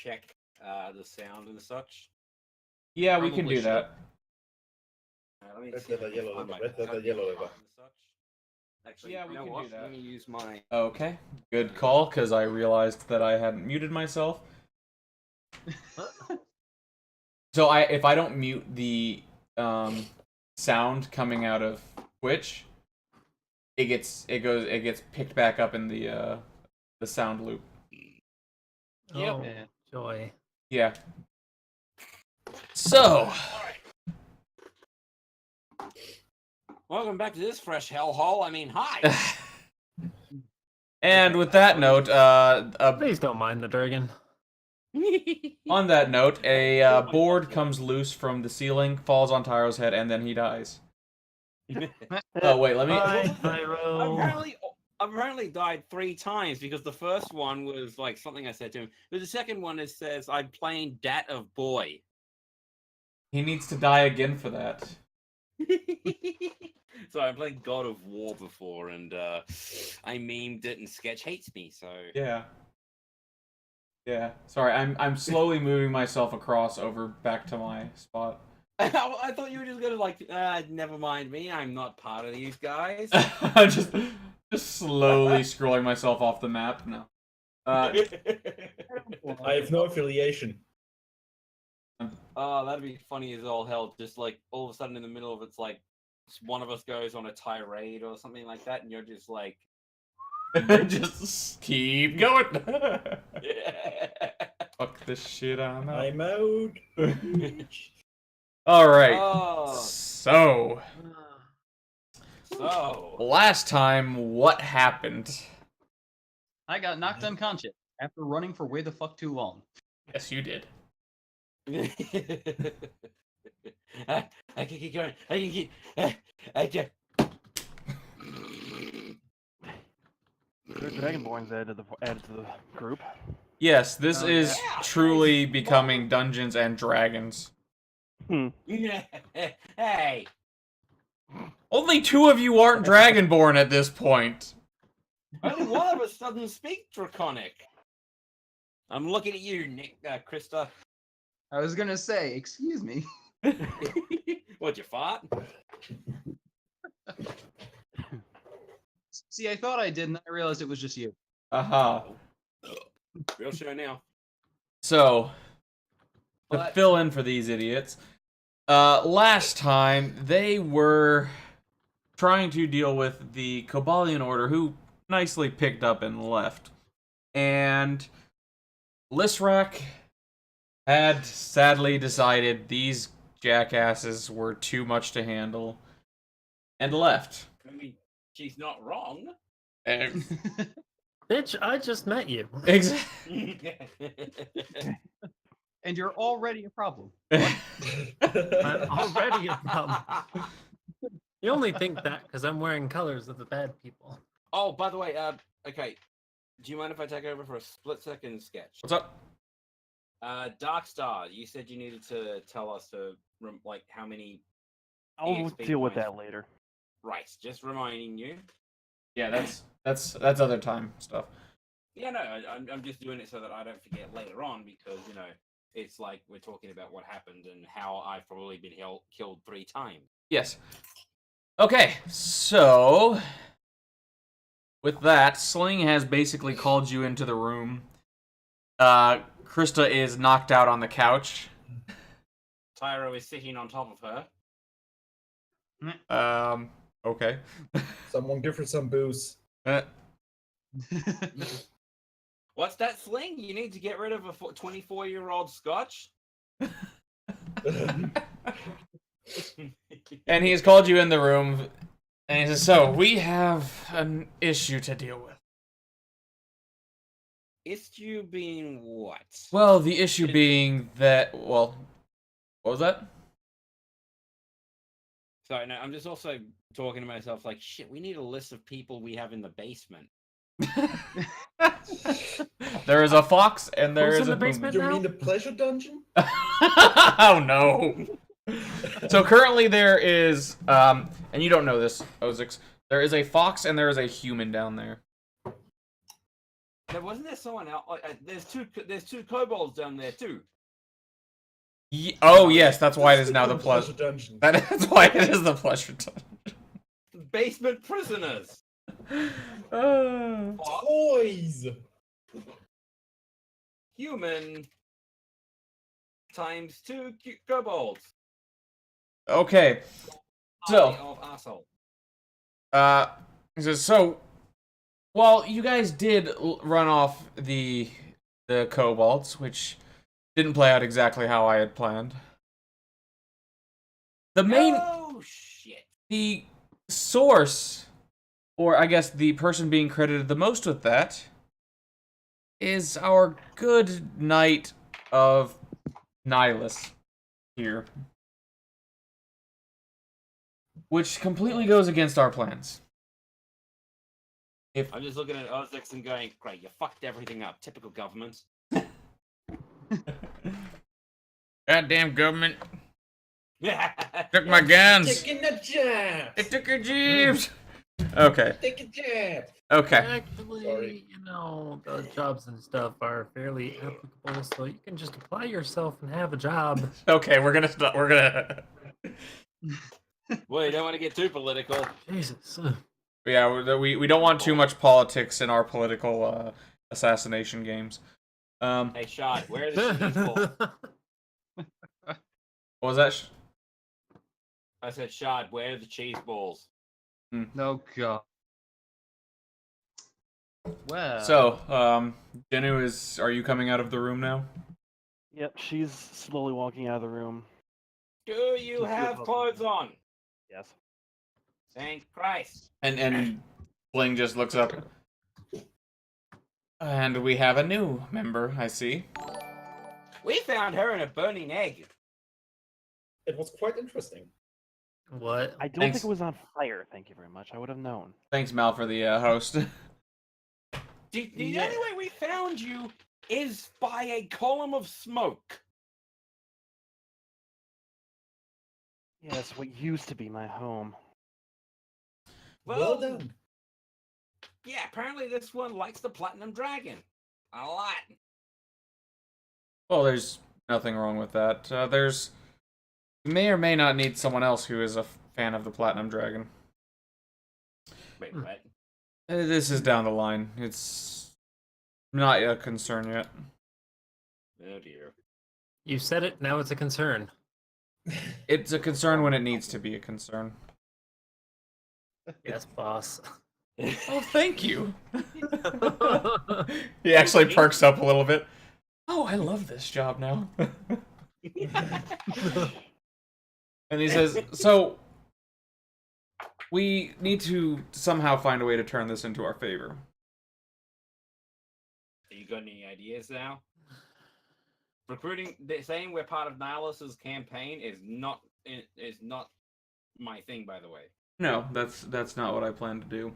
check the sound and such? Yeah, we can do that. Let me see if I can find my goddamn button and such. Actually, Yeah, we you know can what? do that. Let me use my... Okay, good call, because I realized that I hadn't muted myself. So if I don't mute the sound coming out of Twitch, it gets picked back up in the sound loop. Yep. Oh, joy. Yeah. So. Welcome back to this fresh hellhole. I mean, hi. And with that note, Please don't mind the Durgan. on that note, a board comes loose from the ceiling, falls on Tyro's head, and then he dies. Oh wait, let me. Bye, Tyro. Apparently died 3 times because the first one was like something I said to him, but the second one is says I'm playing Dat of Boy. He needs to die again for that. So I played God of War before, and I memed it, and Sketch hates me. So Yeah. Yeah. Sorry, I'm slowly moving myself across over back to my spot. I thought you were just gonna like, never mind me. I'm not part of these guys. I'm just slowly scrolling myself off the map now. I have no affiliation. Oh, that'd be funny as all hell. Just like all of a sudden in the middle of it's like one of us goes on a tirade or something like that, and you're just like, just keep going. Fuck this shit, I'm out. I'm out. All right. Oh. So So last time, what happened? I got knocked unconscious after running for way the fuck too long. Yes, you did. I can keep going. I can keep. I just. Dragonborn's added to the group. Yes, this is yeah. truly becoming Dungeons and Dragons. Hey. Only 2 of you aren't Dragonborn at this point. Only one of us doesn't speak Draconic. I'm looking at you, Nick, Krista. I was gonna say, excuse me. What, you fart? See, I thought I did, and I realized it was just you. Aha. Real show now. So, to But- fill in for these idiots, last time they were trying to deal with the Cobalian Order, who nicely picked up and left. And Lisrak had sadly decided these jackasses were too much to handle and left. I mean, she's not wrong. Bitch, I just met you. Exactly. And you're already a problem. I'm already a problem. You only think that because I'm wearing colors of the bad people. Oh, by the way, okay. Do you mind if I take over for a split second, Sketch? What's up? Darkstar, you said you needed to tell us to like how many. I'll EXP deal with points. that later. Right, just reminding you. Yeah, that's other time stuff. Yeah, no, I'm just doing it so that I don't forget later on because it's like we're talking about what happened and how I've probably been killed 3 times. Yes. Okay, so with that, Sling has basically called you into the room. Krista is knocked out on the couch. Tyro is sitting on top of her. Okay. Someone give her some booze. What's that, Sling? You need to get rid of a 24-year-old Scotch? And he's called you in the room, and he says, so, we have an issue to deal with. Issue being what? Well, the issue being that, well, what was that? Sorry, no, I'm just also talking to myself like, shit, we need a list of people we have in the basement. There is a fox, and there Who's is in a the basement? You now? mean the pleasure dungeon? Oh, no. So currently there is, and you don't know this, Ozix, there is a fox and there is a human down there. There wasn't there someone else? There's two kobolds down there too. Oh yes, that's why it is now the pleasure pleasure. dungeon. That's why it is the pleasure dungeon. Basement prisoners. Toys. Human times 2 kobolds. Okay, so Army of asshole. he says, so while you guys did run off the kobolds, which didn't play out exactly how I had planned, the main Oh shit. the source, or I guess the person being credited the most with that, is our good knight of Nihilus here. Which completely goes against our plans. I'm just looking at Ozix and going, great, you fucked everything up. Typical government. Goddamn government Yeah. took my guns. Taking a jab. It took your jeeps. Okay. Take a jab. Okay. Actually, Sorry. you know, the jobs and stuff are fairly applicable, so you can just apply yourself and have a job. Okay. We're gonna stop. We're gonna. Well, you don't want to get too political. Jesus. Yeah. We don't want too much politics in our political assassination games. Hey, Shad, where are the cheese balls? What was that? I said, Shad, where are the cheese balls? No god. Well. So, Jenu are you coming out of the room now? Yep, she's slowly walking out of the room. Do you have clothes on? Yes. Thank Christ. And Bling just looks up. And we have a new member, I see. We found her in a burning egg. It was quite interesting. What? I don't Thanks. think it was on fire, thank you very much. I would have known. Thanks, Mal, for the host. The only way we found you is by a column of smoke. Yes, what used to be my home. Well done. Yeah, apparently this one likes the Platinum Dragon. A lot. Well, there's nothing wrong with that. You may or may not need someone else who is a fan of the Platinum Dragon. Wait, what? This is down the line. It's not a concern yet. Oh dear. You said it, now it's a concern. It's a concern when it needs to be a concern. Yes, boss. Oh, thank you. He actually perks up a little bit. Oh, I love this job now. And he says, so we need to somehow find a way to turn this into our favor. You got any ideas now? Recruiting, saying we're part of Nihilus's campaign is not my thing, by the way. No, that's not what I plan to do.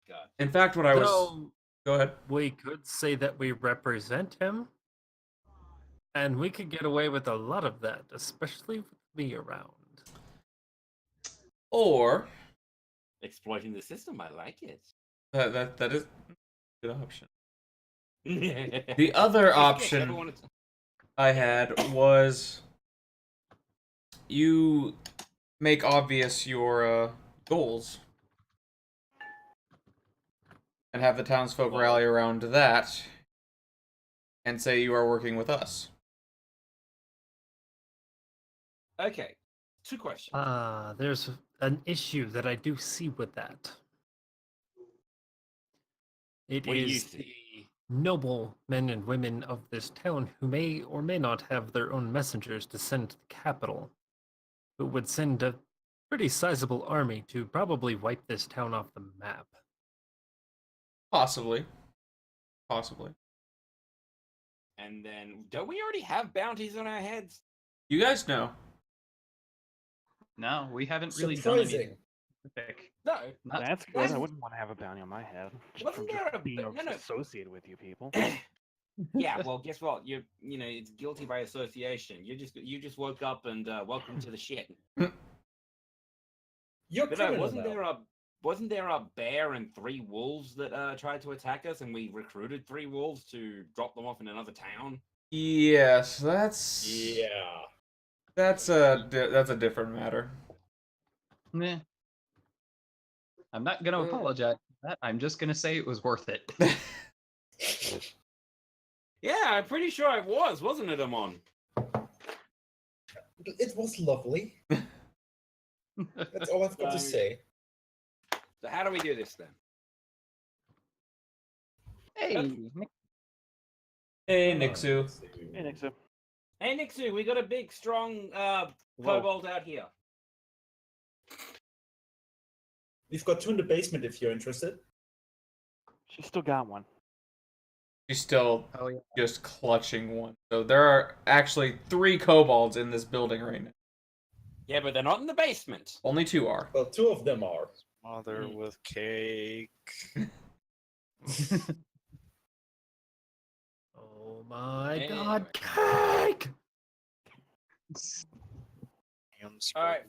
God. In fact, what I was... So, Go ahead. we could say that we represent him, and we could get away with a lot of that, especially with me around. Or Exploiting the system, I like it. that is a good option. The The other option I had was you make obvious your goals and have the townsfolk rally around that and say you are working with us. Okay, 2 questions. There's an issue that I do see with that. It What do you is see? the noble men and women of this town who may or may not have their own messengers to send to the capital, who would send a pretty sizable army to probably wipe this town off the map. Possibly. Possibly. And then, don't we already have bounties on our heads? You guys know. No, we haven't really done anything Surprising. specific. No. Not- That's good. I wouldn't want to have a bounty on my head. Just Wasn't from there just a- being no. associated with you people. Yeah, well, guess what? You know, it's guilty by association. You just woke up and welcome to the shit. You're But no, criminal wasn't now. there a wasn't there a bear and 3 wolves that tried to attack us, and we recruited 3 wolves to drop them off in another town? Yes, that's Yeah. that's a different matter. Meh. I'm not gonna apologize for that. I'm just gonna say it was worth it. Yeah, I'm pretty sure it was, wasn't it, Amon? It was lovely. That's all I've got to say. So how do we do this then? Hey, Nick. Hey, Nixu. Hey, Nixu. Hey, Nixu, we got a big, strong kobold out here. We've got 2 in the basement if you're interested. She still got one. She's still Oh yeah. just clutching one. So there are actually 3 kobolds in this building right now. Yeah, but they're not in the basement. Only 2 are. Well, 2 of them are. Mother with cake. Oh my Anyway. god, cake! All right,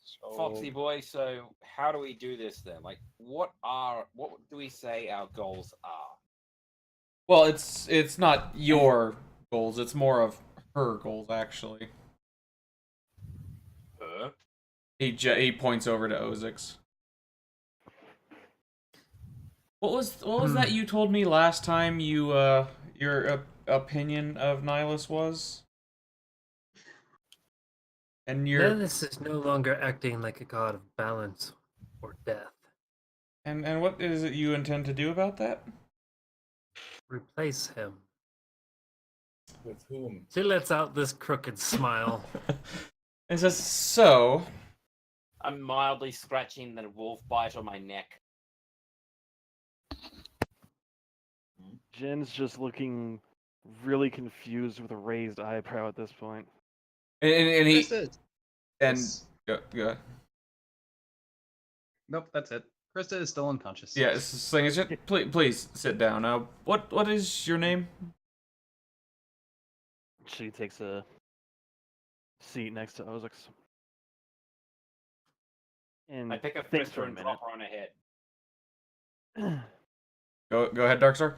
So, Foxy boy. So how do we do this then? Like, what do we say our goals are? Well, it's not your goals. It's more of her goals, actually. He points over to Ozix. What was that you told me last time? Your opinion of Nihilus was? And Nihilus is no longer acting like a god of balance or death. and what is it you intend to do about that? Replace him. With whom? She lets out this crooked smile. It says so. I'm mildly scratching the wolf bite on my neck. Jen's just looking really confused with a raised eyebrow at this point. And he Chris is. and Chris- go. Nope, that's it. Krista is still unconscious. Yeah, please sit down. What is your name? She takes a seat next to Ozix. And I pick up thinks Krista for a and minute. drop her on her head. Go ahead, Darkstar.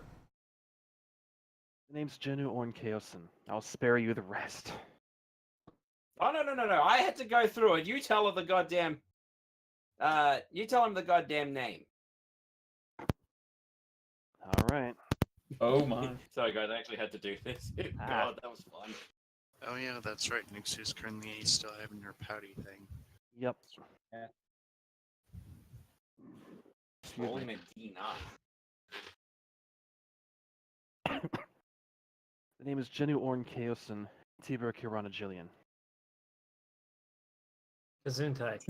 The name's Jenu Ornkeosen. I'll spare you the rest. Oh no! I had to go through it. You tell her the goddamn. You tell him the goddamn name. All right. Oh my. Sorry, guys. I actually had to do this. God, that was fun. oh yeah, that's right. Nixu's currently still having her pouty thing. Yep. Rolling a D9. The name is Jenu Ornkeosen Tibur Kirana Jillian. Gesundheit.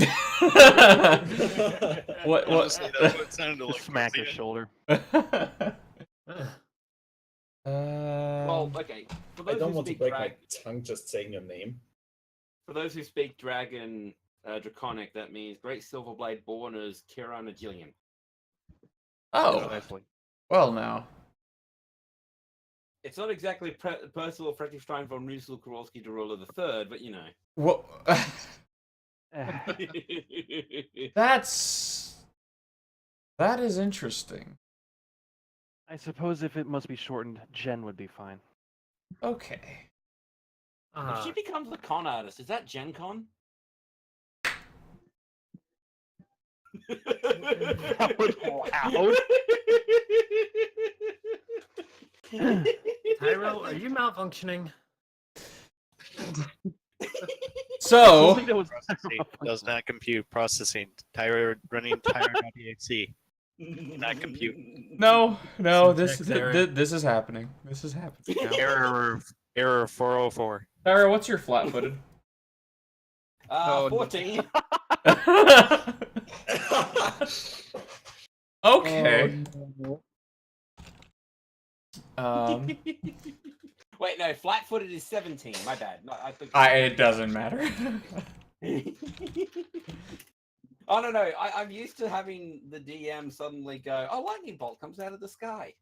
what? Honestly, that's what it sounded like. Just smack his towards the shoulder. Well, okay. For I those don't who want to speak break drag, my tongue just saying your name. for those who speak Dragon Draconic, that means Great Silverblade born as Kirana Jillian. Oh, Precisely. well now. It's not exactly Percival Friedrichstein von Russell Kowalski de Roller III, but you know. What? Eh, that is interesting. I suppose if it must be shortened, Jen would be fine. Okay. If she becomes a con artist, is that Gen Con? That was loud. Tyro, are you malfunctioning? So, I think that was Processing does not compute. Processing. Tyro running Tyro.exe. Not compute. no, this Syntax error. this is happening. This is happening now. Error 404. Tyra, what's your flat-footed? 14. Okay. Wait, no, flat-footed is 17. My bad. No, I think. It doesn't matter. Oh no! I'm used to having the DM suddenly go, "Oh, lightning bolt comes out of the sky."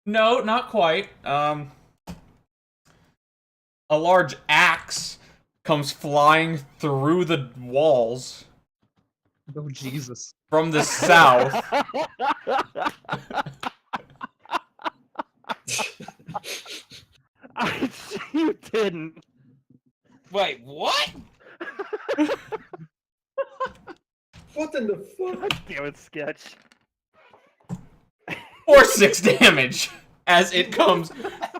No, not quite. A large axe comes flying through the walls. Oh Jesus. from the south. You didn't. Wait, what? What in the fuck? God damn it, Sketch. Or 6 damage as it comes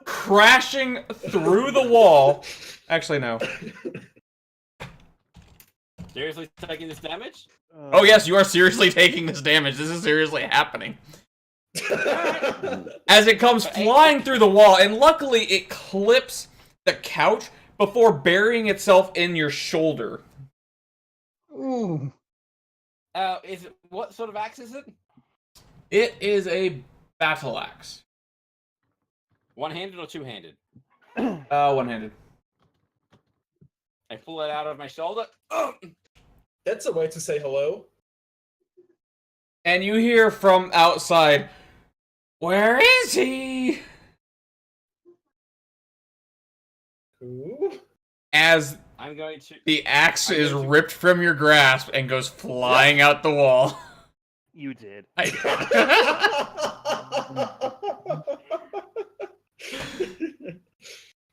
crashing through the wall. Actually, no. Seriously taking this damage? Oh yes, you are seriously taking this damage. This is seriously happening. As it comes flying through the wall, and luckily it clips the couch before burying itself in your shoulder. Ooh. Is it what sort of axe is it? It is a battle axe. One-handed or two-handed? One-handed. I pull it out of my shoulder. That's a way to say hello. And you hear from outside, "Where is he?" Who? As I'm going to. the axe is ripped from your grasp and goes flying out the wall. You did.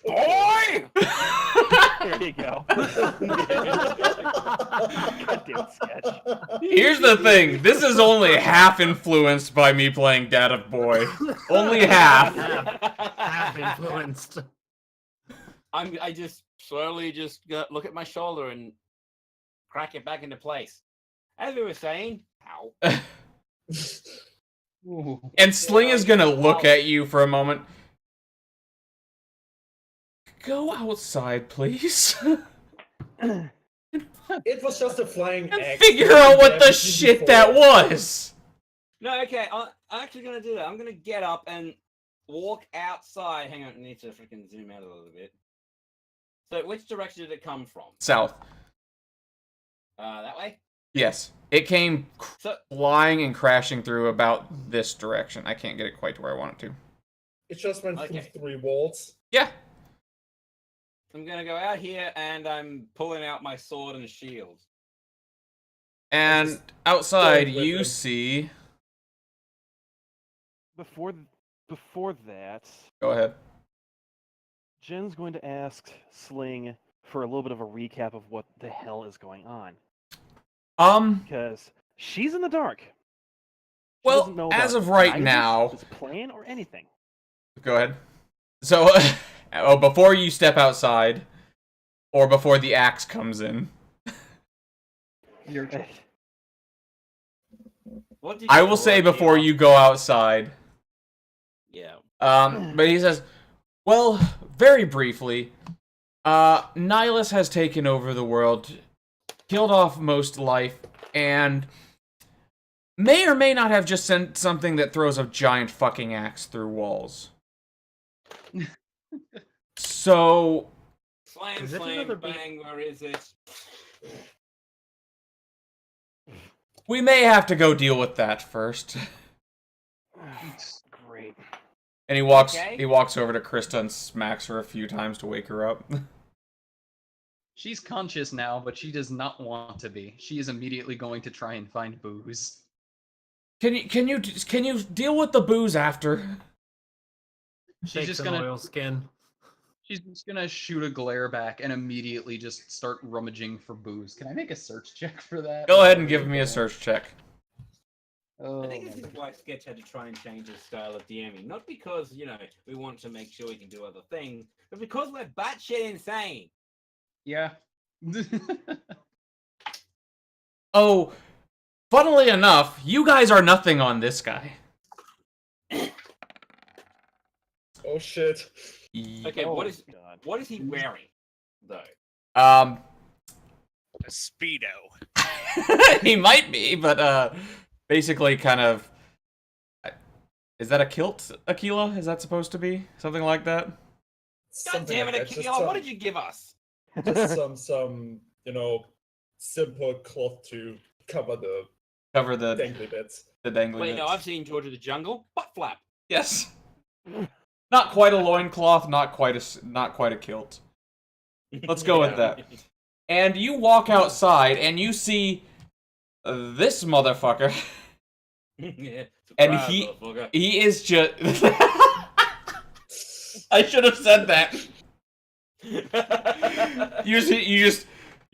Boy! There you go. God damn it, Sketch. Here's the thing, this is only half influenced by me playing Dad of Boy. Only half. Half influenced. I just slowly look at my shoulder and crack it back into place. As we were saying, ow. Ooh. And Sling is gonna look at you for a moment. Go outside, please. It was just a flying And axe. figure out what the shit that was. No, okay, I'm actually gonna do that. I'm gonna get up and walk outside. Hang on, I need to freaking zoom out a little bit. So, which direction did it come from? South. That way? Yes. It came So, flying and crashing through about this direction. I can't get it quite to where I want it to. It just went Okay. through 3 walls. Yeah. I'm gonna go out here and I'm pulling out my sword and shield. And just outside, going with you him. see... Before that, Go ahead. Jen's going to ask Sling for a little bit of a recap of what the hell is going on. Because she's in the dark. She doesn't know well, as about of right Night's now... plan or anything. Go ahead. So, before you step outside, or before the axe comes in, Your turn. What did I you will say already before ask? you go outside. Yeah. But he says, well, very briefly, Nihilus has taken over the world, killed off most life, and may or may not have just sent something that throws a giant fucking axe through walls. So, Slam, Is it slam, another beat? bang, where is it? we may have to go deal with that first. Great. And he walks Okay. over to Krista and smacks her a few times to wake her up. She's conscious now, but she does not want to be. She is immediately going to try and find booze. Can you deal with the booze after? She's Take just some gonna oil skin. she's just gonna shoot a glare back and immediately just start rummaging for booze. Can I make a search check for that? Go ahead and give me a search check. Oh, I think this my is why Sketch had to try and change his style of DMing. Not because, we want to make sure he can do other things, but because we're batshit insane. Yeah. Oh, funnily enough, you guys are nothing on this guy. Oh shit. Okay, Oh, what is God. what is he wearing, though? Um, A Speedo. he might be, but basically kind of... Is that a kilt, Aquila? Is that supposed to be? Something like that? God Something damn it, like that. Just Akio, what some- did you give us? Just some simple cloth to cover the Cover the dangly bits. dangly Wait, no, bits. I've seen George of the Jungle. Butt flap. Yes. Not quite a loincloth, not quite a kilt. Let's go with that. And you walk outside, and you see this motherfucker, Yeah, and surprise, motherfucker. he is just. I should have said that. You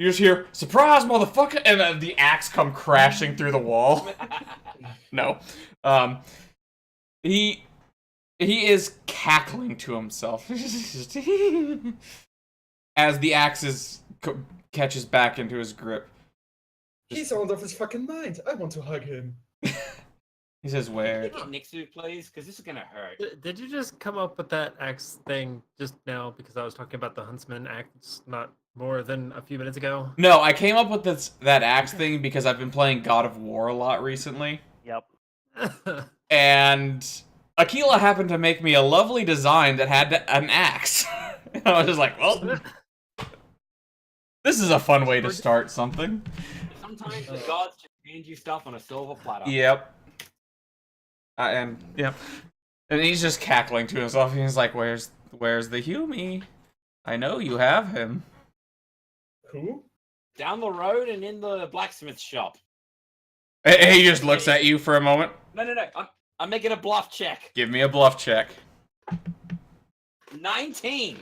just hear surprise, motherfucker, and then the axe come crashing through the wall. No, he is cackling to himself as the axe catches back into his grip. He's out of his fucking mind. I want to hug him. He says, "Where?" Get next to it, please, because this is gonna hurt. Did you just come up with that axe thing just now because I was talking about the huntsman axe not more than a few minutes ago? No, I came up with that axe thing because I've been playing God of War a lot recently, Yep. and Aquila happened to make me a lovely design that had an axe. And I was just like, well, this is a fun way to start something. Sometimes the gods just hand you stuff on a silver platter. Yep. And he's just cackling to himself. He's like, "Where's the Humie? I know you have him." Who? Down the road and in the blacksmith shop. He just looks at you for a moment. No. I'm making a bluff check. Give me a bluff check. 19.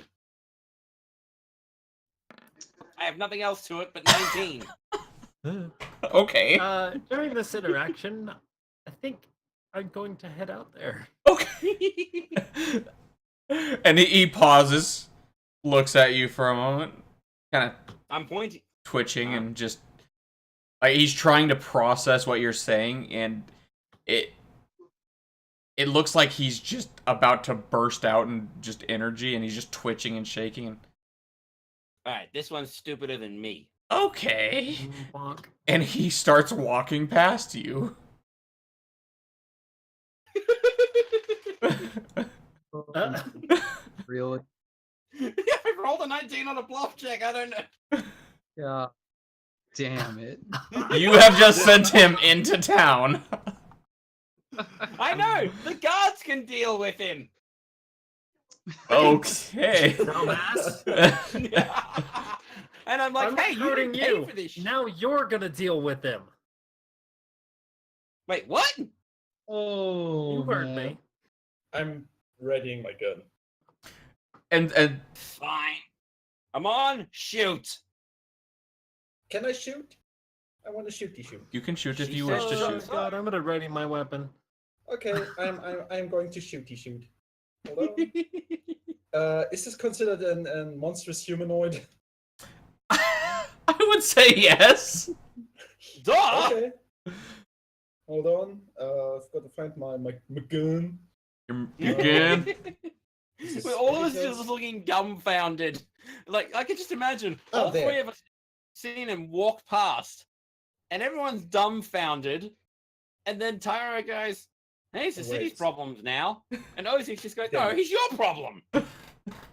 I have nothing else to it but 19. Okay. During this interaction, I think I'm going to head out there. Okay. And he pauses, looks at you for a moment, kind of I'm pointing. twitching and just like he's trying to process what you're saying, and it looks like he's just about to burst out in just energy, and he's just twitching and shaking. And... Alright, this one's stupider than me. Okay. Bonk. And he starts walking past you. Really? Yeah, I rolled a 19 on a bluff check. I don't know. Yeah. Damn it. You have just sent him into town. I know. The guards can deal with him. Okay. Dumbass. And I'm like, I'm hey, you recruiting didn't pay you. for this shit. Now you're gonna deal with him. Wait, what? Oh, You heard man. me. I'm readying my gun. And Fine. I'm on. Shoot. Can I shoot? I want to shooty shoot. you can shoot if She you wish to said Oh shoot. God, I'm gonna ready my weapon. Okay, I'm going to shooty shoot. Hold on. Is this considered a monstrous humanoid? I would say yes. Duh. Okay. Hold on. I've got to find my gun. You can. Well, all of us just looking dumbfounded. Like, I could just imagine Oh, all there. three of us seeing him walk past, and everyone's dumbfounded, and then Tyra goes, hey, it's the city's Wait. problems now. And Ozzy just goes, no, Damn. he's your problem.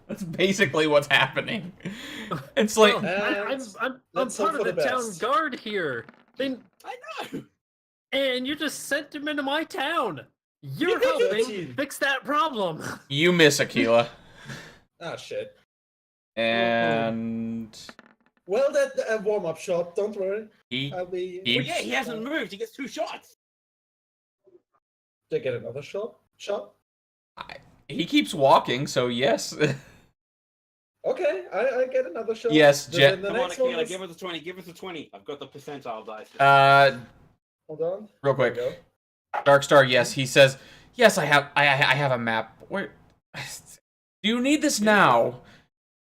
That's basically what's happening. It's like I'm let's part hope of for the the town best. guard here. Then I know. and you just sent him into my town. You're Yeah, helping 13. fix that problem. you miss Aquila. Ah, shit. And Well, that warm-up shot. Don't worry. he I'll be. He- Well, yeah, he hasn't moved. He gets 2 shots. Did I get another shot? he keeps walking, so yes. Okay, I get another shot. Yes, The- Jet. the Come on, next one Akela, is- give us a 20. Give us a 20. I've got the percentile dice. Hold on. Real There quick. we go. Darkstar, yes, he says, yes, I have a map. Where do you need this now?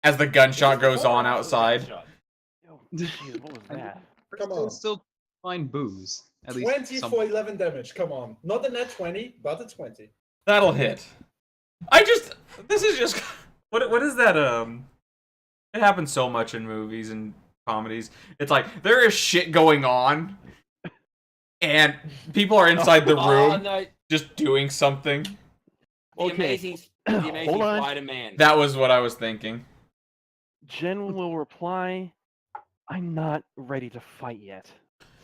As the gunshot goes on outside. Yo, jeez, what was that? Come Still- on. Still find booze. At 20 least for 11 damage. Come on. Not a net 20, but a 20. That'll hit. This is just what is that it happens so much in movies and comedies. It's like there is shit going on and people are inside the Oh, room no. just doing something. The Okay. amazing Hold on. Spider-Man. That was what I was thinking. Jen will reply, I'm not ready to fight yet.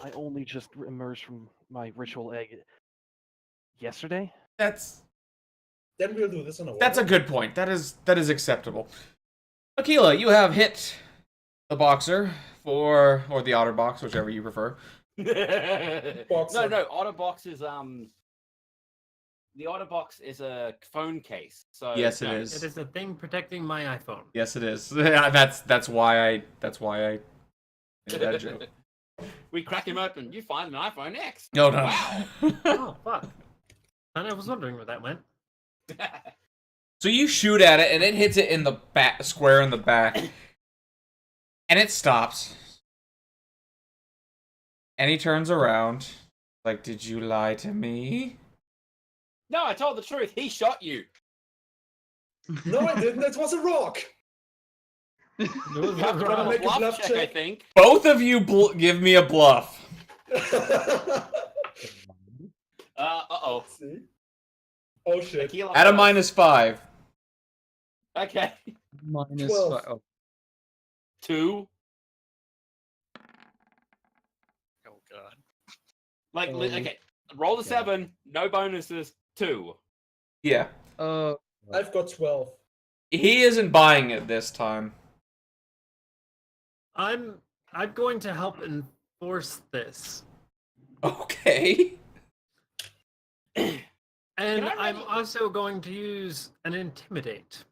I only just emerged from my ritual egg yesterday. That's Then we'll do this in a a good point. That is acceptable. Aquila, you have hit the boxer or the otter box, whichever you prefer, Boxer. No, OtterBox is the OtterBox is a phone case. So Yes, it no. is. It is a thing protecting my iPhone. Yes, it is. Yeah, that's why I made that joke. We crack him open. You find an iPhone X. No, no. Wow. Oh, fuck. And I was wondering where that went. So you shoot at it, and it hits it in the back, square in the back, and it stops. And he turns around, like, "Did you lie to me?" No, I told the truth. He shot you. No, I didn't. It was a rock. It was You have to a roll rock. a make a bluff bluff check, I check. think. Both of you give me a bluff. Uh-oh. See? Oh shit. Tequila At a first. -5. Okay. Minus 12. 5. Oh, 2. Oh god. Like, Oh. okay. Roll the Okay. 7. No bonuses. 2. Yeah. I've got 12. He isn't buying it this time. I'm going to help enforce this. Okay. And I I'm really- also going to use an intimidate.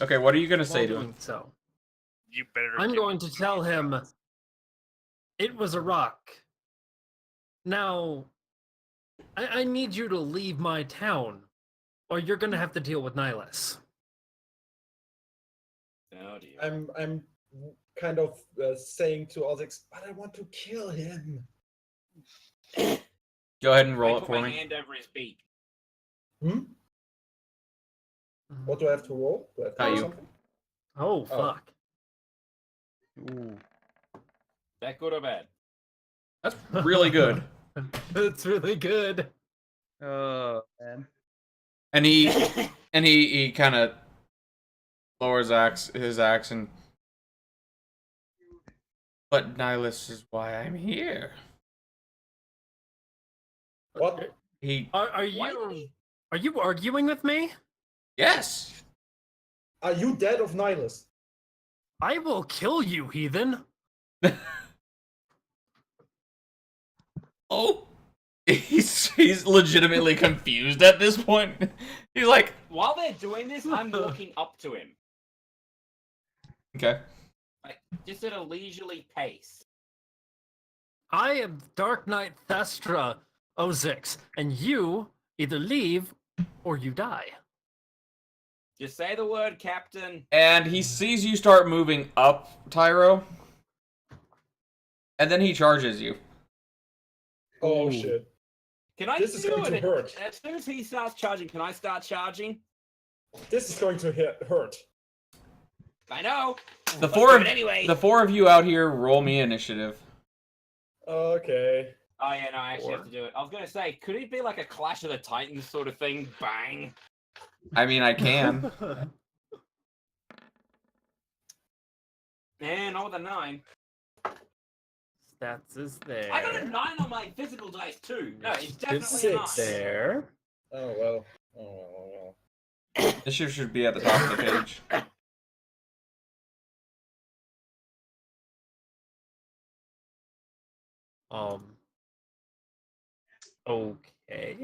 Okay, what are you gonna say While to him? doing so, You better. I'm give going me to tell him details. it was a rock. Now, I need you to leave my town, or you're going to have to deal with Nihilus. Oh, dear. I'm kind of saying to Ozix, but I want to kill him. Go ahead and I roll it put for my me. hand over his beak. Hmm? What do I have to roll? Do I have to Not roll you. something? Oh, fuck. ooh. That good or bad? That's really good. That's really good. Man. And he kind of lowers his axe and. But Nihilus is why I'm here. What? He Are Why did he- you arguing with me? yes. Are you dead of Nihilus? I will kill you, heathen. Oh. He's legitimately confused at this point. He's like, While they're doing this, I'm walking up to him. okay. Like, just at a leisurely pace. I am Dark Knight Thestra Ozix, and you either leave or you die. Just say the word, Captain. And he sees you start moving up, Tyro. And then he charges you. Oh Ooh. shit. Can I This is do going to it? hurt. As soon as he starts charging, can I start charging? This is going to hurt. I know. The Let's four do of it anyway. the four of you out here roll me initiative. Okay. Oh yeah, no, I actually have to do it. I was gonna say, could it be like a Clash of the Titans sort of thing? Bang. I mean, I can. Man, not with a 9. Stats is there. I got a 9 on my physical dice too. No, it's definitely It's a 9. there. Oh well. Oh well. Initiative should be at the top of the page. Okay.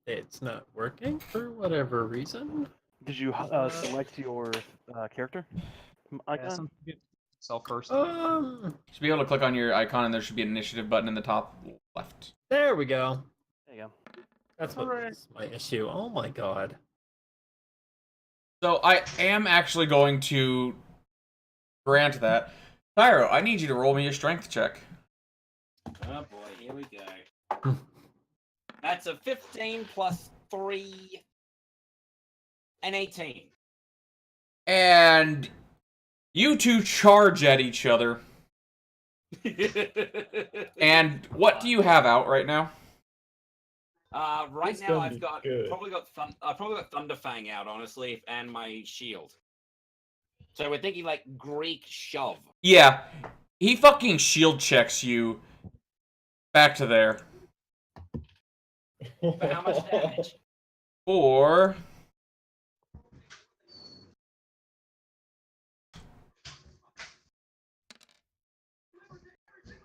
It's not working for whatever reason. Did you select your character Yeah, icon? some self first. You should be able to click on your icon and there should be an initiative button in the top left. There we go. There you go. That's what was my issue. Oh my god. So I am actually going to grant that. Pyro, I need you to roll me a strength check. Oh boy, here we go. That's a 15 plus 3 and 18. And you two charge at each other. And what do you have out right now? Right It's now gonna I've be got good. probably got Thunderfang out, honestly, and my shield. So we're thinking like Greek shove. Yeah, he fucking shield checks you back to there. For how much damage? Or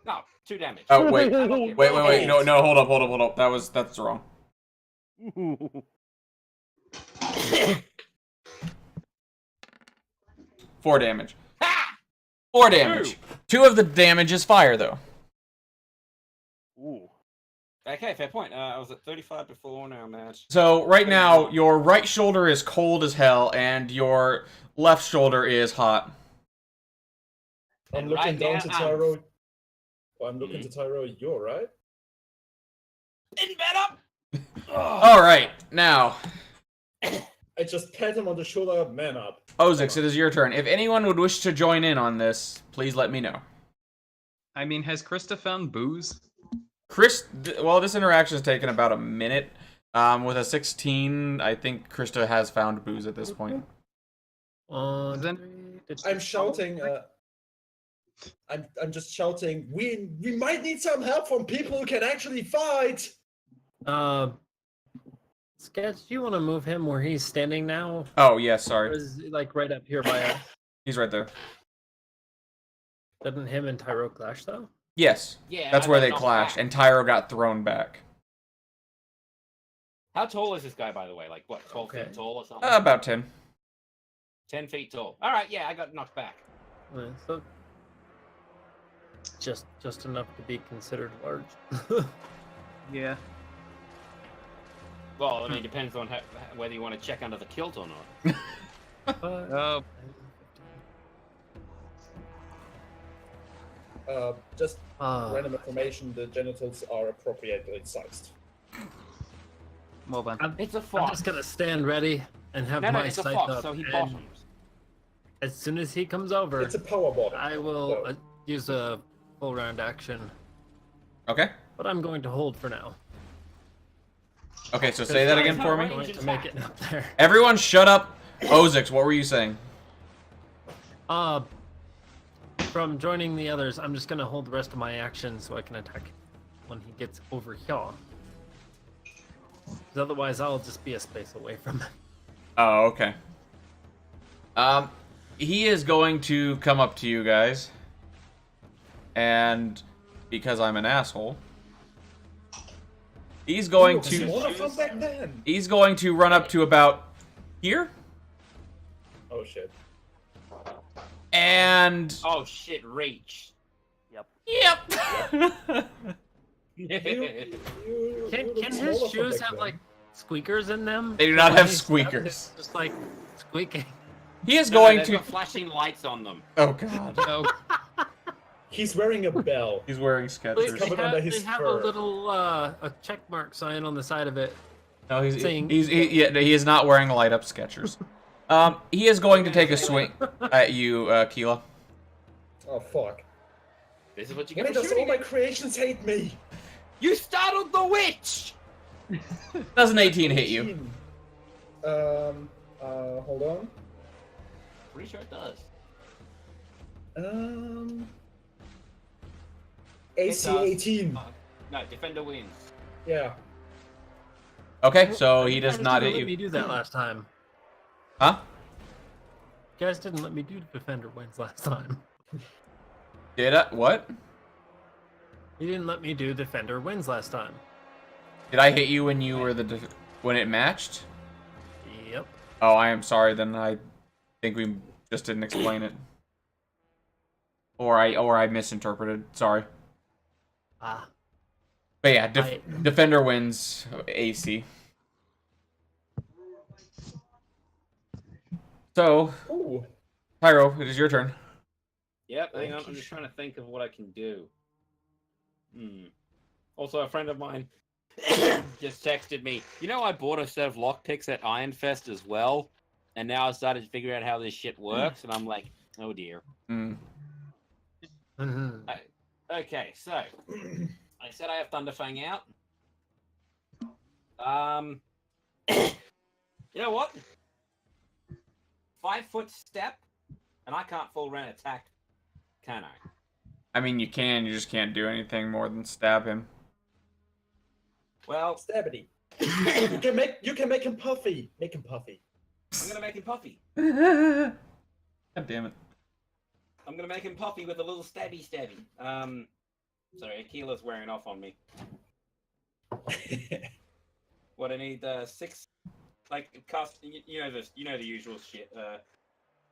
No, 2 damage. Oh wait, I don't wait. get No, hold up. That's wrong. Ooh. 4 damage. Ha! 4 damage. 2 of the damage is fire, though. Ooh. Okay, fair point. I was at 35 before, now I'm at... So right now, your right shoulder is cold as hell, and your left shoulder is hot. I'm And looking right down now, to I'm- Tyro. I'm looking to Tyro. You're right. In bed up! All right, now, I just pat him on the shoulder. Man up. Ozix, it is your turn. If anyone would wish to join in on this, please let me know. I mean, has Krista found booze? Well, this interaction has taken about a minute. With a 16, I think Krista has found booze at this point. I'm shouting. I'm just shouting. We might need some help from people who can actually fight. Sketch, do you want to move him where he's standing now? Oh, yes, Or sorry. is he, like right up here by us? He's right there. Doesn't him and Tyro clash though? Yes, Yeah, that's I where got they knocked clashed, back. and Tyro got thrown back. How tall is this guy, by the way? Like, what, 12 Okay. feet tall or something? About 10. 10 feet tall. Alright, yeah, I got knocked back. So just enough to be considered large. Yeah. Well, I mean, it depends on whether you want to check under the kilt or not. Oh, Just Uh, random information. The genitals are appropriately sized. well then. It's a I'm fox. just gonna stand ready and have No, my it's a sight fox, up. so he and bottoms. as soon as he comes over, It's a power bottom. I will use a full round action. Okay. But I'm going to hold for now. Okay, so say that again for I'm me. going to make it up there. Everyone shut up. Ozix, what were you saying? From joining the others, I'm just gonna hold the rest of my action so I can attack when he gets over here. 'Cause otherwise, I'll just be a space away from him. Oh, okay. He is going to come up to you guys. And because I'm an asshole, he's going Smaller from to back then. he's going to run up to about here. Oh shit. And Oh shit, reach. yep. Can Smaller his from shoes back have then. like squeakers in them? They do So not when have he steps, squeakers. it's just like squeaking. He is No, going they've to. got flashing lights on them. Oh god. Oh, He's wearing a bell. He's wearing They, Skechers. covered under his they have fur. a little a check mark sign on the side of it. No, he saying- is not wearing light up Skechers. He is going to take a swing at you, Keela. Oh fuck. This is what you Why get for does all shooting my it. creations hate me? You startled the witch! Does an 18 hit you? Hold on. Pretty sure it does. AC It does. 18. No, defender wins. Yeah. Okay, so he You does guys not didn't hit let me you. do that last time. Huh? You guys didn't let me do defender wins last time. Did I? What? You didn't let me do defender wins last time. Did I hit you when you were when it matched? Yep. Oh, I am sorry. Then I think we just didn't explain it, or I misinterpreted. Sorry. Ah. But yeah, I- defender wins AC. So, Ooh. Pyro, it is your turn. Yep, hang on, I'm just trying to think of what I can do. Also, a friend of mine just texted me, you know I bought a set of lockpicks at Ironfest as well, and now I started to figure out how this shit works, and I'm like, oh dear. Mm. Mhm. Okay, so, I said I have Thunderfang out. You know what? 5-foot step, and I can't full round attack, can I? I mean, you can. You just can't do anything more than stab him. Well, Stabbity. you can make him puffy. Make him puffy. I'm gonna make him puffy. God damn it. I'm gonna make him puffy with a little stabby. Sorry, Akila's wearing off on me. What I need 6, like cast. You know this. You know the usual shit.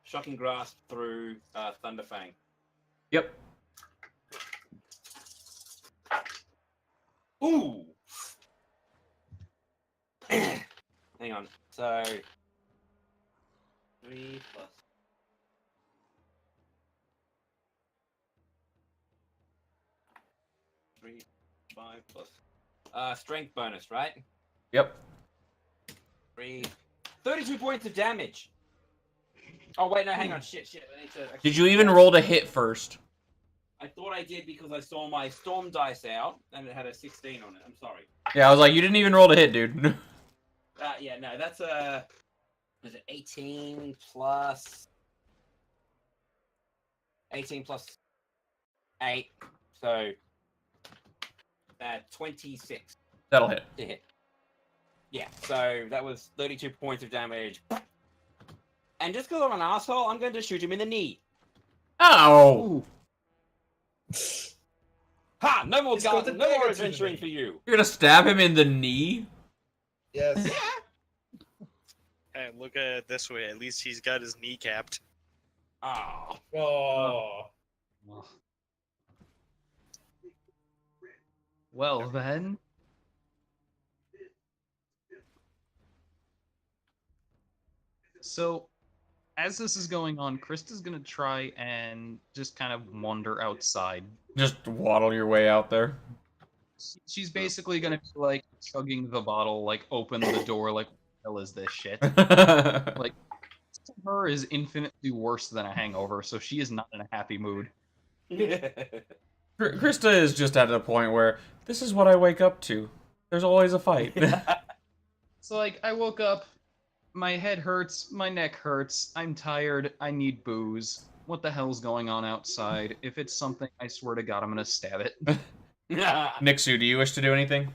Shocking grasp through Thunderfang. Yep. Ooh. Hang on. So 3 plus. 3, 5 plus. Strength bonus, right? Yep. 32 points of damage. Oh wait, no, hang on. Shit. I need to. Did you even roll to hit first? I thought I did because I saw my storm dice out and it had a 16 on it. I'm sorry. Yeah, I was like, you didn't even roll to hit, dude. Yeah, no, that's was it 18 plus 8, so 26 That'll hit. to hit. Yeah, so that was 32 points of damage. And just because I'm an asshole, I'm going to shoot him in the knee. Oh! Ha! No more He's got the no more dagger to the adventuring knee. for you. You're gonna stab him in the knee? Yes. Hey, look at it this way. At least he's got his knee capped. Oh. Oh. Well then. So, as this is going on, Krista's gonna try and just kind of wander outside. Just waddle your way out there. She's basically gonna be like chugging the bottle, like open the door, like what the hell is this shit? Like, to her is infinitely worse than a hangover, so she is not in a happy mood. Krista is just at a point where this is what I wake up to. There's always a fight. So like, I woke up, my head hurts, my neck hurts, I'm tired, I need booze. What the hell's going on outside? If it's something, I swear to God, I'm gonna stab it. Nixu, do you wish to do anything?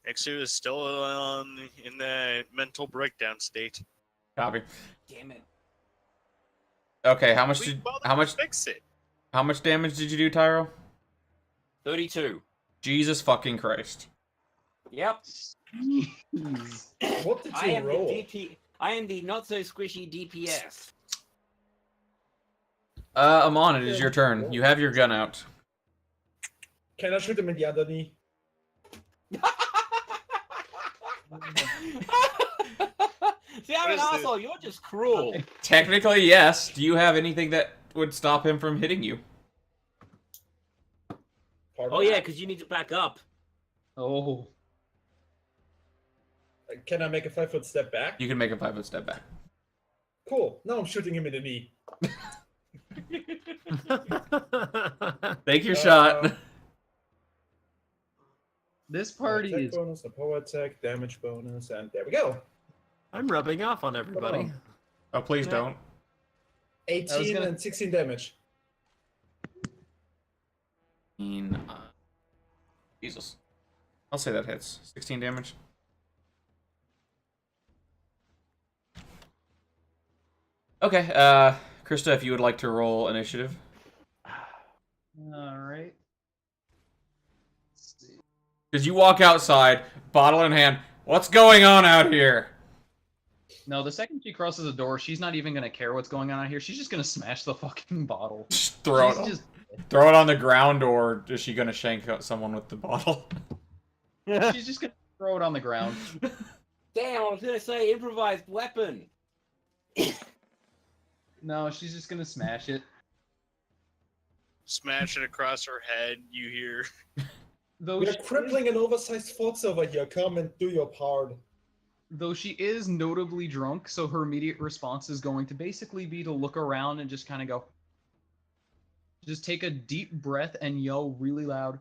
Exu is still in the mental breakdown state. Copy. Damn it. Okay, how much Fix it. how much damage did you do, Tyro? 32. Jesus fucking Christ. Yep. What did I you am roll? the DP. I am the not so squishy DPS. Amon, it is your turn. You have your gun out. Can I shoot him in the other knee? See, I'm What an is this? asshole. You're just cruel. Technically, yes. Do you have anything that would stop him from hitting you? Pardon? Oh yeah, because you need to back up. Oh. Can I make a 5-foot step back? You can make a 5-foot step back. Cool. Now I'm shooting him in the knee. Take your shot. This party Attack is bonus, a power attack, damage bonus, and there we go. I'm rubbing off on everybody. Oh, please don't. 18 gonna- and 16 damage. Jesus. I'll say that hits. 16 damage. Okay, Krista, if you would like to roll initiative. alright. Because you walk outside, bottle in hand. What's going on out here? No, the second she crosses the door, she's not even gonna care what's going on out here. She's just gonna smash the fucking bottle. Just throw She's it. just Throw it on the ground, or is she gonna shank someone with the bottle? she's just gonna throw it on the ground. Damn, I was gonna say improvised weapon. No, she's just gonna smash it. Smash it across her head. You hear? Though We're she, crippling an oversized fox over here. Come and do your part. though she is notably drunk, so her immediate response is going to basically be to look around and just kind of go. Just take a deep breath and yell really loud.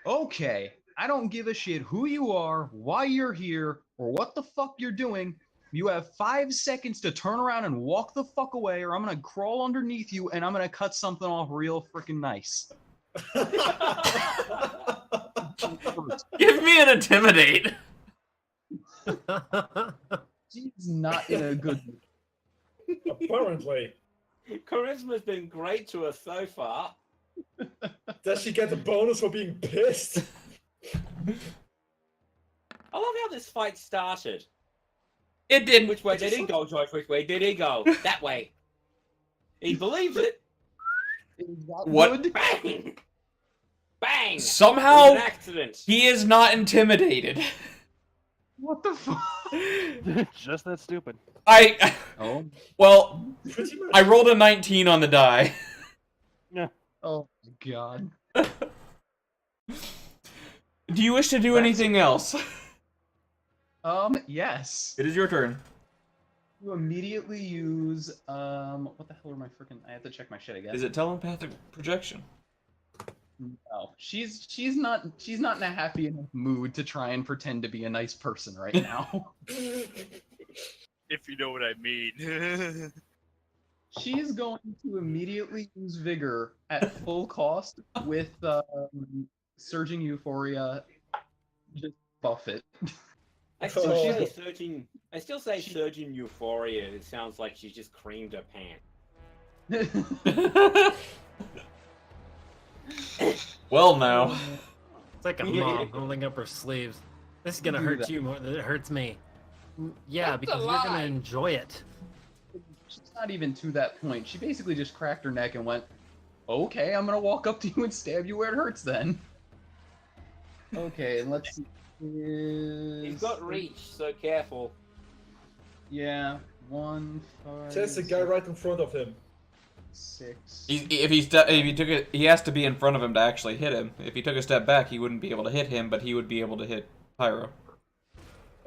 Okay, I don't give a shit who you are, why you're here, or what the fuck you're doing. You have 5 seconds to turn around and walk the fuck away, or I'm gonna crawl underneath you and I'm gonna cut something off real freaking nice. Give me an intimidate. She's not in a good mood. Apparently. Charisma's been great to us so far. Does she get a bonus for being pissed? I love how this fight started. It didn't. Which way did he go, George? Which way did he go? That way. He believes it. What? Good. Bang! Bang! Somehow It was an accident. he is not intimidated. What the fuck? Just that stupid. Oh. Well, Pretty much. I rolled a 19 on the die. Oh my god. Do you wish to do anything else? Yes. It is your turn. You immediately use what the hell are my freaking? I have to check my shit again. Is it telepathic projection? No, she's not in a happy enough mood to try and pretend to be a nice person right now. If you know what I mean. She is going to immediately use vigor at full cost with surging euphoria. Just buff it. I still Oh. say surging. I still say surging euphoria. It sounds like she's just creamed her pants. Well, now. It's like a mom holding up her sleeves. This is gonna Do hurt that. you more than it hurts me. Yeah, That's a because you're lie. gonna enjoy it. She's not even to that point. She basically just cracked her neck and went, "Okay, I'm gonna walk up to you and stab you where it hurts." Then. Okay, and let's see. He's got reach, so careful. Yeah, 1, 5. There's a guy right in front of him. 6. If he took it, he has to be in front of him to actually hit him. If he took a step back, he wouldn't be able to hit him, but he would be able to hit Pyro.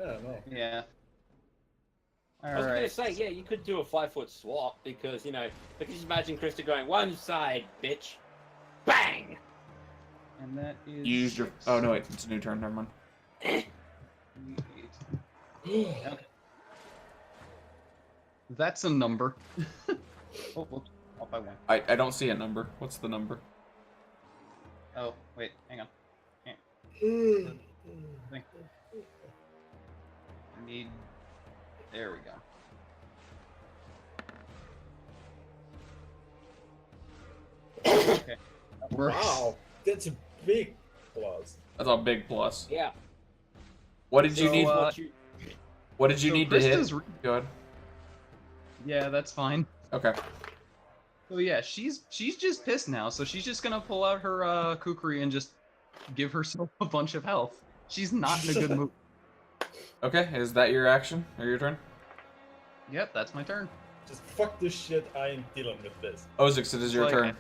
I don't know. Yeah. I was gonna say, yeah, you could do a 5-foot swap because just imagine Krista going one side, bitch, bang. And that is. Use your. 6, Oh no, wait, it's a new turn. Never mind. 8. Okay. That's a number. Oh, whoops. Off by 1. I don't see a number. What's the number? Oh, wait, hang on. I need. There we go. Okay. That works. Wow, that's a big plus. That's a big plus. Yeah. What did you So, need? What did you so need to hit? Krista's Go ahead. Yeah, that's fine. Okay. So yeah, she's just pissed now, so she's just gonna pull out her kukri and just give herself a bunch of health. She's not in a good mood. Okay, is that your action or your turn? Yep, that's my turn. Just fuck this shit, I ain't dealing with this. Ozix, it is your Like- turn.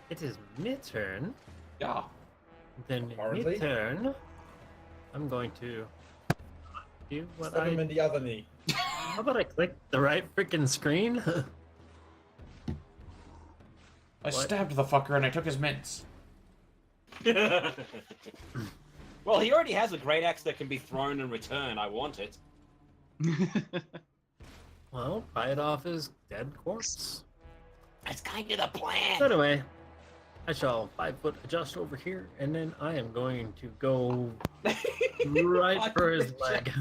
It is my turn. Yeah. Then Apparently. my turn. I'm going to do what Stab him I. in the other knee. How about I click the right freaking screen? I stabbed the fucker and I took his mints. Well, he already has a great axe that can be thrown and returned. I want it. Well, buy it off his dead corpse. That's kind of the plan. So anyway, I shall 5-foot adjust over here, and then I am going to go right for his leg.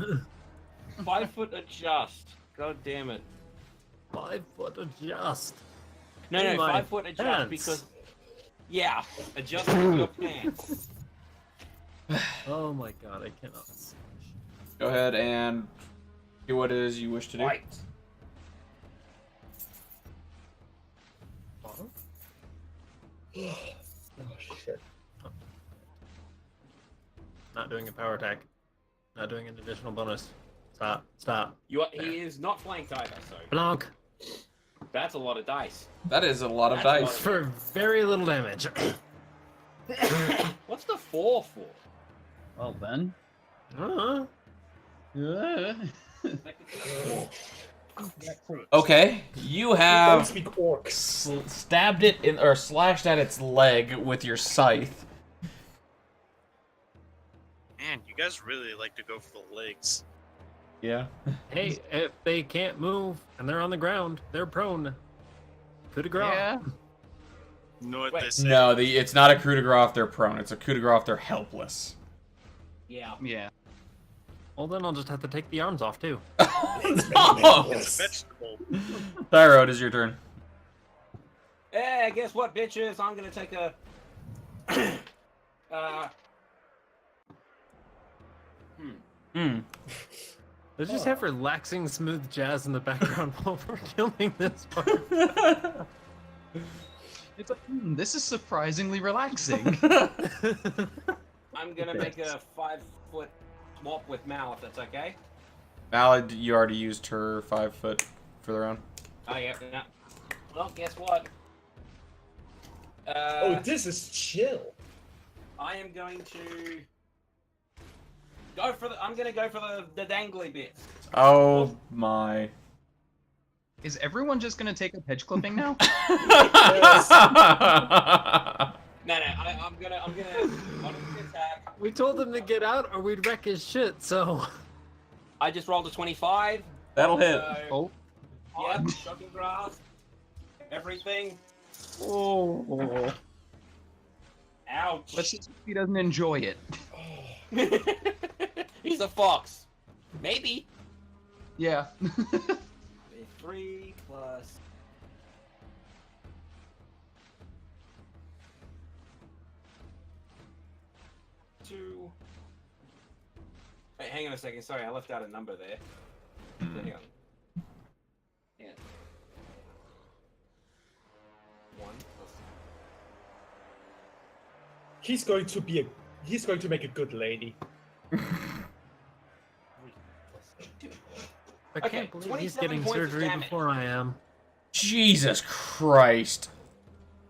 5-foot adjust. God damn it. 5-foot adjust. No, In my 5-foot adjust pants. because. Yeah, adjust your pants. Oh my god, I cannot. see. Go ahead and do what it is you wish to do. Right. Oh, Oh shit. not doing a power attack. Not doing an additional bonus. Stop. Stop. He is not flanked either, so Blanc. that's a lot of dice. That is a lot of That's dice. For very little damage. What's the 4 for? Well then. Uh, Okay, you Don't have speak orcs. stabbed it in or slashed at its leg with your scythe. Man, you guys really like to go for the legs. Yeah. hey, if they can't move and they're on the ground, they're prone. Coup de grace. Yeah. You know what Wait. they say? No, it's not a coup de grace if they're prone. It's a coup de grace if they're helpless. Yeah. Yeah. Well, then I'll just have to take the arms off too. No! It's a vegetable. Thyro, it is your turn. Yeah, guess what, bitches? I'm gonna take a. Let's just have relaxing, smooth jazz in the background while we're filming this part. It's like, this is surprisingly relaxing. I'm gonna make a 5-foot swap with Mal, if that's okay. Mal, you already used her 5 foot for the round. Oh yeah. Well, guess what? Oh, this is chill. I am going to go for the. I'm gonna go for the dangly bits. Oh my. Is everyone just gonna take up hedge clipping now? No, I'm gonna attack. We told him to get out or we'd wreck his shit, so... I just rolled a 25. That'll hit. Oh. Yep, shocking grass. Everything. Oh. Ouch. Let's see if he doesn't enjoy it. He's a fox. Maybe. Yeah. 3 plus. Two. Wait, hang on a second. Sorry, I left out a number there. Hang on. Yeah. 1 plus. He's going to make a good lady. I Okay, can't believe he's 27 getting points of surgery damage. before I am. Jesus Christ.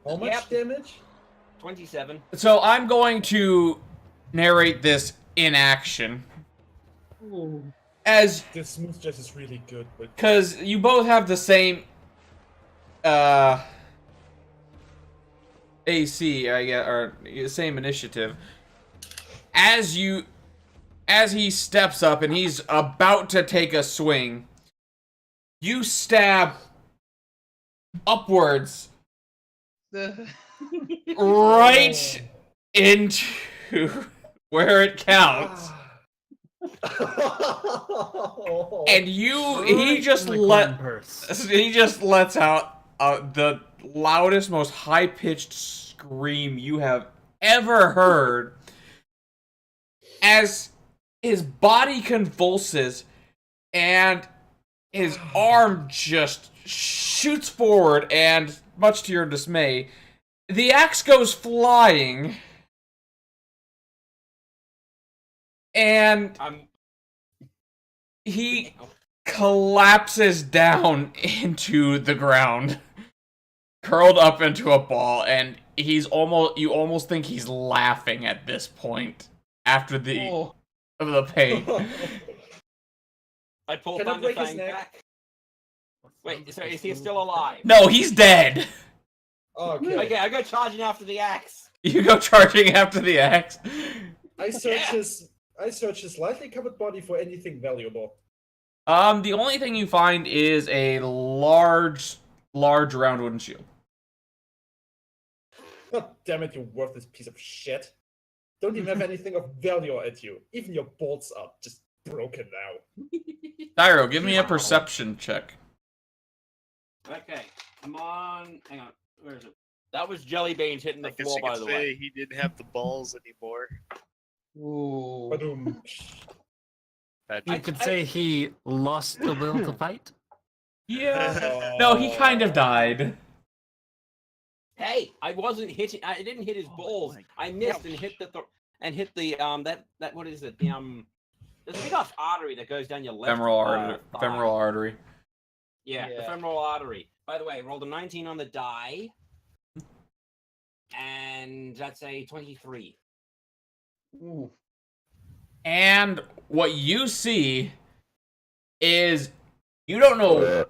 How much damage? 27. So I'm going to narrate this in action. As This smooth jazz is really good, but because you both have the same AC, I guess, or same initiative. As he steps up and he's about to take a swing, you stab upwards right into where it counts. And he just lets out the loudest, most high-pitched scream you have ever heard as his body convulses and his arm just shoots forward, and much to your dismay, the axe goes flying. And he collapses down into the ground, curled up into a ball, and you almost think he's laughing at this point after the pain. I pull Can I Thunder break his Fang neck? back. Wait, so is he still alive? No, he's dead. Okay. Okay, I go charging after the axe. You go charging after the axe. I search his lightly covered body for anything valuable. The only thing you find is a large round wooden shield. God damn it, you worthless piece of shit. Don't even have anything of value at you. Even your bolts are just broken now. Tyro, give me a perception check. Okay, come on. Hang on. Where is it? That was Jelly Beans hitting the I guess floor, you by could the say way. he didn't have the balls anymore. Ooh. Ba-doom. Bad You joke. could say he lost the will to fight. Yeah. No, he kind of died. Hey, I wasn't hitting. I didn't hit his balls. I missed and hit the that what is it? There's a big off artery that goes down your left. Femoral artery. Yeah, the Yeah. femoral artery. By the way, rolled a 19 on the die, and that's a 23. Ooh. And what you see is you don't know.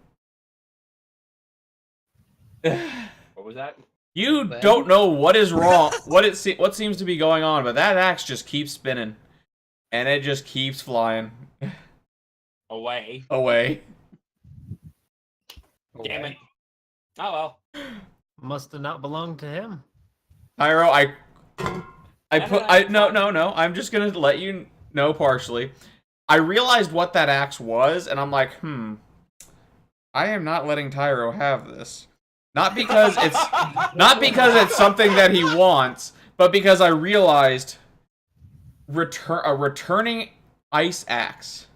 What was that? You don't know what is wrong, what seems to be going on, but that axe just keeps spinning, and it just keeps flying Away. away. Damn it. Oh well. Must have not belonged to him. Pyro, no. I'm just gonna let you know partially. I realized what that axe was, and I'm like, I am not letting Tyro have this. Not because it's something that he wants, but because I realized a returning ice axe.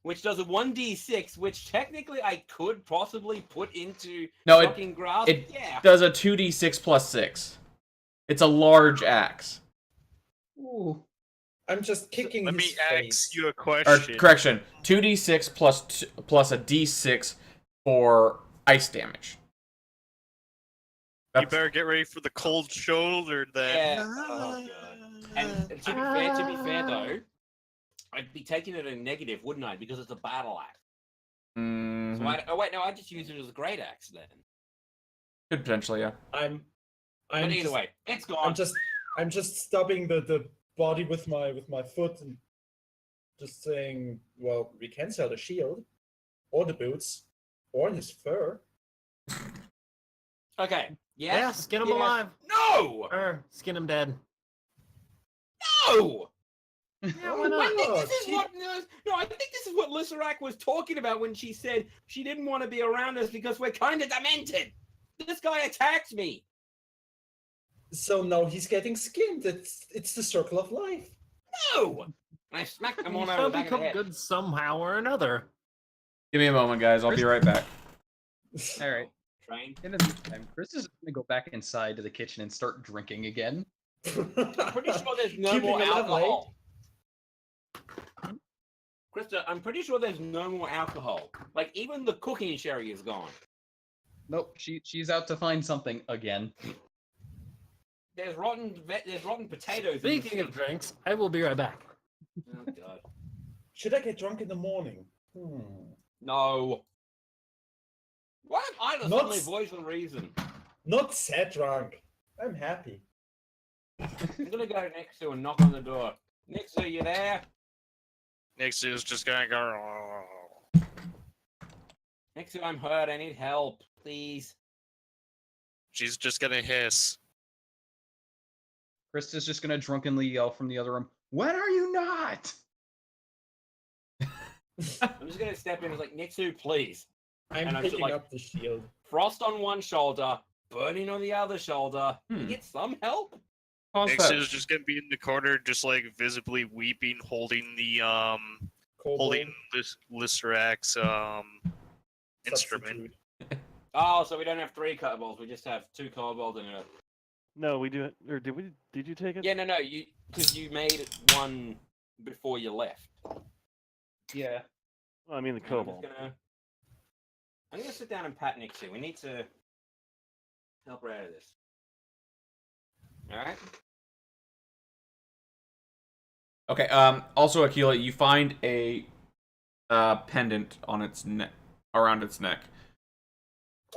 Which does a 1d6, which technically I could possibly put into No, shocking grasp. it Yeah. does a 2d6 plus 6. It's a large axe. Ooh. I'm just kicking Let his me face. ask you a Or question. correction, 2d6 plus a d6 for ice damage. You better get ready for the cold shoulder then. Yeah. Oh, God. And to be fair though, I'd be taking it a negative, wouldn't I? Because it's a battle axe. Mhm. So I just use it as a great axe then. Could potentially, yeah. I'm But either just, way, it's gone. I'm just stubbing the body with my foot and just saying, well, we can sell the shield, or the boots, or his fur. Okay. Yes. Yeah, skin him yes. alive. No. Or skin him dead. No. Yeah, why I not? think this is what I think this is what Lissarak was talking about when she said she didn't want to be around us because we're kind of demented. This guy attacked me. So now he's getting skinned. It's the circle of life. No. And I smacked him You on shall over the back of the become head. good somehow or another. Give me a moment, guys. I'll be right back. All right. Train. In the meantime, Chris is gonna go back inside to the kitchen and start drinking again. I'm pretty sure there's no Keeping more a level, eh? alcohol. Krista, I'm pretty sure there's no more alcohol. Like even the cooking sherry is gone. Nope, she's out to find something again. There's rotten potatoes. Speaking in of drinks, I will be right back. oh God. Should I get drunk in the morning? No. Why am I the Not suddenly s- voice of reason? Not sad drunk. I'm happy. I'm gonna go next to and knock on the door. Nixie, you there? Nixie is just gonna go. Nixie, I'm hurt. I need help, please. She's just gonna hiss. Chris is just gonna drunkenly yell from the other room, "When are you not?" I'm just gonna step in and like, Nixie, please. I'm And I'm picking like- up the shield. Frost on one shoulder, burning on the other shoulder. You get some help? Pause Nixie that. is just gonna be in the corner, just like visibly weeping, holding the Kobold holding this Lisserax instrument. substitute. Oh, so we don't have 3 kobolds. We just have 2 kobolds and a. No, we do it. Or did we? Did you take it? Yeah, no, because you made one before you left. Yeah. Well, I mean the kobold. I'm gonna sit down and pat Nixie. We need to help her out of this. All right. Okay. Also, Akila, you find a pendant on its neck, around its neck.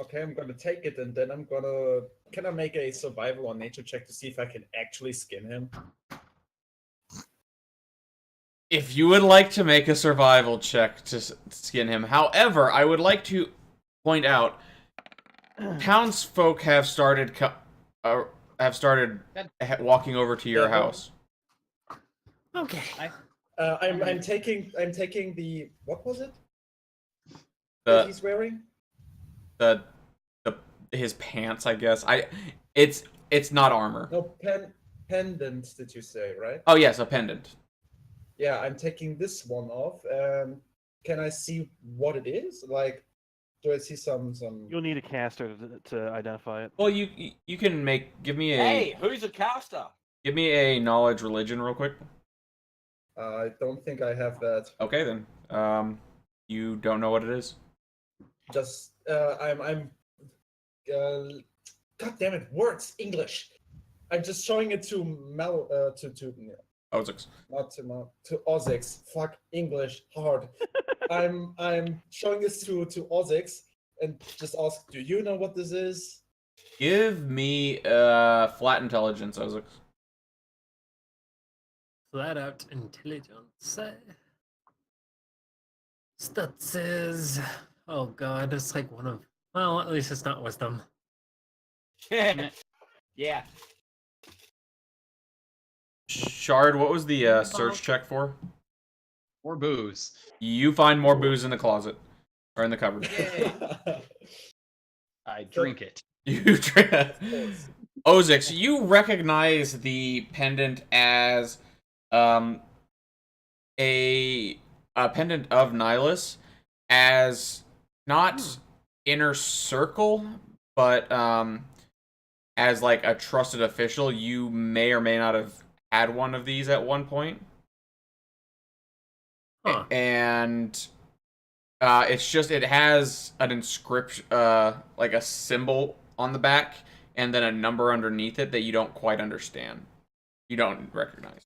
Okay, I'm gonna take it and then I'm gonna. Can I make a survival or nature check to see if I can actually skin him? If you would like to make a survival check to skin him, however, I would like to point out, townsfolk have started walking over to your Yeah, house. Okay. I'm taking the what was it that The he's wearing? his pants, I guess. It's not armor. No pendant. Did you say right? Oh yes, a pendant. Yeah, I'm taking this one off. Can I see what it is? Like, do I see some? You'll need a caster to identify it. Well, you can give me a Hey, who's a caster? give me a knowledge religion real quick. I don't think I have that. Okay then. You don't know what it is. Just I'm God damn it, words English. I'm just showing it to Ozix. not to Ozix. Fuck English hard. I'm showing this to Ozix and just ask, do you know what this is? Give me flat intelligence, Ozix. Flat out intelligence. Stats is. Oh god, it's like one of. Well, at least it's not wisdom. Yeah. Shard, what was the search check for? Or booze. You find more booze in the closet or in the cupboard. I drink it. You drink. Of course. Ozix, you recognize the pendant as a pendant of Nihilus as not inner circle, but as like a trusted official. You may or may not have had one of these at one point. Huh. And it's just, it has an inscription, like a symbol on the back, and then a number underneath it that you don't quite understand. You don't recognize.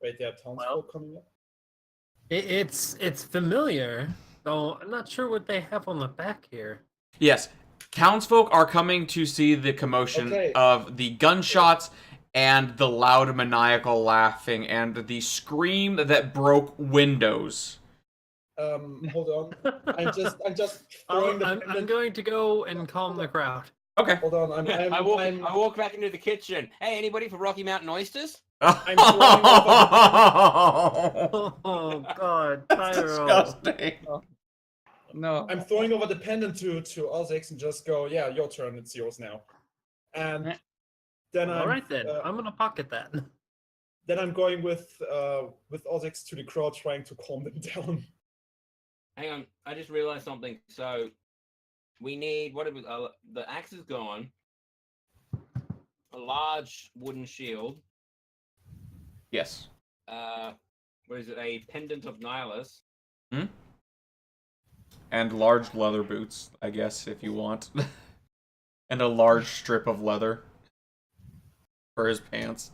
Wait, there are townsfolk coming up? It's familiar, though I'm not sure what they have on the back here. Yes, townsfolk are coming to see the commotion Okay. of the gunshots and the loud maniacal laughing and the scream that broke windows. Hold on. I'm just throwing the I'm pendant. going to go and calm the crowd. Okay. Hold on. I walk back into the kitchen. Hey, anybody for Rocky Mountain oysters? I'm throwing Oh God, That's Tyro. disgusting. No. I'm throwing over the pendant to Ozix and just go, yeah, your turn. It's yours now. And then All right then, uh, I'm gonna pocket that. then I'm going with Ozix to the crowd, trying to calm them down. Hang on, I just realized something. So we need the axe is gone. A large wooden shield. Yes. What is it? A pendant of Nihilus. And large leather boots, I guess, if you want. And a large strip of leather for his pants.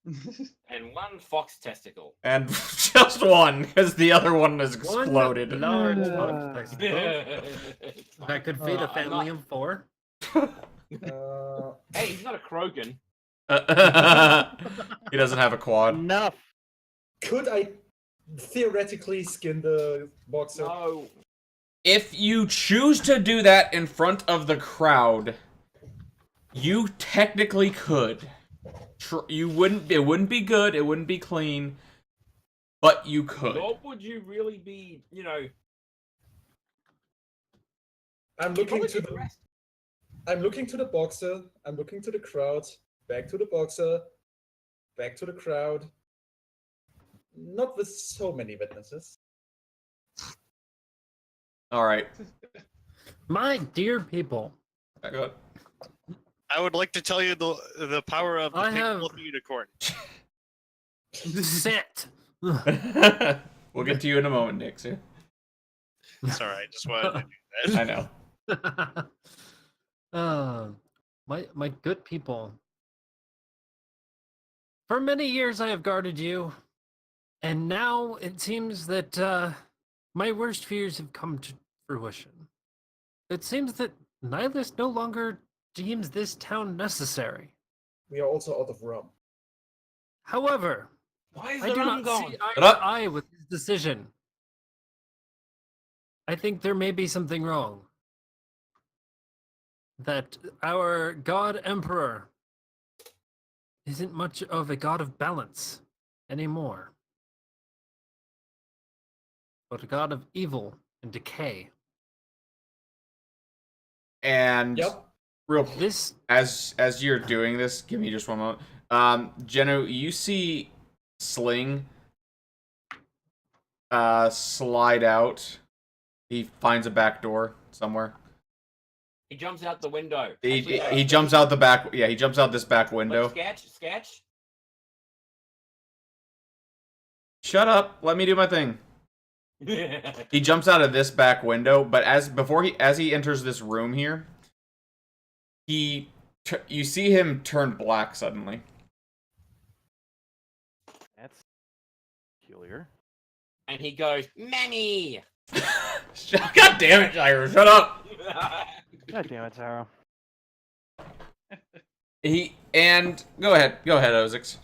And one fox testicle. And just one, because the other one has exploded. One large fox testicle that could feed a I'm family not- of 4. Hey, he's not a Krogan. He doesn't have a quad. Enough. Could I theoretically skin the boxer? No. If you choose to do that in front of the crowd, you technically could. You wouldn't. It wouldn't be good. It wouldn't be clean. But you could. Nor would you really be, I'm looking to the boxer. I'm looking to the crowd. Back to the boxer. Back to the crowd. Not with so many witnesses. All right. My dear people, Back up. I would like to tell you the power of the I pink have- wolf unicorn. sit. We'll get to you in a moment, Nick. See? Sorry, I just wanted to do that. I know. My good people. For many years I have guarded you, and now it seems that my worst fears have come to fruition. It seems that Nihilus no longer deems this town necessary. We are also out of rum. However, Why is I the do rum not gone? see eye Shut up. to eye with his decision. I think there may be something wrong. That our god emperor isn't much of a god of balance anymore, but a god of evil and decay. And Yep. real quick, This as you're doing this, give me just one moment. Jenno, you see Sling slide out. He finds a back door somewhere. He jumps out the window. He jumps out the back. Yeah, he jumps out this back window. Sketch. Shut up. Let me do my thing. He jumps out of this back window, but as he enters this room here, you see him turn black suddenly. That's peculiar. And he goes, Manny! God damn it, Gyro, shut up. God damn it, Taro. Go ahead, Ozix.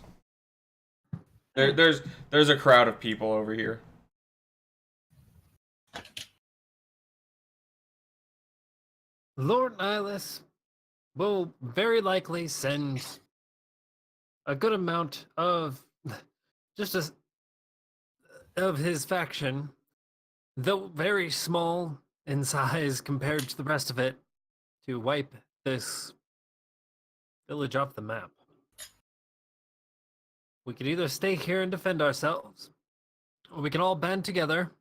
There's a crowd of people over here. Lord Nihilus will very likely send a good amount of of his faction though very small in size compared to the rest of it, to wipe this village off the map. We could either stay here and defend ourselves, or we can all band together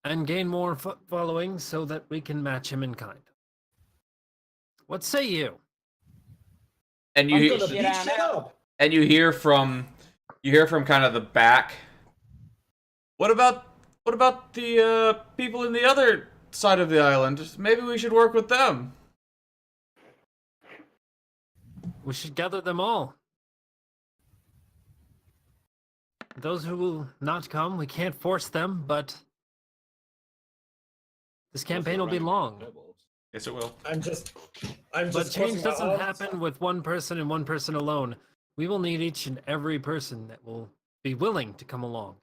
and gain more following so that we can match him in kind. What say you? And I'm you gonna beat shit up. and you hear from kind of the back. What about the people in the other side of the island? Maybe we should work with them. We should gather them all. Those who will not come, we can't force them, but this campaign will be long. Yes, it will. I'm just But change crossing my doesn't arms. happen with one person and one person alone. We will need each and every person that will be willing to come along.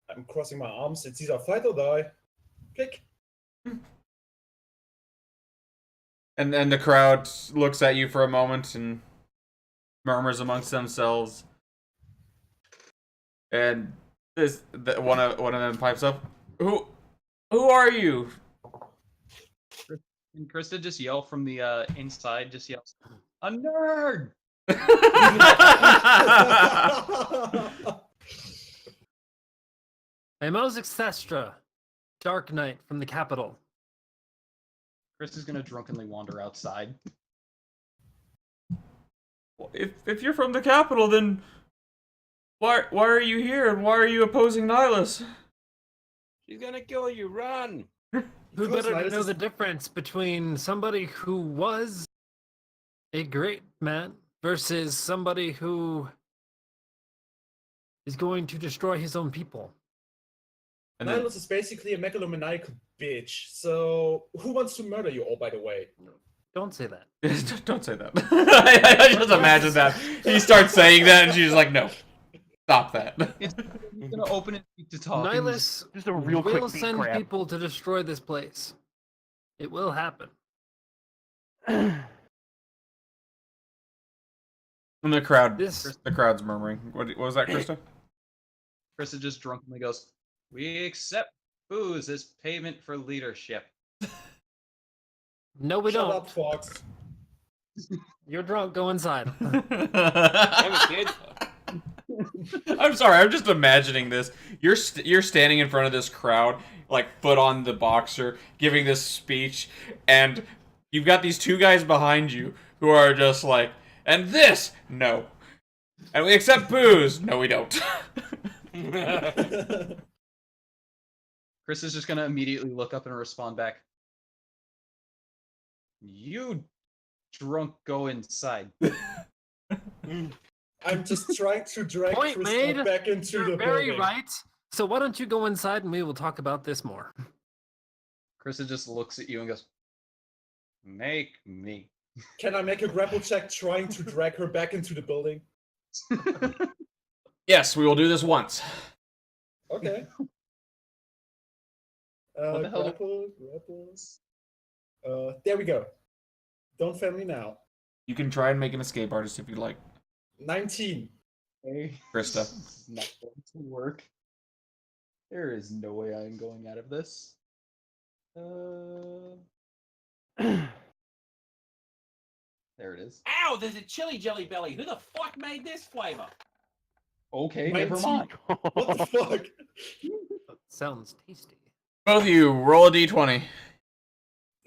I'm crossing my arms. It's either fight or die. Click. And the crowd looks at you for a moment and murmurs amongst themselves. And one of them pipes up. Who are you? And Krista just yell from the inside, just yells, "A nerd!" I'm Moses Thestra, Dark Knight from the capital. Krista's gonna drunkenly wander outside. If you're from the capital, then why are you here and why are you opposing Nihilus? She's gonna kill you. Run. Who Because better to Nihilus know is- the difference between somebody who was a great man versus somebody who is going to destroy his own people? And then, Nihilus is basically a megalomaniacal bitch. So, who wants to murder you all, by the way? Don't say that. don't say that. I just imagine that he starts saying that, and she's like, "No, stop that." He's gonna open his feet to talk. and Nihilus Just a real quick will beat send grab. people to destroy this place. It will happen. And the crowd, This the crowd's murmuring. What was that, Krista? Krista just drunkenly goes, "We accept booze as payment for leadership." no, we Shut don't. up, Fox. You're drunk. Go inside. Damn it, kid. I'm sorry. I'm just imagining this. You're standing in front of this crowd, like foot on the boxer, giving this speech, and you've got these two guys behind you who are just like, "And this, no, and we accept booze, no, we don't." Chris is just gonna immediately look up and respond back. "You drunk, go inside." I'm just trying to drag Point Krista made. back into You're the very building. right. So why don't you go inside and we will talk about this more. Krista just looks at you and goes, "Make me." Can I make a grapple check trying to drag her back into the building? Yes, we will do this once. Okay. What the hell? Grapples. There we go. Don't fail me now. You can try and make an escape artist if you like. 19. Hey, Krista. this is not going to work. There is no way I am going out of this. There it is. Ow! There's a chili jelly belly. Who the fuck made this flavor? Okay, never 19. mind. What the fuck? Sounds tasty. Both of you, roll a d20.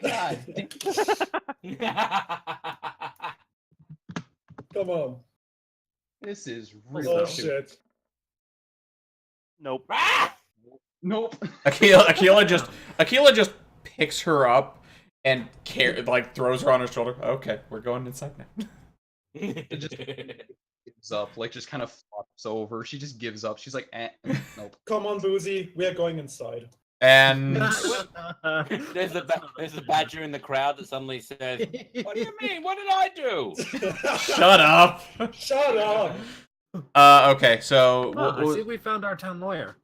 God, Come on. this is Oh real. shit. Nope. Ah! Nope. Akila just picks her up and throws her on her shoulder. Okay, we're going inside now. It just gives up, like just kind of flops over. She just gives up. She's like, nope. Come on, Boozy. We are going inside. And There's a badger in the crowd that suddenly says, "What do you mean? What did I do?" shut up. Shut up. Okay, so I see we found our town lawyer.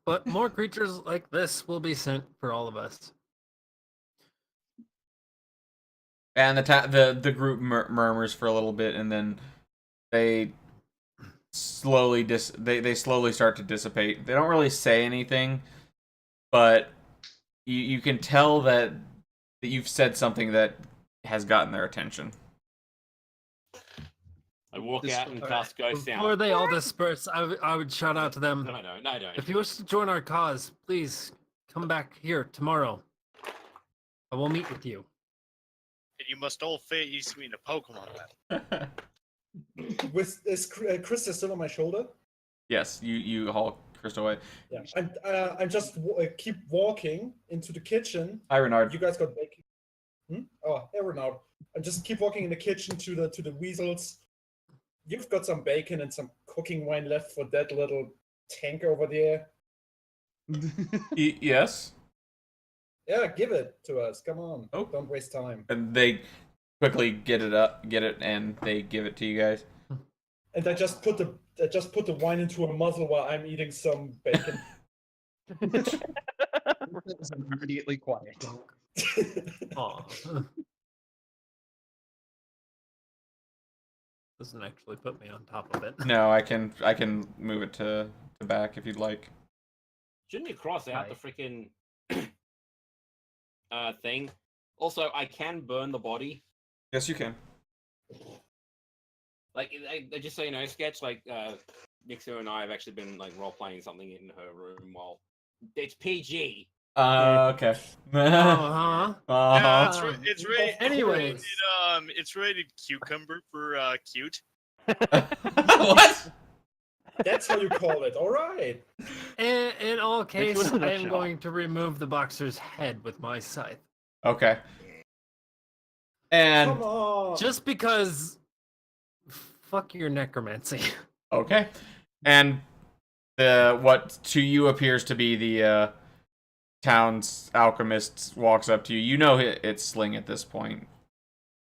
But more creatures like this will be sent for all of us. And the group murmurs for a little bit, and then they slowly they slowly start to dissipate. They don't really say anything, but you can tell that you've said something that has gotten their attention. I walk out and cast Ghost Before Sound. they all disperse, I would shout out to them. No, I don't. No, I don't. If you wish to join our cause, please come back here tomorrow. I will meet with you. And you must all face me in a Pokemon battle. Is Krista still on my shoulder? Yes, you haul Chris away. Yeah. I'm just keep walking into the kitchen. Hi, Renard. You guys got bacon. Oh, hey, Renard. I just keep walking in the kitchen to the weasels. You've got some bacon and some cooking wine left for that little tank over there. Yes. Yeah, give it to us. Come on. Oh. Don't waste time. And they quickly get it, and they give it to you guys. And I just put the wine into a muzzle while I'm eating some bacon. It's immediately quiet. Aw. Doesn't actually put me on top of it. No, I can move it to back if you'd like. Shouldn't you cross out the freaking thing? Also, I can burn the body. Yes, you can. Like, just so you know, Sketch, like, Nixo and I have actually been, like, role-playing something in her room while... It's PG. Okay. Uh-huh. Uh-huh. It's rated. Anyways. It's rated cucumber for cute. What? That's how you call it. All right. In all cases, in a I am nutshell. going to remove the boxer's head with my scythe. Okay. And Come on. Just because... Fuck your necromancy. okay. And what to you appears to be the town's alchemist walks up to you. You know it's Sling at this point.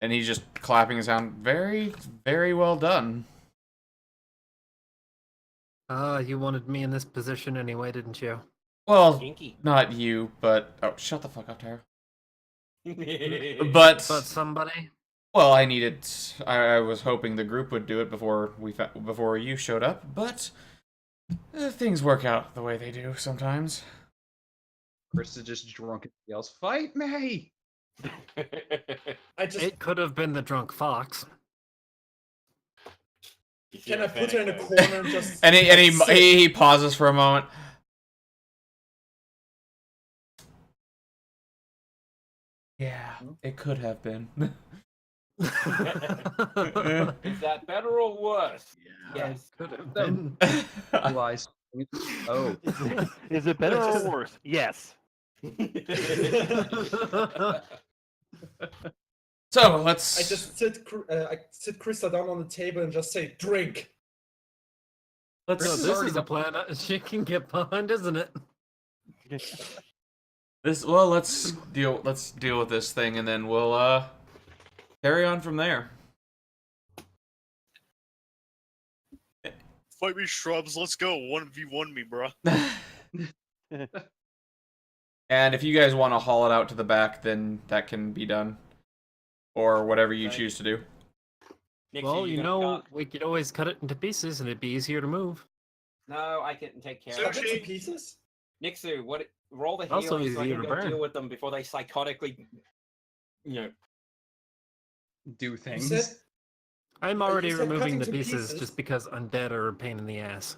And he's just clapping his hand. Very, very well done. You wanted me in this position anyway, didn't you? Well, Kinky. not you, but... Oh, shut the fuck up, Tara. But But somebody? well, I was hoping the group would do it before you showed up, but things work out the way they do sometimes. Chris is just drunk and yells, "Fight me!" It could have been the drunk fox. Can I put her in a corner and just... And he pauses for a moment. Yeah, it could have been. Is that better or worse? Yes. Could have been. Blue eyes. Oh, Is it better or worse? Yes. So let's. I just sit Krista down on the table and just say, drink. So let's. this is a plan she can get behind, isn't it? Let's deal with this thing, and then we'll carry on from there. Fight me, shrubs. Let's go. 1v1 me, bruh. And if you guys want to haul it out to the back, then that can be done, or whatever you choose to do. Well, you know, we could always cut it into pieces and it'd be easier to move. No, I can take care So of Cut it. it to pieces? Nixu, roll the Also healing so I easier can to go burn. deal with them before they psychotically, do You things. said, I'm you already said removing cutting the to pieces pieces. just because undead are a pain in the ass.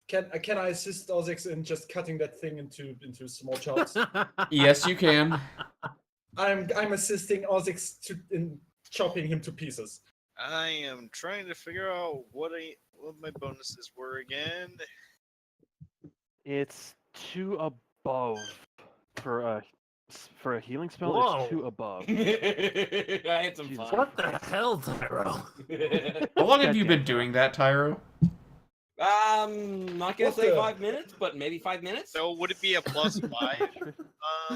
can I assist Ozix in just cutting that thing into small chops? Yes, you can. I'm assisting Ozix in chopping him to pieces. I am trying to figure out what my bonuses were again. It's 2 above for a healing spell. Whoa. It's 2 above. I had some Jesus. fun. What the hell, Tyro? How long have you Goddamn been doing that, Tyro? Not gonna What say the- 5 minutes, but maybe 5 minutes. So would it be a +5?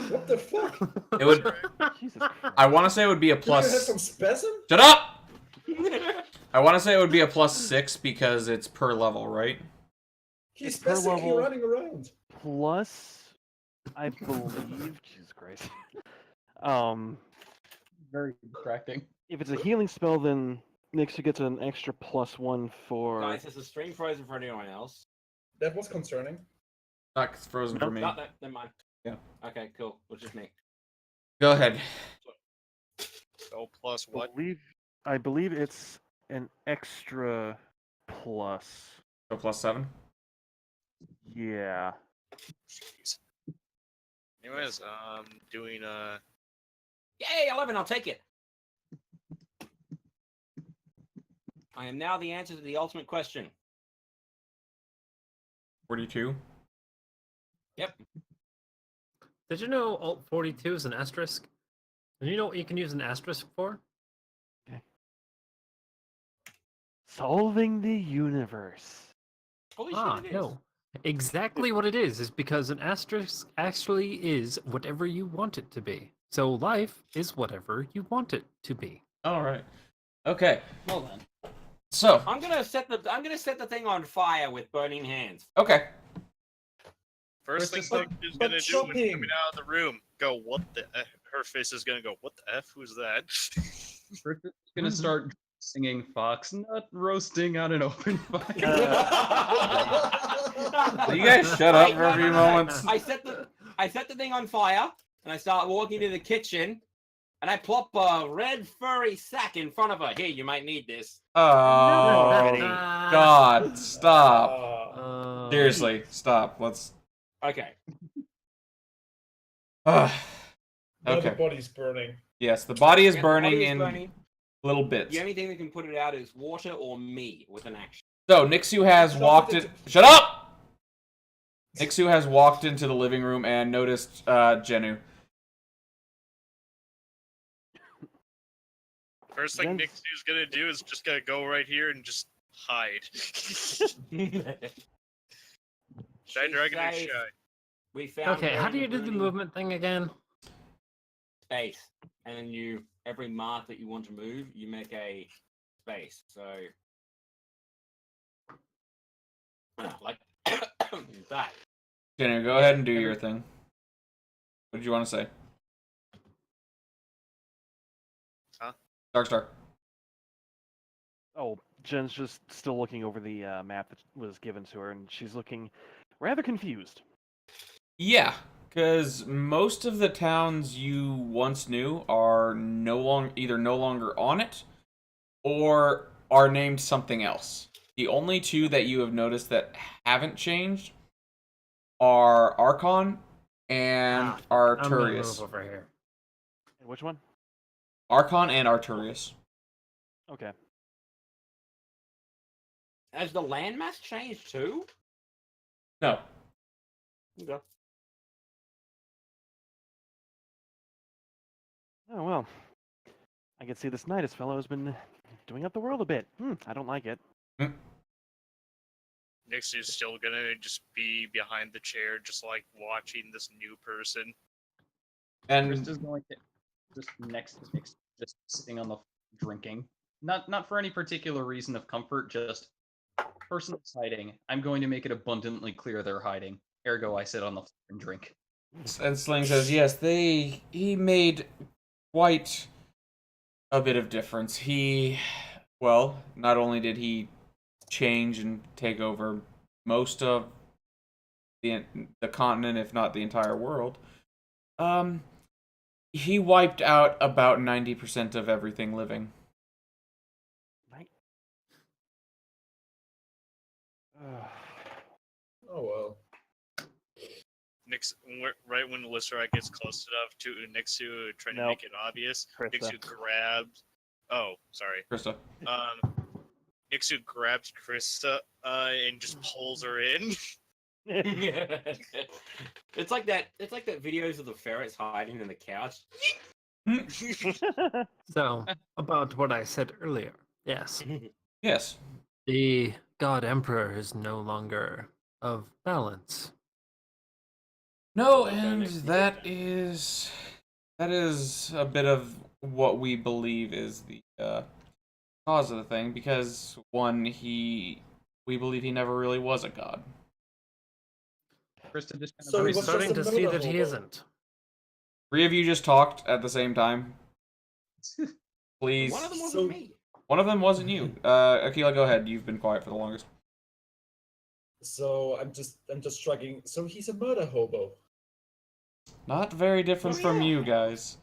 What the fuck? It would. Jesus Christ. I want to say it would be a Do you have plus. some spasm? Shut up! I want to say it would be a +6 because it's per level, right? He's It's per spastically level. running around. Plus, I believe. Jesus Christ. very distracting. If it's a healing spell, then Nixu gets an extra +1 for. Guys, is the stream frozen for anyone else? That was concerning. Not frozen for me. No, never mind. Yeah. Okay, cool. It was just me. Go ahead. So plus what? I believe it's an extra plus. So +7. Yeah. Jeez. Anyways, doing Yay, 11, I'll take it. I am now the answer to the ultimate question. 42. Yep. Did you know Alt 42 is an asterisk? And you know what you can use an asterisk for? Solving the universe. Holy Ah, shit, it is. no. Exactly what it is because an asterisk actually is whatever you want it to be. So life is whatever you want it to be. All right. Okay. Well then. So. I'm gonna set the thing on fire with burning hands. Okay. first thing But- Nick is but gonna do when shopping. coming out of the room. Go, what the? Her face is gonna go, what the f? Who's that? First, it's gonna start singing Fox Nut Roasting on an open fire. You guys shut up for a few moments. I set the thing on fire, and I start walking to the kitchen, and I plop a red furry sack in front of her. Here, you might need this. Oh, God. Stop. Uh, Seriously, stop. Let's. Okay. Now the Okay. body's burning. Yes, the body is Yeah, the burning body is in burning. little bits. The only thing that can put it out is water or me with an action. So, Nixu has Shut walked it. in. Shut up! Nixu has walked into the living room and noticed Jenu. First thing Jen's- Nick's gonna do is just gonna go right here and just hide. Shy Dragon is Safe. shy. We found Okay, her how in do you do the burning movement thing again? space, and then every mark that you want to move, you make a space. So, like that. Jenu, go ahead and do your thing. What did you want to say? Huh? Darkstar. Oh, Jen's just still looking over the map that was given to her, and she's looking rather confused. Yeah, because most of the towns you once knew are either no longer on it, or are named something else. The only two that you have noticed that haven't changed are Archon and I'm gonna Arturius. move over here. Which one? Archon and Arturius. Okay. Has the landmass changed too? No. Okay. Oh well. I can see this Nidus fellow has been doing up the world a bit. I don't like it. Nick's is still gonna just be behind the chair, just like watching this new person. And Krista's going to just next to Nix, just sitting on the floor drinking. Not for any particular reason of comfort, just person's hiding. I'm going to make it abundantly clear they're hiding. Ergo, I sit on the floor and drink. Sling says, yes, he made quite a bit of difference. Well, not only did he change and take over most of the continent, if not the entire world, he wiped out about 90% of everything living. Oh well. Nick's right when Lysra gets close enough to Nixu, trying to Nope. make it obvious. Krista. Nixu grabs. Oh, sorry. Krista. Nixu grabs Krista and just pulls her in. It's like that videos of the ferrets hiding in the couch. So, about what I said earlier. Yes. Yes. The God Emperor is no longer of balance. No, and that is a bit of what we believe is the cause of the thing, because we believe he never really was a god. Krista just kind of So We're he was starting just to a see murder that he hobo. isn't. 3 of you just talked at the same time. Please. One of them wasn't So- me. One of them wasn't you. Akila, go ahead. You've been quiet for the longest. So I'm just shrugging. So he's a murder hobo. Not very different Oh, from yeah. you guys.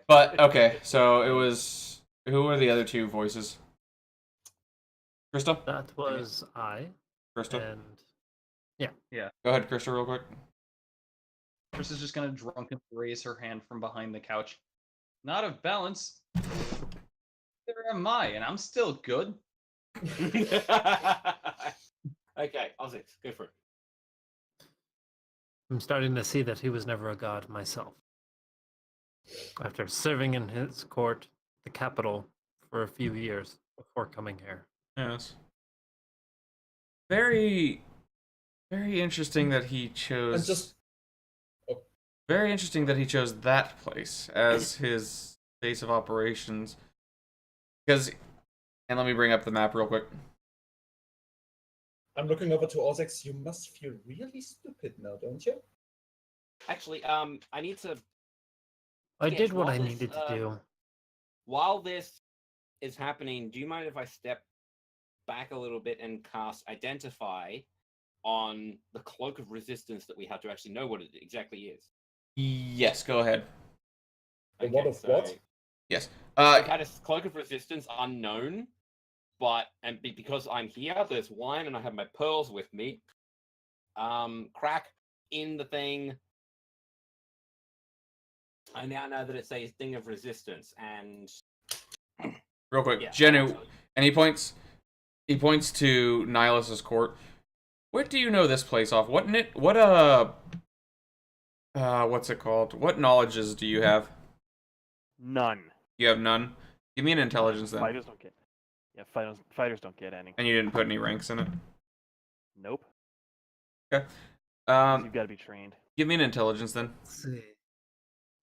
But, okay, so it was... Who were the other two voices? Krista? That was I, Krista? and Go ahead, Krista, real quick. Chris is just gonna drunkenly raise her hand from behind the couch. Not of balance. There am I, and I'm still good. Okay, Ozzy, go for it. I'm starting to see that he was never a god myself. After serving in his court, the capital, for a few years before coming here. Yes. Very, very interesting that he I'm chose... just Very interesting that he chose that place as his base of operations. Because... And let me bring up the map real quick. I'm looking over to Ozex. You must feel really stupid now, don't you? Actually, I need to. I Yes, did what while I this, needed to do. While this is happening, do you mind if I step back a little bit and cast Identify on the Cloak of Resistance that we have to actually know what it exactly is? Yes, go ahead. The what of what? Yes. I've had a Cloak of Resistance unknown, but because I'm here, there's wine and I have my pearls with me. Crack in the thing. I now know that it's a thing of resistance, and real quick, yeah, Jenu, and he points to Nihilus's court. Where do you know this place off? What's it called? What knowledges do you have? None. You have none? Give me an intelligence then. Fighters don't get. Yeah, fighters don't get any. And you didn't put any ranks in it? Nope. Okay. 'Cause you've got to be trained. Give me an intelligence then. Let's see.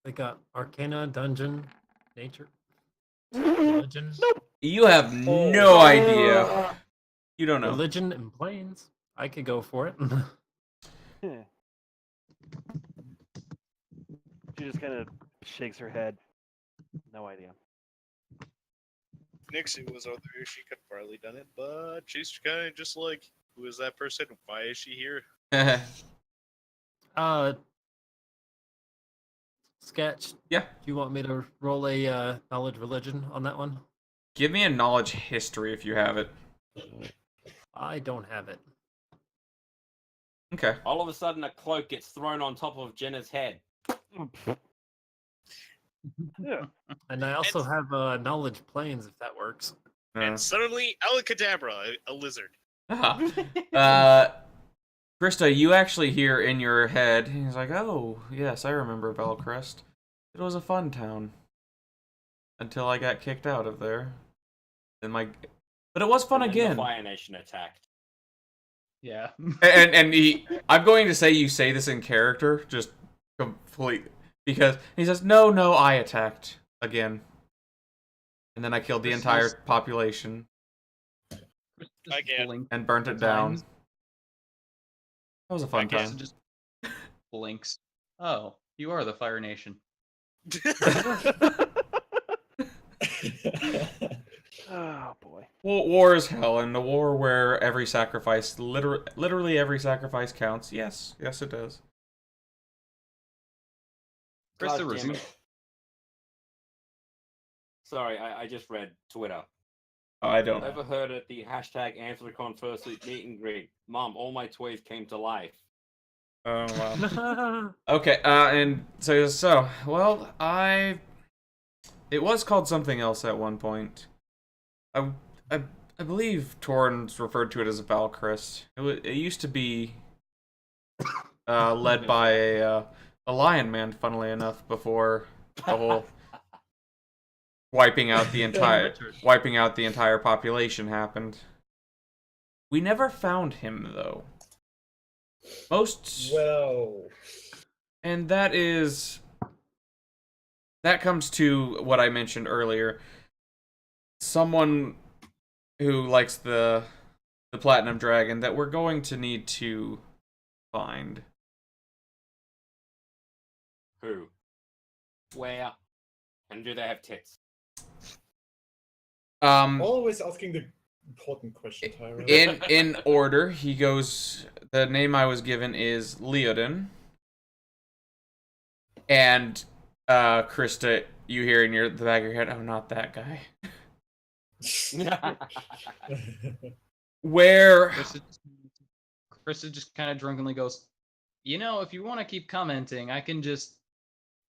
They got Arcana, Dungeon, Nature, Religion. You have no idea. You don't know. Religion and Planes. I could go for it. Yeah. She just kind of shakes her head. No idea. Nixie was over there. She could have probably done it, but she's kind of just like, who is that person? Why is she here? Sketch. Yeah. Do you want me to roll a knowledge religion on that one? Give me a knowledge history if you have it. I don't have it. Okay. all of a sudden a cloak gets thrown on top of Jenna's head. Yeah. And I also have knowledge planes if that works. And suddenly, Alakadabra, a lizard. Krista, you actually hear in your head, he's like, oh, yes, I remember Belcrest. It was a fun town. Until I got kicked out of there. But it was fun And then again. The Fire Nation attacked. Yeah. And I'm going to say you say this in character, just complete, because he says, no, I attacked again. And then I killed the entire population. Again. And burnt it down. Times. That was a fun Again. time. Just blinks. Oh, you are the Fire Nation. Oh boy. War is hell, and a war where every sacrifice, literally every sacrifice counts. Yes, it does. Krista, God damn resume. it. Sorry, I just read Twitter. I don't know. Overheard at the hashtag Anthrocon first meet and greet. Mom, all my toys came to life. Oh wow. Okay, and so well, it was called something else at one point. I believe Torrens referred to it as a Valchrist. It used to be led by a Lion Man, funnily enough, before the whole wiping out the entire population happened. We never found him though. Well, and that comes to what I mentioned earlier. Someone who likes the Platinum Dragon that we're going to need to find. Who? Where? And do they have tits? Always asking the important question, Tyra. in order, he goes. The name I was given is Leodin, and Krista, you hear in the back of your head, "Oh, not that guy." Where Krista just kind of drunkenly goes, "You know, if you want to keep commenting, I can just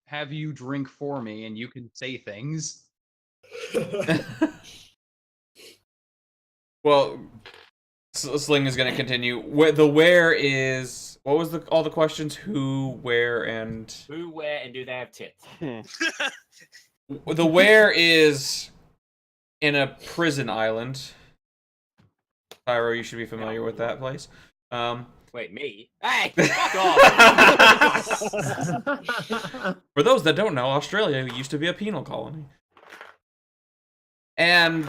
have you drink for me, and you can say things." Well, Sling is going to continue. Where is what was all the questions? Who, where, and Who, where, and do they have tits? the where is in a prison island. Pyro, you should be familiar with that place. Wait, me? Hey, fuck off! For those that don't know, Australia used to be a penal colony. And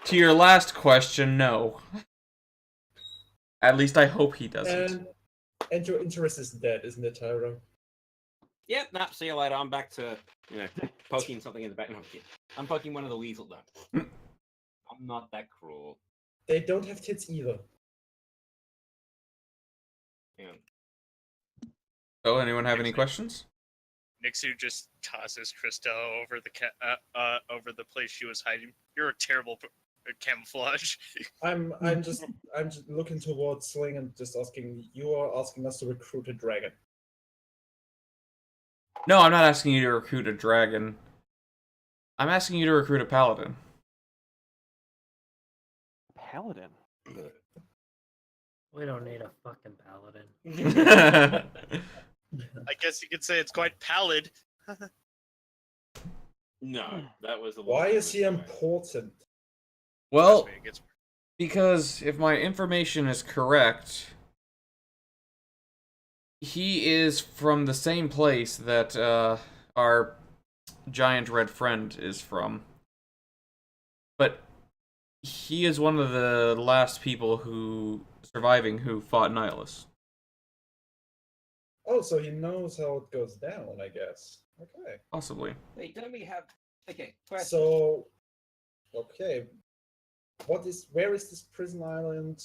to your last question, no. At least I hope he doesn't. And your interest is dead, isn't it, Tyro? Yep, see you later. I'm back to, poking something in the back. No, I'm poking one of the weasel though. I'm not that cruel. They don't have tits either. Yeah. So, anyone have any questions? Nixu just tosses Krista over over the place she was hiding. You're a terrible camouflage. I'm just looking towards Sling and just asking. You are asking us to recruit a dragon. No, I'm not asking you to recruit a dragon. I'm asking you to recruit a paladin. Paladin. We don't need a fucking paladin. I guess you could say it's quite pallid. No, that was the. Why is he important? Well, because if my information is correct, he is from the same place that our giant red friend is from. But he is one of the last people who fought Nihilus. Oh, so he knows how it goes down, I guess. Okay. Possibly. Wait, don't we have? Okay. Question. So, okay. Where is this prison island?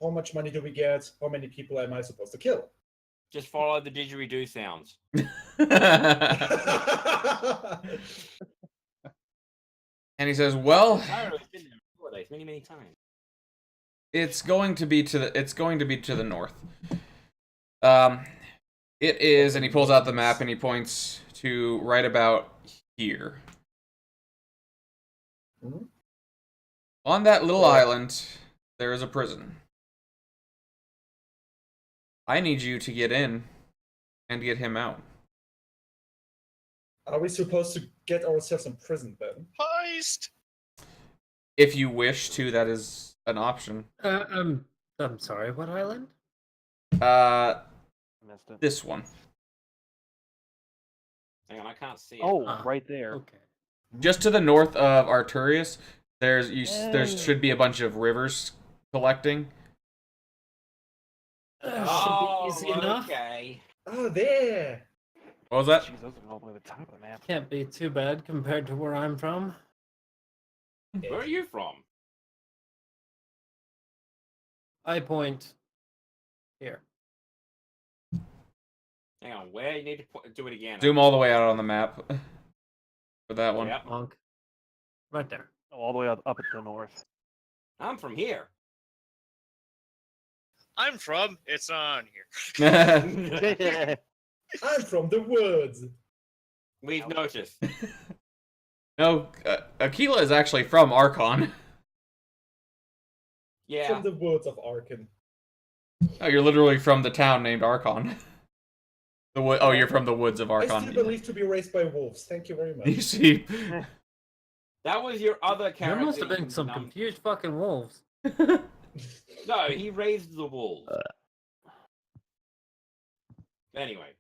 How much money do we get? How many people am I supposed to kill? Just follow the didgeridoo sounds. And he says, "Well, Tyro's been there before, many times. it's going to be to the north. It is," and he pulls out the map and he points to right about here. Hmm? On that little island, there is a prison. I need you to get in and get him out. Are we supposed to get ourselves in prison then? Heist! If you wish to, that is an option. I'm sorry, what island? Missed it. This one. Hang on, I can't see it. Oh, right there. Okay. Just to the north of Arturius, there should be a bunch of rivers collecting. Oh, should be easy enough. Okay. Oh, there! What was that? Jeez, those are all the way to the top of the map. Can't be too bad compared to where I'm from. Where are you from? I point here. Hang on, where? You need to do it again. Zoom all the way out on the map for that one. Yep. Monk. Right there. Oh, all the way up at the north. I'm from here. I'm from. It's on here. I'm from the woods! We've noticed. No, Aquila is actually from Archon. Yeah. From the woods of Arkan. Oh, you're literally from the town named Archon. You're from the woods of Archon. I still believe to be raised by wolves. Thank you very much. You see? That was your other character. There must have been you some numbed. confused fucking wolves. No, he raised the wolves. Anyway.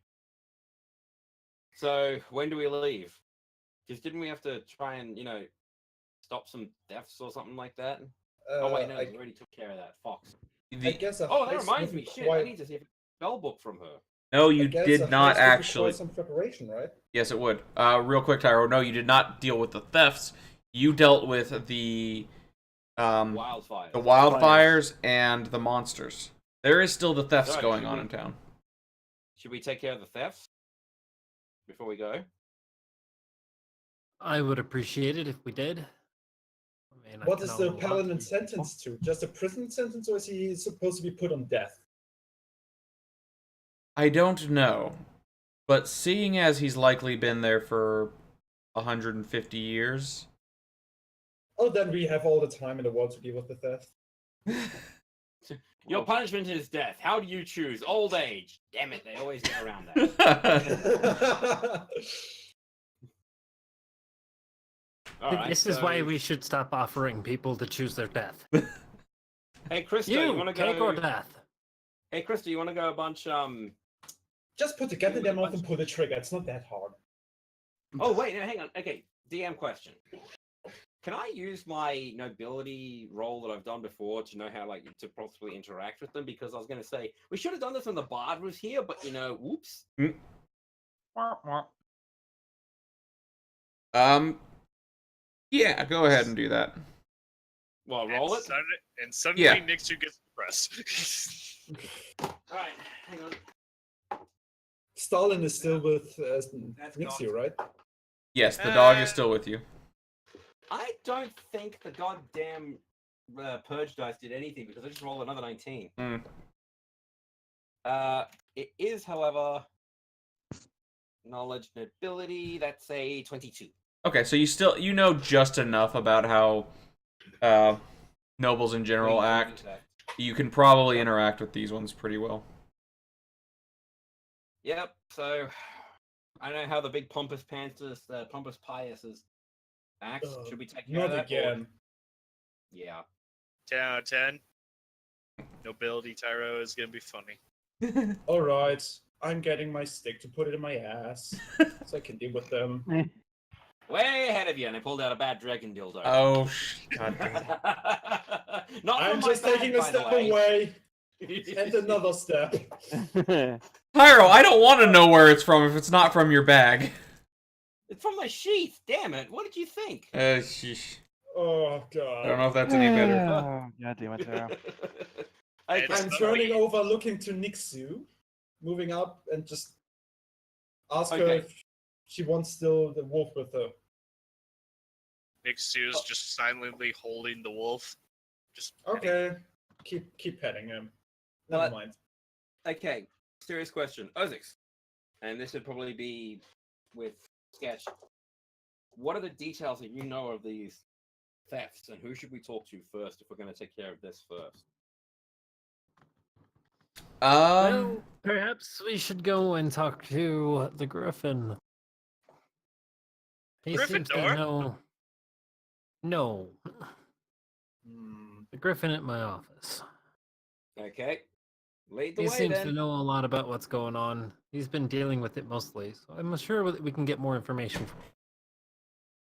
So, when do we leave? Because didn't we have to try and, stop some deaths or something like that? Oh, wait, no, we already took care of that. Fox. I guess a Oh, that heist reminds me. wouldn't Shit, I need to see if a spell book from her. No, I you guess did a not heist would require actually. some preparation, right? Yes, it would. Real quick, Tyro. No, you did not deal with the thefts. You dealt with the Wildfires. the wildfires and the monsters. There is still the thefts So, going on in town. Should we take care of the thefts before we go? I would appreciate it if we did. I mean, I What can is the allow paladin to- sentenced to? Just a prison sentence, or is he supposed to be put on death? I don't know, but seeing as he's likely been there for 150 years. Oh, then we have all the time in the world to deal with the theft. Your punishment is death. How do you choose? Old age. Damn it, they always get around that. All right, This is why so- we should stop offering people to choose their death. Hey, Krista, you want to cake or go? death? Hey, Krista, you want to go a bunch? Just put the gun in their mouth and pull the trigger. It's not that hard. Oh wait, no, hang on. Okay, DM question. Can I use my nobility role that I've done before to know how, like, to possibly interact with them? Because I was going to say we should have done this when the bard was here, but you know, whoops. Yeah, go ahead and do that. Well, roll it. And suddenly Yeah. Nixu gets depressed. All right, hang on. Stalin is still with That's Nixie, gone. right? Yes, the dog is still with you. I don't think the goddamn purge dice did anything because I just rolled another 19. Mm. It is, however, knowledge and ability. That's a 22. Okay, so you know just enough about how nobles in general act. You can probably interact with these ones pretty well. Yep. So I know how the big pompous piuses act. Should we take care Not of that? or- again. Yeah. 10 out of 10. Nobility Tyro is gonna be funny. All right, I'm getting my stick to put it in my ass, so I can deal with them. Way ahead of you, and I pulled out a bad dragon dildo. Oh, God damn it. Not I'm from my just bag, taking a by the step way. away and another step. Pyro, I don't want to know where it's from if it's not from your bag. It's from my sheath. Damn it! What did you think? Sheesh. Oh I don't god. know if that's any better. Oh, God damn it, Taro. Okay, It's I'm not turning like- over, looking to Nixu, moving up, and just ask her Okay. if she wants still the wolf with her. Nixu is just silently holding the wolf. Just petting Okay, keep petting him. Never But- mind. Okay, serious question. Ozix, and this would probably be with Sketch. What are the details that you know of these thefts, and who should we talk to first if we're going to take care of this first? Well, perhaps we should go and talk to the Griffin. He seems to Gryffindor? know. No, Hmm. the Griffin at my office. Okay, lead the He way seems then. to know a lot about what's going on. He's been dealing with it mostly, so I'm sure that we can get more information from him.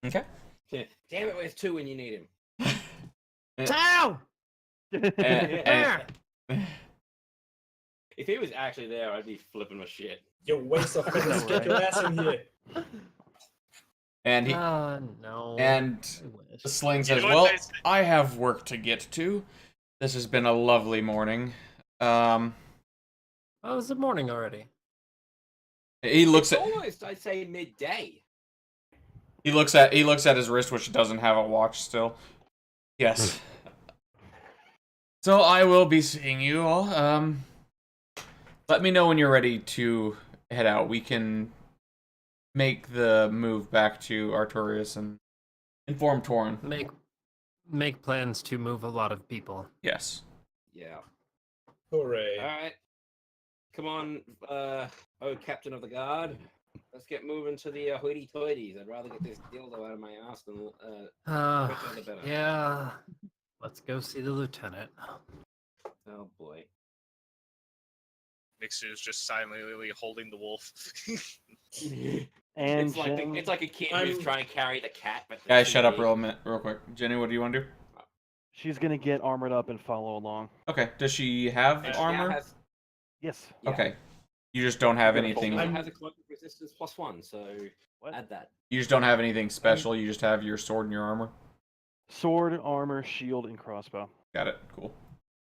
Okay. Yeah. Damn it, where's 2 when you need him? Town! And- If he was actually there, I'd be flipping my shit. You waste of minutes. Right. Get your ass in here. and he No. and I wish. the Sling You says, know what "Well, they say- I have work to get to. This has been a lovely morning." Oh, it's the morning already. He looks It's at almost, I'd say, midday. he looks at his wrist, which doesn't have a watch still. Yes. So I will be seeing you all. Let me know when you're ready to head out. We can make the move back to Artorias and inform Torin. Make plans to move a lot of people. Yes. Yeah. Hooray. Alright. Come on, oh Captain of the Guard. Let's get moving to the hoity-toities. I'd rather get this dildo out of my ass than quicker the better. Yeah. Let's go see the lieutenant. Oh boy. Nixu is just silently holding the wolf. And It's like a kid who's I'm- trying to carry the cat, but Guys, shut up real quick. Jenny, what do you want to do? she's gonna get armored up and follow along. Okay. Does she have And she now armor? has- Yes. yeah. Okay. You just don't have It anything. has a cloak of resistance +1, so What? add that. You just don't have anything special. You just have your sword and your armor. Sword, armor, shield, and crossbow. Got it. Cool.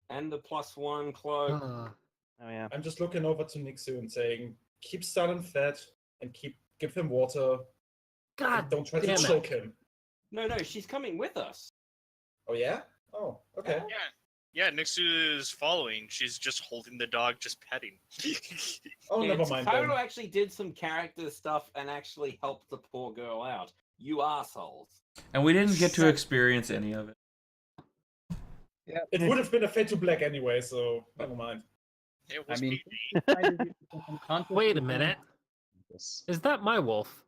And the +1 cloak. Oh yeah. I'm just looking over to Nixu and saying, keep Stalin fed and give him water. God And don't try to damn it. choke him. No, she's coming with us. Oh yeah? Oh, okay. Yeah, Nixu is following. She's just holding the dog, just petting. Oh, Yeah, never mind then. Tyro actually did some character stuff and actually helped the poor girl out. You assholes. And we didn't get to experience any of it. Yeah. It would have been a fade to black anyway, so never mind. It was mean, PG. Wait a minute. Is that my wolf?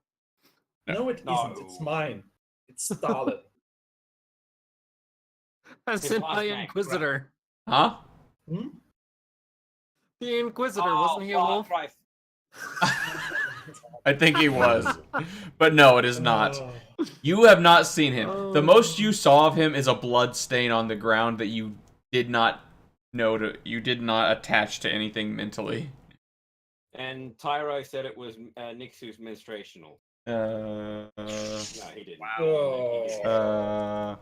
No, it No. isn't. It's mine. It's Stalin. As His in last my name, Inquisitor. Huh? Hmm? The Inquisitor, wasn't he a fuck wolf? Christ. I think he was. But no, it is not. Oh. You have not seen him. The Oh. most you saw of him is a blood stain on the ground that you did not you did not attach to anything mentally. And Tyro said it was Nixu's menstruational. No, he didn't. Oh.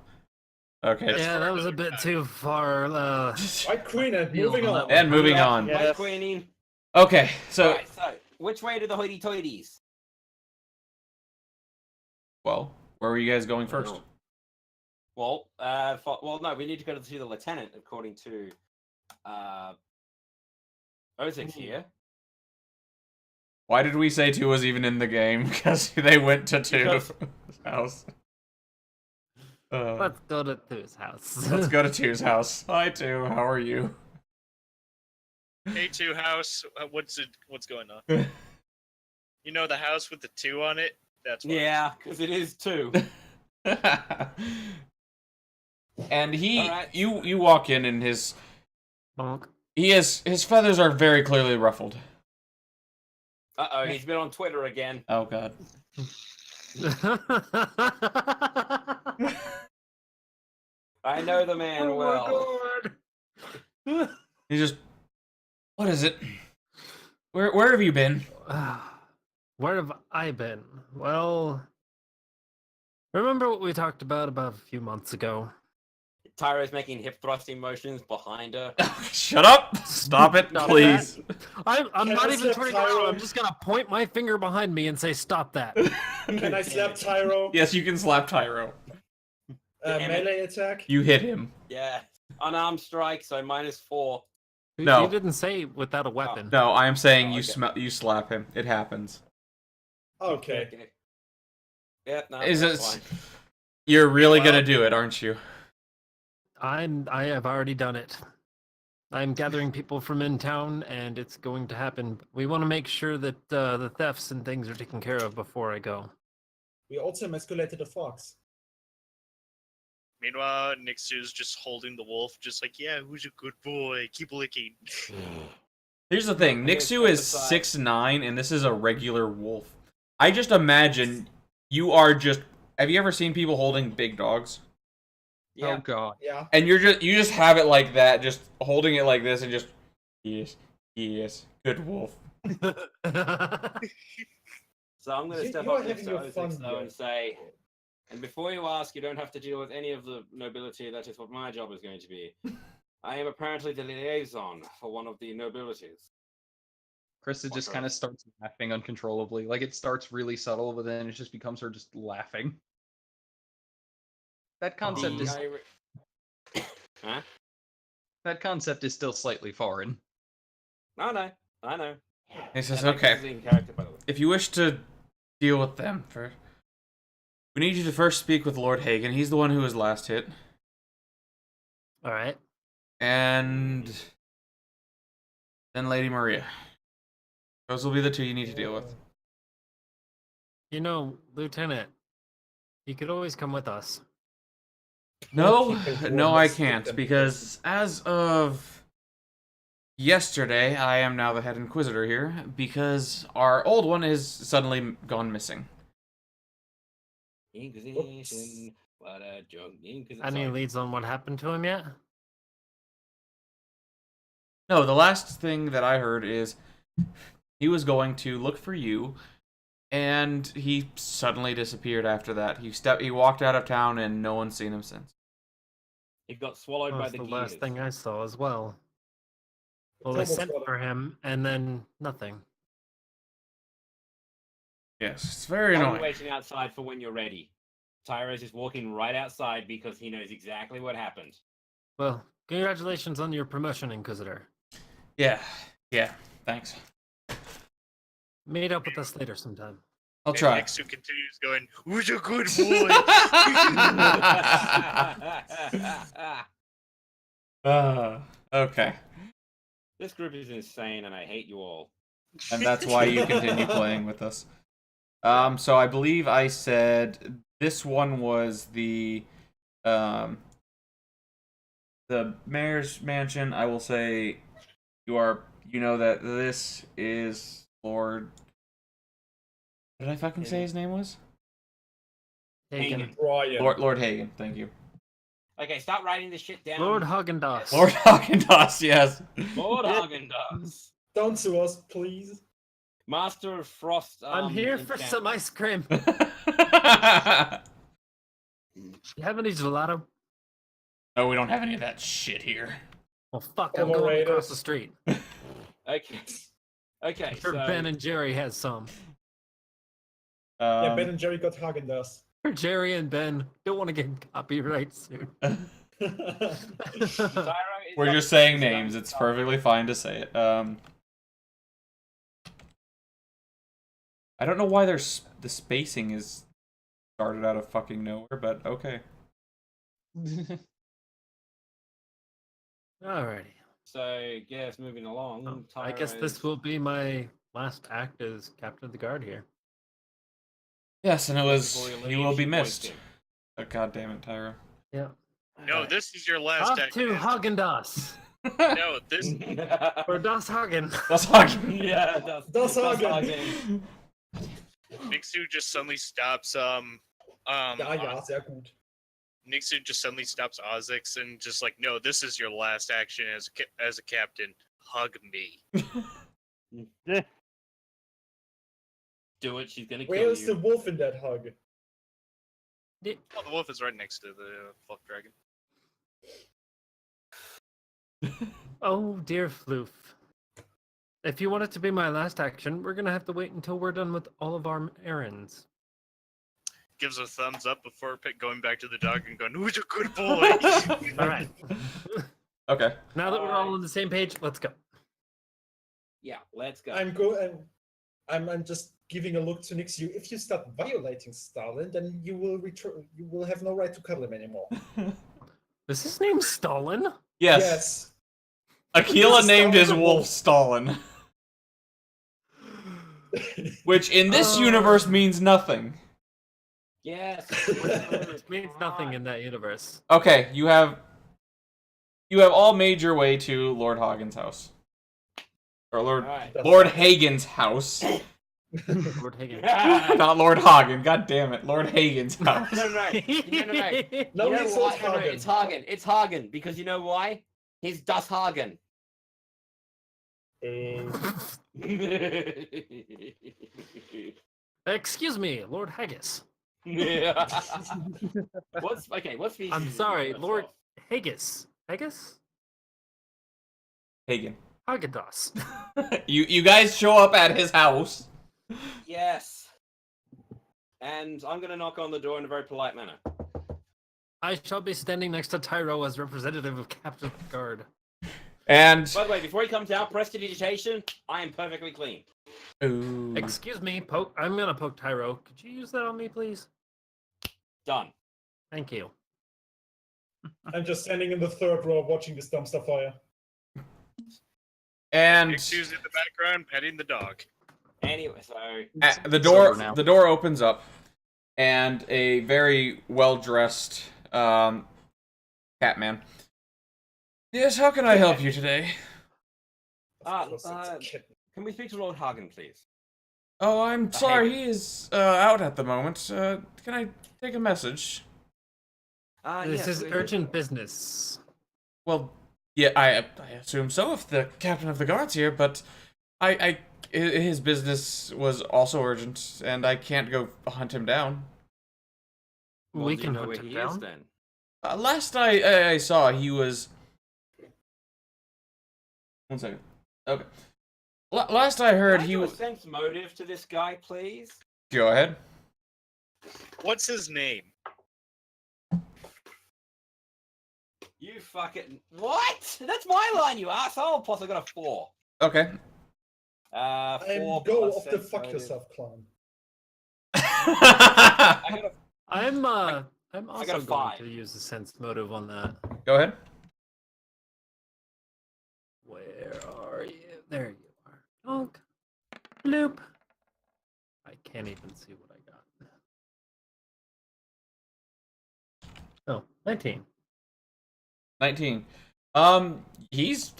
Okay. Yeah, that was a bit too far. White Queen and moving on. And moving on. Yeah. Right, Queenie. Okay, so Right, so which way to the hoity-toities? well, where were you guys going first? Well, no, we need to go to see the lieutenant according to Ozix here. Why did we say 2 was even in the game? Because they went to 2's house. Let's go to Thu's house. Let's go to 2's house. Hi 2, how are you? Hey, two house. What's going on? You know the house with the 2 on it? That's what Yeah, because it is 2. And he, Alright. you walk in and his Bonk. his feathers are very clearly ruffled. Uh-oh, he's been on Twitter again. Oh god. I know the man well. He's just, what is it? Where have you been? Where have I been? Well, remember what we talked about a few months ago? Tyro's making hip thrusting motions behind her. Shut up! Stop it, Stop please. I'm Can not I even slap turning Tyro? around. I'm just gonna point my finger behind me and say, "Stop that." Can I slap Tyro? Yes, you can slap Tyro. Damn it. Melee attack? You hit him. Yeah. Unarmed strike, so -4. No. You didn't say without a weapon. No, I am saying Oh, you okay. you slap him. It happens. Okay. Yeah, no, Is that's it? fine. You're really Well- gonna do it, aren't you? I have already done it. I'm gathering people from in town, and it's going to happen. We want to make sure that the thefts and things are taken care of before I go. We also emasculated a fox. Meanwhile, Nixu's just holding the wolf, just like, yeah, who's a good boy? Keep licking. Here's the thing. Okay, Nixu is step aside. 6'9", and this is a regular wolf. I just imagine you are just. Have you ever seen people holding big dogs? Yeah. Oh god. Yeah. And you just have it like that, just holding it like this, and just yes, good wolf. So I'm going to You- step you are up next to having your fun Ozix though here. and say, and before you ask, you don't have to deal with any of the nobility. That is what my job is going to be. I am apparently the liaison for one of the nobilities. Krista just kind of starts laughing uncontrollably. Like it starts really subtle, but then it just becomes her just laughing. That concept is Huh? that concept is still slightly foreign. I know. He says, And, like, this okay, is in character, by the way. if you wish to deal with them, we need you to first speak with Lord Hagen. He's the one who was last hit. All right. And then Lady Maria. Those will be the 2 you need to deal with. You know, Lieutenant, you could always come with us. No, Keep it no, warm, I let's keep can't, them because as of yesterday, I am now the head Inquisitor here, because our old one is suddenly gone missing. Inquisition, what a joke. Inquisition. Any leads on what happened to him yet? No, the last thing that I heard is He was going to look for you, and he suddenly disappeared after that. He walked out of town, and no one's seen him since. It got swallowed That by was the the gears. last thing I saw as well. Well, they almost sent got it. for him, and then nothing. Yes, it's very I'm annoying. waiting outside for when you're ready. Tyro's just walking right outside because he knows exactly what happened. Well, congratulations on your promotion, Inquisitor. Yeah, thanks. Meet up with us later sometime. I'll And try. Nixu continues going, "Who's a good boy?" Okay. This group is insane, and I hate you all. And that's why you continue playing with us. So I believe I said this one was the mayor's mansion. I will say you know that this is Lord. What did I fucking say his name was? Hagen. Brian. Lord Hagen. Thank you. Okay, start writing this shit down. Lord Haagen-Dazs. Lord Haagen-Dazs, yes. Lord Haagen-Dazs. Don't sue us, please. Master of Frost. I'm here for enchantment. some ice cream. You have any gelato? No, we don't have any of that shit here. Well, fuck, I'm going Overrated. across the street. Okay. Okay, I'm sure so Ben and Jerry has some. Yeah, Ben and Jerry got Haagen-Dazs. Or Jerry and Ben don't want to get copyright soon. Tyro is We're up- just saying is names. going It's to- perfectly fine to say it. I don't know why there's the spacing is started out of fucking nowhere, but okay. Alrighty. So, yes, moving along. Oh, I guess Tyro's- this will be my last act as Captain of the Guard here. Yes, and it was. Before You will leave, be you missed. voiced Oh, God damn it, Tyra. Yeah. No, this is your last Off act. to Haagen-Dazs. No, this him. Or Das Hagen. That's Hagen. Yeah, Das Hagen. Hagen. Nixu just suddenly stops. Ja, sehr gut. Nixu just suddenly stops Ozix and just like, no, this is your last action as a captain. Hug me. Do it, she's gonna kill Where's you. the wolf in that hug? Oh, the wolf is right next to the fluff dragon. Oh, dear Floof. If you want it to be my last action, we're gonna have to wait until we're done with all of our errands. Gives a thumbs up before going back to the dog and going, who's a good boy? Alright. Okay. Now that we're all on the same page, let's go. Yeah, let's go. I'm just giving a look to Nixu. If you start violating Stalin, then you will return. You will have no right to cuddle him anymore. Is his name Stalin? Yes. This Aquila is named Stalin his the wolf wolf. Stalin. Which in this universe means nothing. Yes. It means nothing in that universe. Okay, you have all made your way to Lord Hagen's house. Or Alright. Lord Hagen's house. Lord Hagen. Not Lord Hagen, god damn it. Lord Hagen's house. No. No, You know it's why? not No, Hagen. it's Hagen. It's Hagen. Because you know why? He's Das Hagen. Excuse me, Lord Haggis. What's species? I'm is sorry, yourself? Lord Haggis. Haggis? Hagen. Haagen-Dazs. You guys show up at his house. Yes. And I'm gonna knock on the door in a very polite manner. I shall be standing next to Tyro as representative of Captain of the Guard. And By the way, before he comes out, prestidigitation, I am perfectly clean. ooh. Excuse me, I'm gonna poke Tyro. Could you use that on me, please? Done. Thank you. I'm just standing in the third row watching this dumpster fire. And Nixu's in the background petting the dog. Anyway, so the over now. door opens up, and a very well dressed Catman. Yes, how can I help you today? Of course, it's a uh, kitten. can we speak to Lord Hagen, please? Oh, I'm sorry, he is out at the moment. Can I take a message? This is urgent business. Well, yeah, I assume so if the captain of the guard's here, but His business was also urgent, and I can't go hunt him down. Well, We do you can know hunt where him he is down. then? Last I saw, he was. 1 second. Okay. Last I heard, Can I he do a was. sense motive to this guy, please? Go ahead. What's his name? You fucking what? That's my line, you asshole. Plus, I got a 4. Okay. 4 I'm plus go off the sense fuck motive. yourself, clown. I got a I'm got also a going 5. to use a sense motive on that. Go ahead. Where are you? There you are. Donk. Bloop. I can't even see what I got. Oh, 19. 19. He's,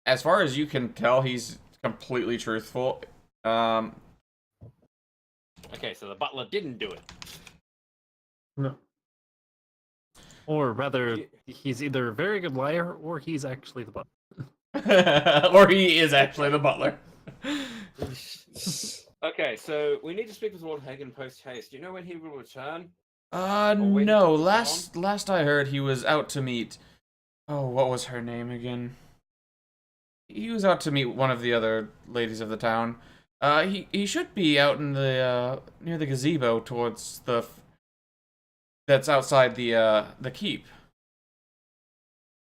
as far as you can tell, he's completely truthful. Okay, so the butler didn't do it. No. Or rather, he's either a very good liar or he's actually the butler. Or he is actually the butler. Okay, so we need to speak with Lord Hagen post haste. Do you know when he will return? No. Last I heard, he was out to meet. Oh, what was her name again? He was out to meet one of the other ladies of the town. He should be out in the near the gazebo towards that's outside the keep.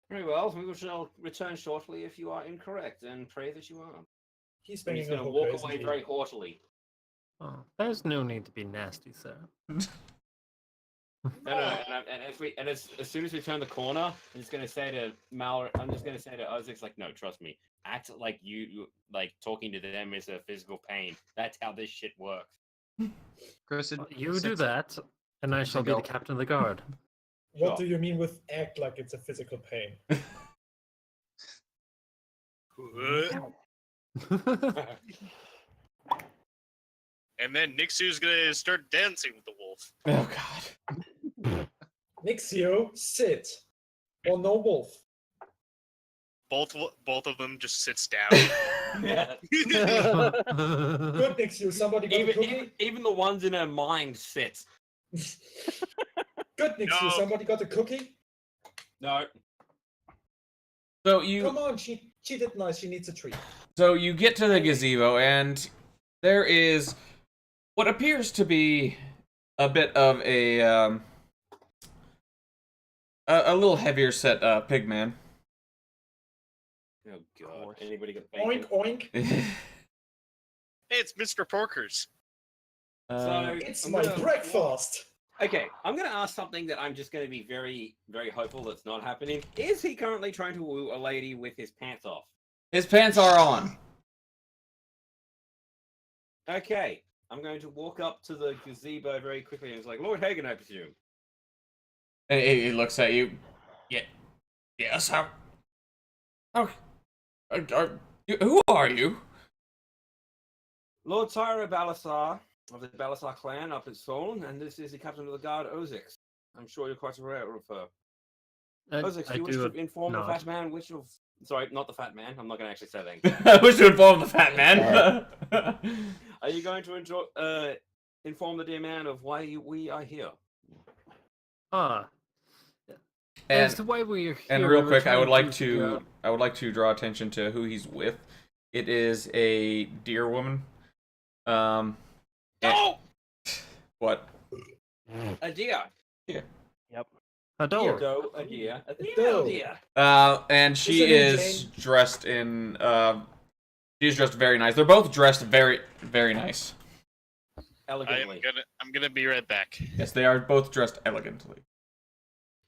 Very well, we shall return shortly if you are incorrect, and pray that you are. He's And he's banging a going to hooker, walk isn't away he? very haughtily. Oh, there's no need to be nasty, sir. No, and as soon as we turn the corner, I'm just gonna say to Ozix, like, no, trust me, act like you like talking to them is a physical pain. That's how this shit works. Chris, You do that, and I shall be the captain of the guard. What Sure. do you mean with act like it's a physical pain? And then Nixu's gonna start dancing with the wolf. Oh God. Nixio, sit. Or no wolf. Both of them just sits down. Yeah. Good, Nixio. Somebody got a cookie? Even the ones in her mind sit. Good, Nixio. No. Somebody got a cookie? No. So Come on, she did nice. She needs a treat. So you get to the gazebo, and there is what appears to be a bit of a little heavier set pigman. Oh God! Anybody got bacon? Oink, oink. Hey, it's Mr. Porkers. So It's I'm my gonna- breakfast. Okay, I'm going to ask something that I'm just going to be very, very hopeful that's not happening. Is he currently trying to woo a lady with his pants off? His pants are on. Okay, I'm going to walk up to the gazebo very quickly and it's like, Lord Hagen, I presume. And he looks at you. Yeah. Yes. How? Who are you? Lord Tyra Balasar of the Balasar clan up at Solon, and this is the captain of the guard, Ozix. I'm sure you're quite aware of her. Ozix, do you wish to inform the fat man which of... Sorry, not the fat man. I'm not going to actually say that. I wish to inform the fat man. Are you going to inform the dear man of why we are here? As to why we are here, and real we quick, were I would trying like figure to out- I would like to draw attention to who he's with. It is a deer woman. Oh! What? A deer. A door. A deer. A doe. deer. And she Is it is dressed in she's dressed very nice. They're both dressed very, very nice. Elegantly. I'm gonna be right back. Yes, they are both dressed elegantly.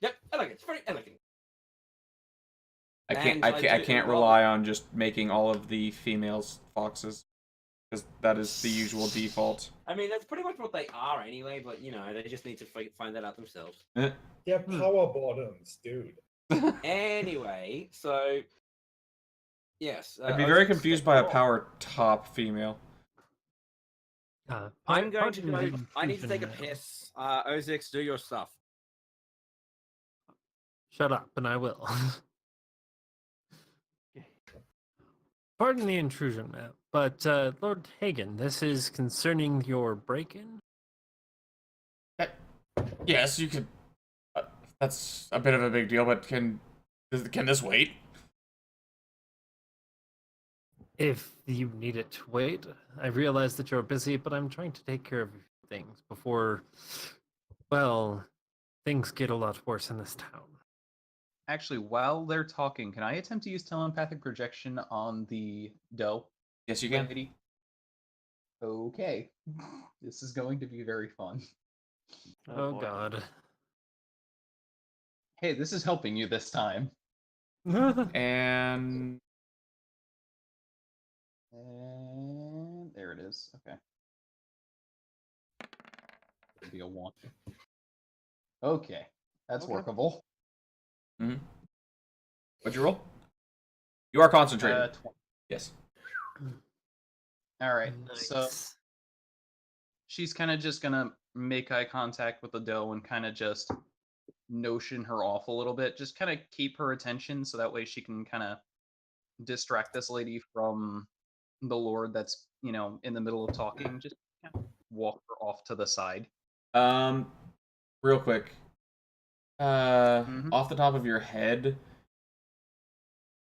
Yep, elegant. Very elegant. I can't And I can't rely on just making all of the females foxes, because that is the usual default. I mean, that's pretty much what they are anyway, but, you know, they just need to find that out themselves. They're power bottoms, dude. Anyway, so... Yes. I'd be very Ozix, confused take by the a roll. power top female. I'm going to go... pardon I need to take a confusion. piss. Ozix, do your stuff. Shut up, and I will. Pardon the intrusion, ma'am, but Lord Hagen, this is concerning your break-in? Yes, you could. That's a bit of a big deal, but can this wait? If you need it to wait, I realize that you're busy, but I'm trying to take care of things before, well, things get a lot worse in this town. Actually, while they're talking, can I attempt to use telepathic projection on the doe Yes, you can. lady? Okay. This is going to be very fun. Oh boy. God. Hey, this is helping you this time. And And there it is. Okay. It'll be a 1. Okay. That's Okay. workable. what'd you roll? You are concentrated. 20. Yes. All right. So Nice. she's kind of just gonna make eye contact with the doe and kind of just notion her off a little bit. Just kind of keep her attention so that way she can kind of distract this lady from the lord that's, in the middle of talking. Just kind of walk her off to the side. Real quick. Mhm. Off the top of your head,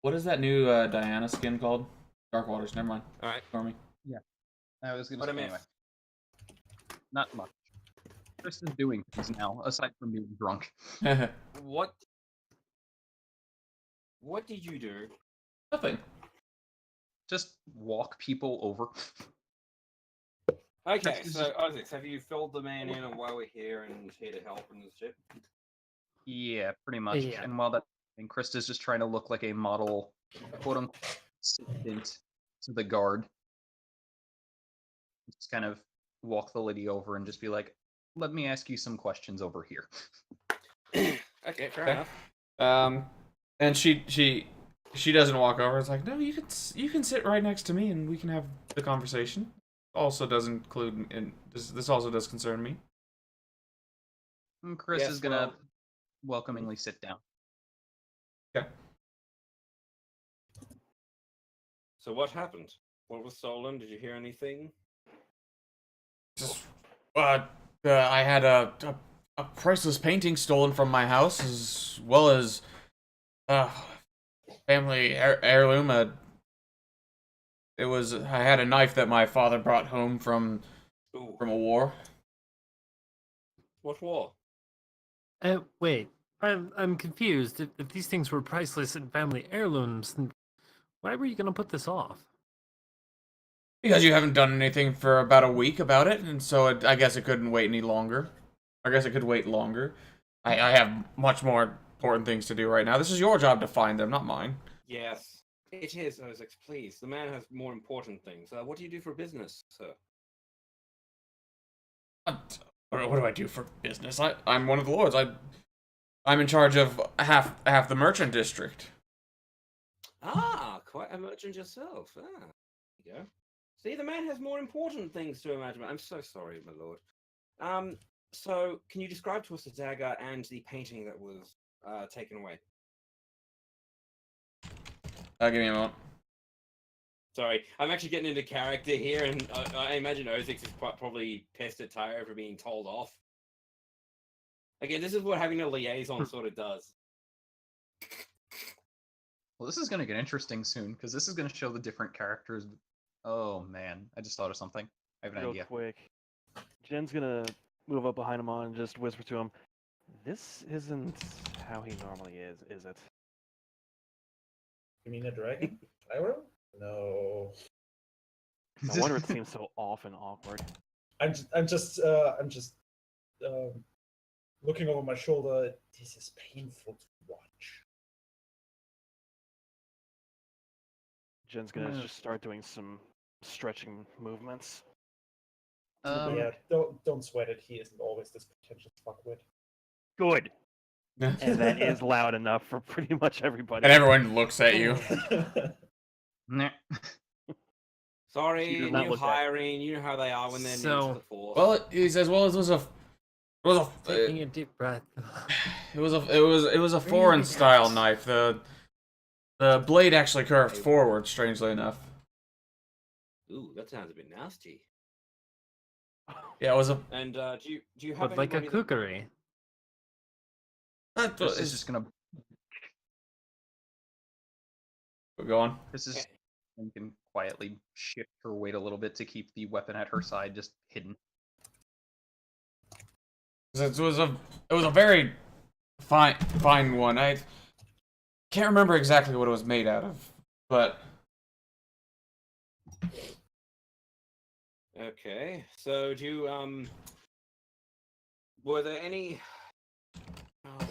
what is that new Diana skin called? Dark Waters. Never mind. All right. For me. I was gonna What say a myth. anyway. Not much. Chris is doing things now, aside from being drunk. What did you do? Nothing. Just walk people over. Okay, Chris is so just- Isaac, have you filled the man in on why we're here and here to help and shit? Yeah, pretty much. Yeah. And while Krista's just trying to look like a model, quote unquote, assistant to the guard. Just kind of walk the lady over and just be like, "Let me ask you some questions over here." Okay, fair enough. And she doesn't walk over. It's like, no, you can sit right next to me and we can have the conversation. Also does include, and this also does concern me. And Chris Yes, is gonna well- welcomingly sit down. Okay. So what happened? What was stolen? Did you hear anything? Just, I had a priceless painting stolen from my house, as well as family heirloom. I had a knife that my father brought home from Ooh, a war. what war? Wait, I'm confused. If these things were priceless and family heirlooms, then why were you gonna put this off? Because you haven't done anything for about a week about it, and so I guess it couldn't wait any longer. I guess it could wait longer. I have much more important things to do right now. This is your job to find them, not mine. Yes, it is, Isaac. Please, the man has more important things. What do you do for business, sir? What do I do for business? I'm one of the lords. I'm in charge of half the merchant district. Ah, quite a merchant yourself. Ah, there you go. See, the man has more important things to imagine. I'm so sorry, my lord. So can you describe to us the dagger and the painting that was taken away? Give me a moment. Sorry, I'm actually getting into character here, and I imagine Ozix is probably pissed at Tyra for being told off. Again, this is what having a liaison sort of does. Well, this is gonna get interesting soon because this is gonna show the different characters. Oh man, I just thought of something. I have an Real idea. quick. Jen's gonna move up behind him and just whisper to him, "This isn't how he normally is it?" You mean a dragon? Pyro? No. No wonder it seems so off and awkward. I'm just looking over my shoulder. This is painful to watch. Jen's gonna just start doing some stretching movements. Yeah, don't sweat it. He isn't always this pretentious fuckwit. Good. And that is loud enough for pretty much everybody. And everyone looks at you. Nah. Sorry, She does not new look that- hiring. You know how they are when they're new So- to the force. Well, he says, well, it was Taking a deep breath. a foreign style knife. The blade actually curved forward, strangely enough. Ooh, that sounds a bit nasty. Yeah, it was a. And do you have But like a anybody that- kukri. Chris is just gonna Go on. Chris is can quietly shift her weight a little bit to keep the weapon at her side just hidden. It was a very fine one. I can't remember exactly what it was made out of, but Okay, so do you were there any oh word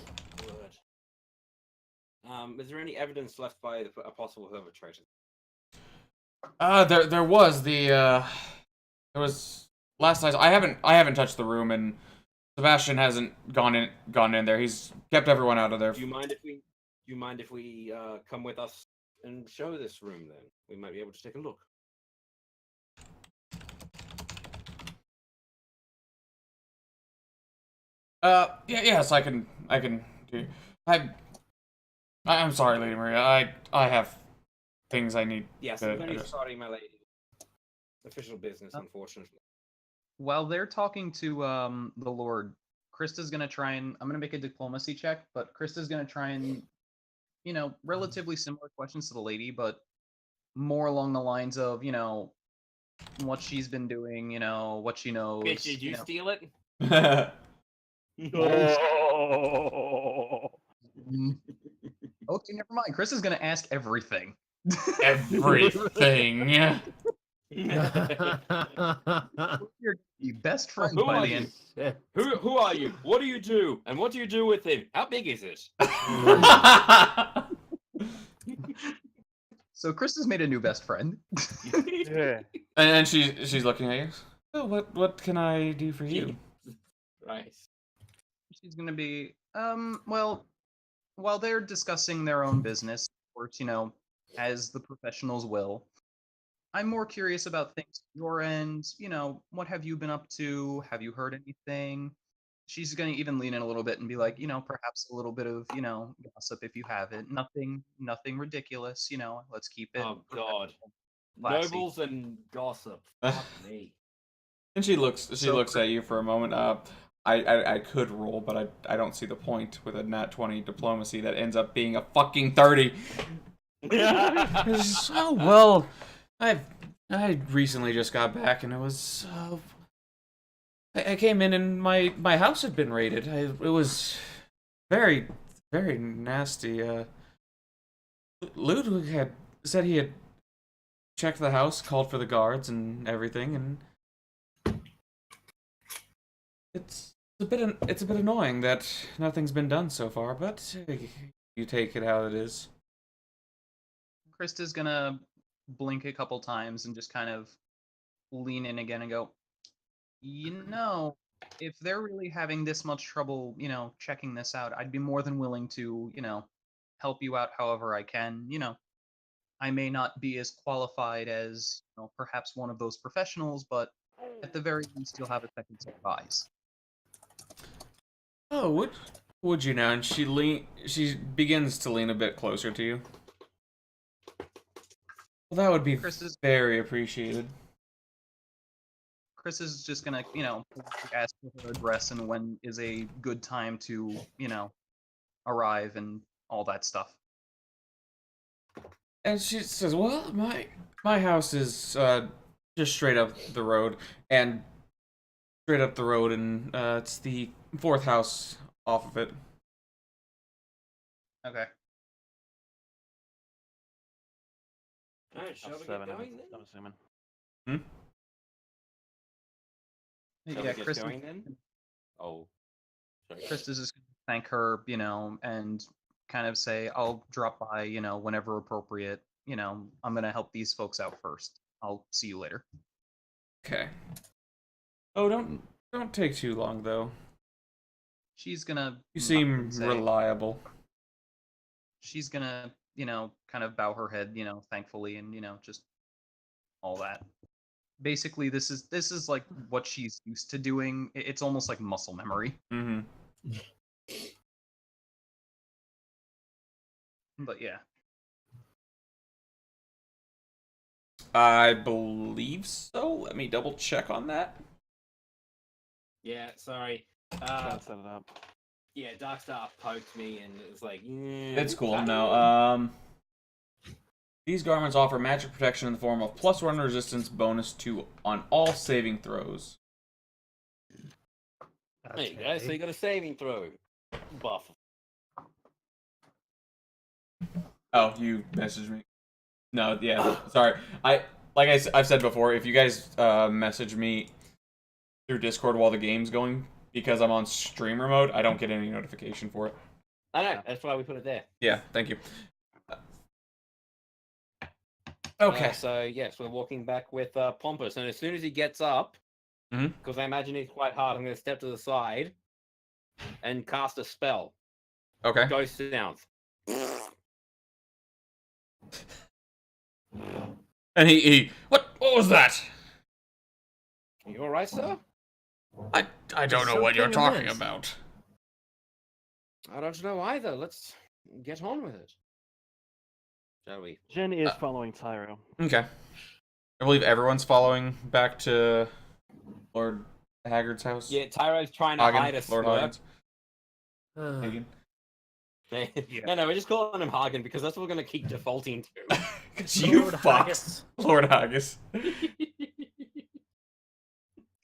is there any evidence left by a possible perpetrator? there was there was last night. I haven't touched the room, and Sebastian hasn't gone in there. He's kept everyone out of there. Do you mind if we come with us and show this room? Then we might be able to take a look. Yes, I can do. I'm sorry, Lady Maria. I have things I need. Yes, to I'm very address. sorry, my lady. Official business, unfortunately. While they're talking to the Lord, Krista's gonna try and I'm gonna make a diplomacy check, but Krista's gonna try and relatively similar questions to the lady, but more along the lines of, what she's been doing, what she knows. Bitch, did you steal it? Oh. Okay, never mind. Chris is gonna ask everything. Everything. You're the best friend Who by are the you? end. Who are you? What do you do? And what do you do with him? How big is it? So Chris has made a new best friend. Yeah. And she's looking at you. Oh, what can I do for you? Right. She's gonna be well, while they're discussing their own business, of course, as the professionals will. I'm more curious about things on your end. What have you been up to? Have you heard anything? She's going to even lean in a little bit and be like, perhaps a little bit of, gossip if you have it. Nothing ridiculous, let's keep it. Oh God. Classy. Nobles and gossip. Fuck me. And she looks So- at you for a moment. I could roll, but I don't see the point with a nat 20 diplomacy that ends up being a fucking 30. Oh well, I recently just got back, and it was I came in and my house had been raided. It was very nasty. Ludwig had said he had checked the house, called for the guards and everything, and it's a bit annoying that nothing's been done so far. But you take it how it is. Krista's gonna blink a couple times and just kind of lean in again and go, if they're really having this much trouble, checking this out, I'd be more than willing to, help you out however I can. I may not be as qualified as, perhaps one of those professionals, but at the very least, you'll have a second set of eyes. Oh, would you now? And she begins to lean a bit closer to you. Well, that would be very appreciated. Chris is just gonna, ask for her address and when is a good time to, arrive and all that stuff. And she says, "Well, my house is just straight up the road, and it's the fourth house off of it." Okay. Alright, shall we get 7, going then? I'm assuming. Shall Yeah, we get Chris. going then? Oh. Sorry. Chris is just gonna thank her, and kind of say, I'll drop by, whenever appropriate. I'm gonna help these folks out first. I'll see you later. Okay. Oh, don't take too long though. She's gonna. You seem say- reliable. She's gonna, kind of bow her head, thankfully, and just all that. Basically, this is like what she's used to doing. It's almost like muscle memory. Mm-hmm. But yeah. I believe so. Let me double check on that. Yeah, sorry. Trying to set it up. Yeah, Darkstar poked me and it was like, It's cool. No, these garments offer magic protection in the form of +1 resistance bonus on all saving throws. There you go. So you got a saving throw buff. Oh, you messaged me. No, yeah, sorry. I've said before, if you guys message me through Discord while the game's going, because I'm on streamer mode, I don't get any notification for it. I know. That's why we put it there. Yeah, thank you. Okay. So yes, we're walking back with Pompous, and as soon as he gets up, because I imagine he's quite hard, I'm going to step to the side and cast a spell. Okay. Ghost sounds. And he what was that? You all right, sir? I don't know what you're talking about. I don't know either. Let's get on with it. Shall we? Jen is following Tyro. Okay. I believe everyone's following back to Lord Haggard's house. Yeah, Tyro's trying to hide us. Lord Hagen. No, we're just calling him Hagen because that's what we're going to keep defaulting to. You fucks. Lord Haggis.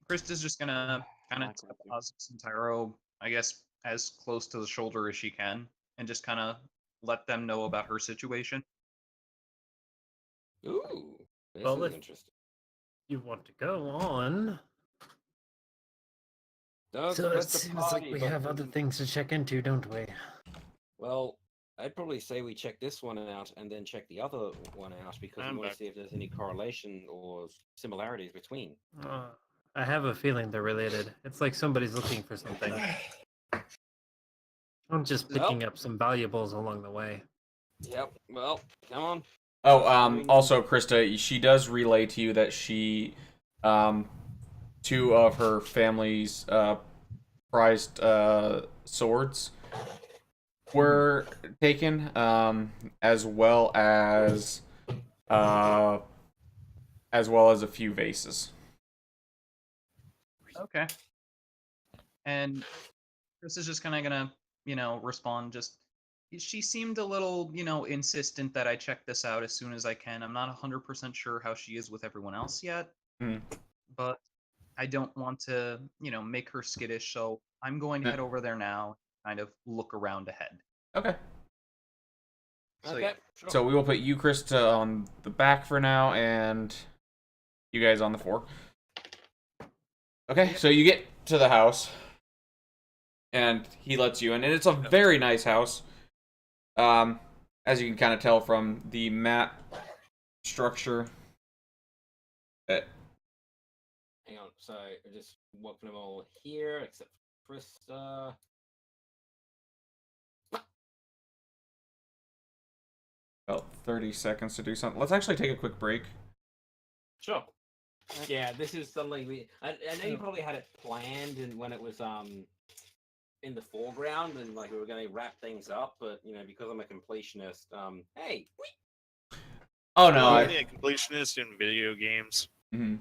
Krista's just gonna kind of deposit Tyro, I guess, as close to the shoulder as she can, and just kind of let them know about her situation. Ooh, this Well, is if interesting. you want to go on. Don't So it split the seems like party, we but have other things to check into, don't we? Well, I'd probably say we check this one out and then check the other one out because we want to see if there's any correlation or similarities between. I have a feeling they're related. It's like somebody's looking for something. I'm just picking up some valuables along the way. Yep. Well, come on. Oh, also, Krista, she does relay to you that she, 2 of her family's prized swords were taken, as well as a few vases. Okay. And Chris is just kind of gonna, respond. Just she seemed a little, insistent that I check this out as soon as I can. I'm not 100% sure how she is with everyone else yet, but I don't want to, make her skittish. So I'm going to head over there now, kind of look around ahead. Okay. So, Okay. yeah. Sure. So we will put you, Krista, on the back for now, and you guys on the fore. Okay, so you get to the house, and he lets you in, and it's a very nice house. As you can kind of tell from the map structure. Hang on. So I just walking them all here, except for Krista. About 30 seconds to do something. Let's actually take a quick break. Sure. Yeah, this is something I know you probably had it planned and when it was in the foreground and like we were going to wrap things up, but because I'm a completionist, hey. Oh no, I'm a completionist in video games. Mm-hmm.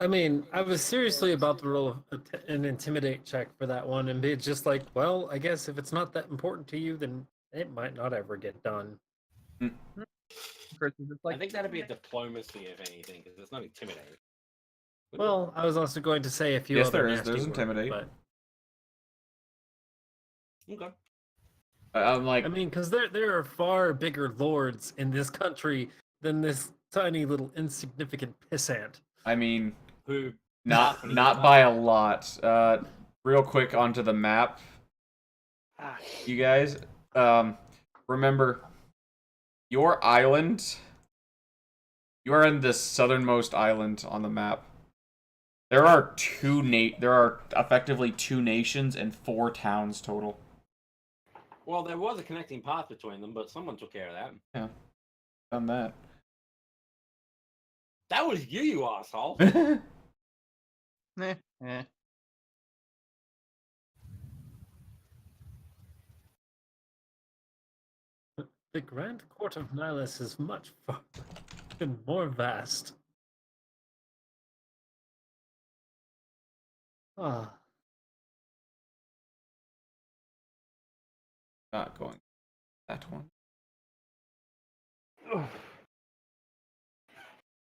I mean, I was seriously about to roll an intimidate check for that one and be just like, well, I guess if it's not that important to you, then it might not ever get done. I think that'd be a diplomacy, if anything, because it's not intimidating. Well, I was also going to say a few Yes, other there is. nasty There's words, intimidate. but Okay. I'm like, I mean, because there are far bigger lords in this country than this tiny little insignificant pissant. I mean, Who? not by a lot. Real quick onto the map. You guys, remember your island. You are in the southernmost island on the map. There are effectively 2 nations and 4 towns total. Well, there was a connecting path between them, but someone took care of that. Yeah, done that. That was you asshole. The Grand Court of Nihilus is much far. And more vast. Ah. Not going that one.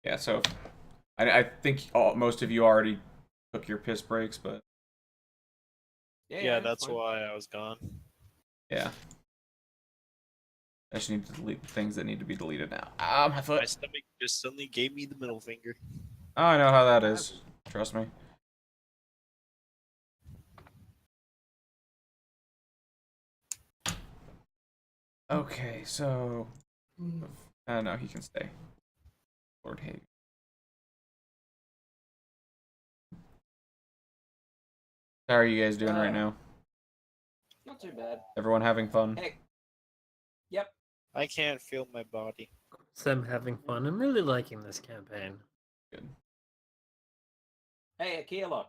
Yeah, so I think most of you already took your piss breaks, but Yeah, that's why I was gone. yeah. I just need to delete the things that need to be deleted now. My foot. My stomach just suddenly gave me the middle finger. Oh, I know how that is. Trust me. Okay, so... no, he can stay. Lord Hague. How are you guys doing right now? Not too bad. Everyone having fun? Hey. Yep. I can't feel my body. So I'm having fun. I'm really liking this campaign. Good. Hey, Akila.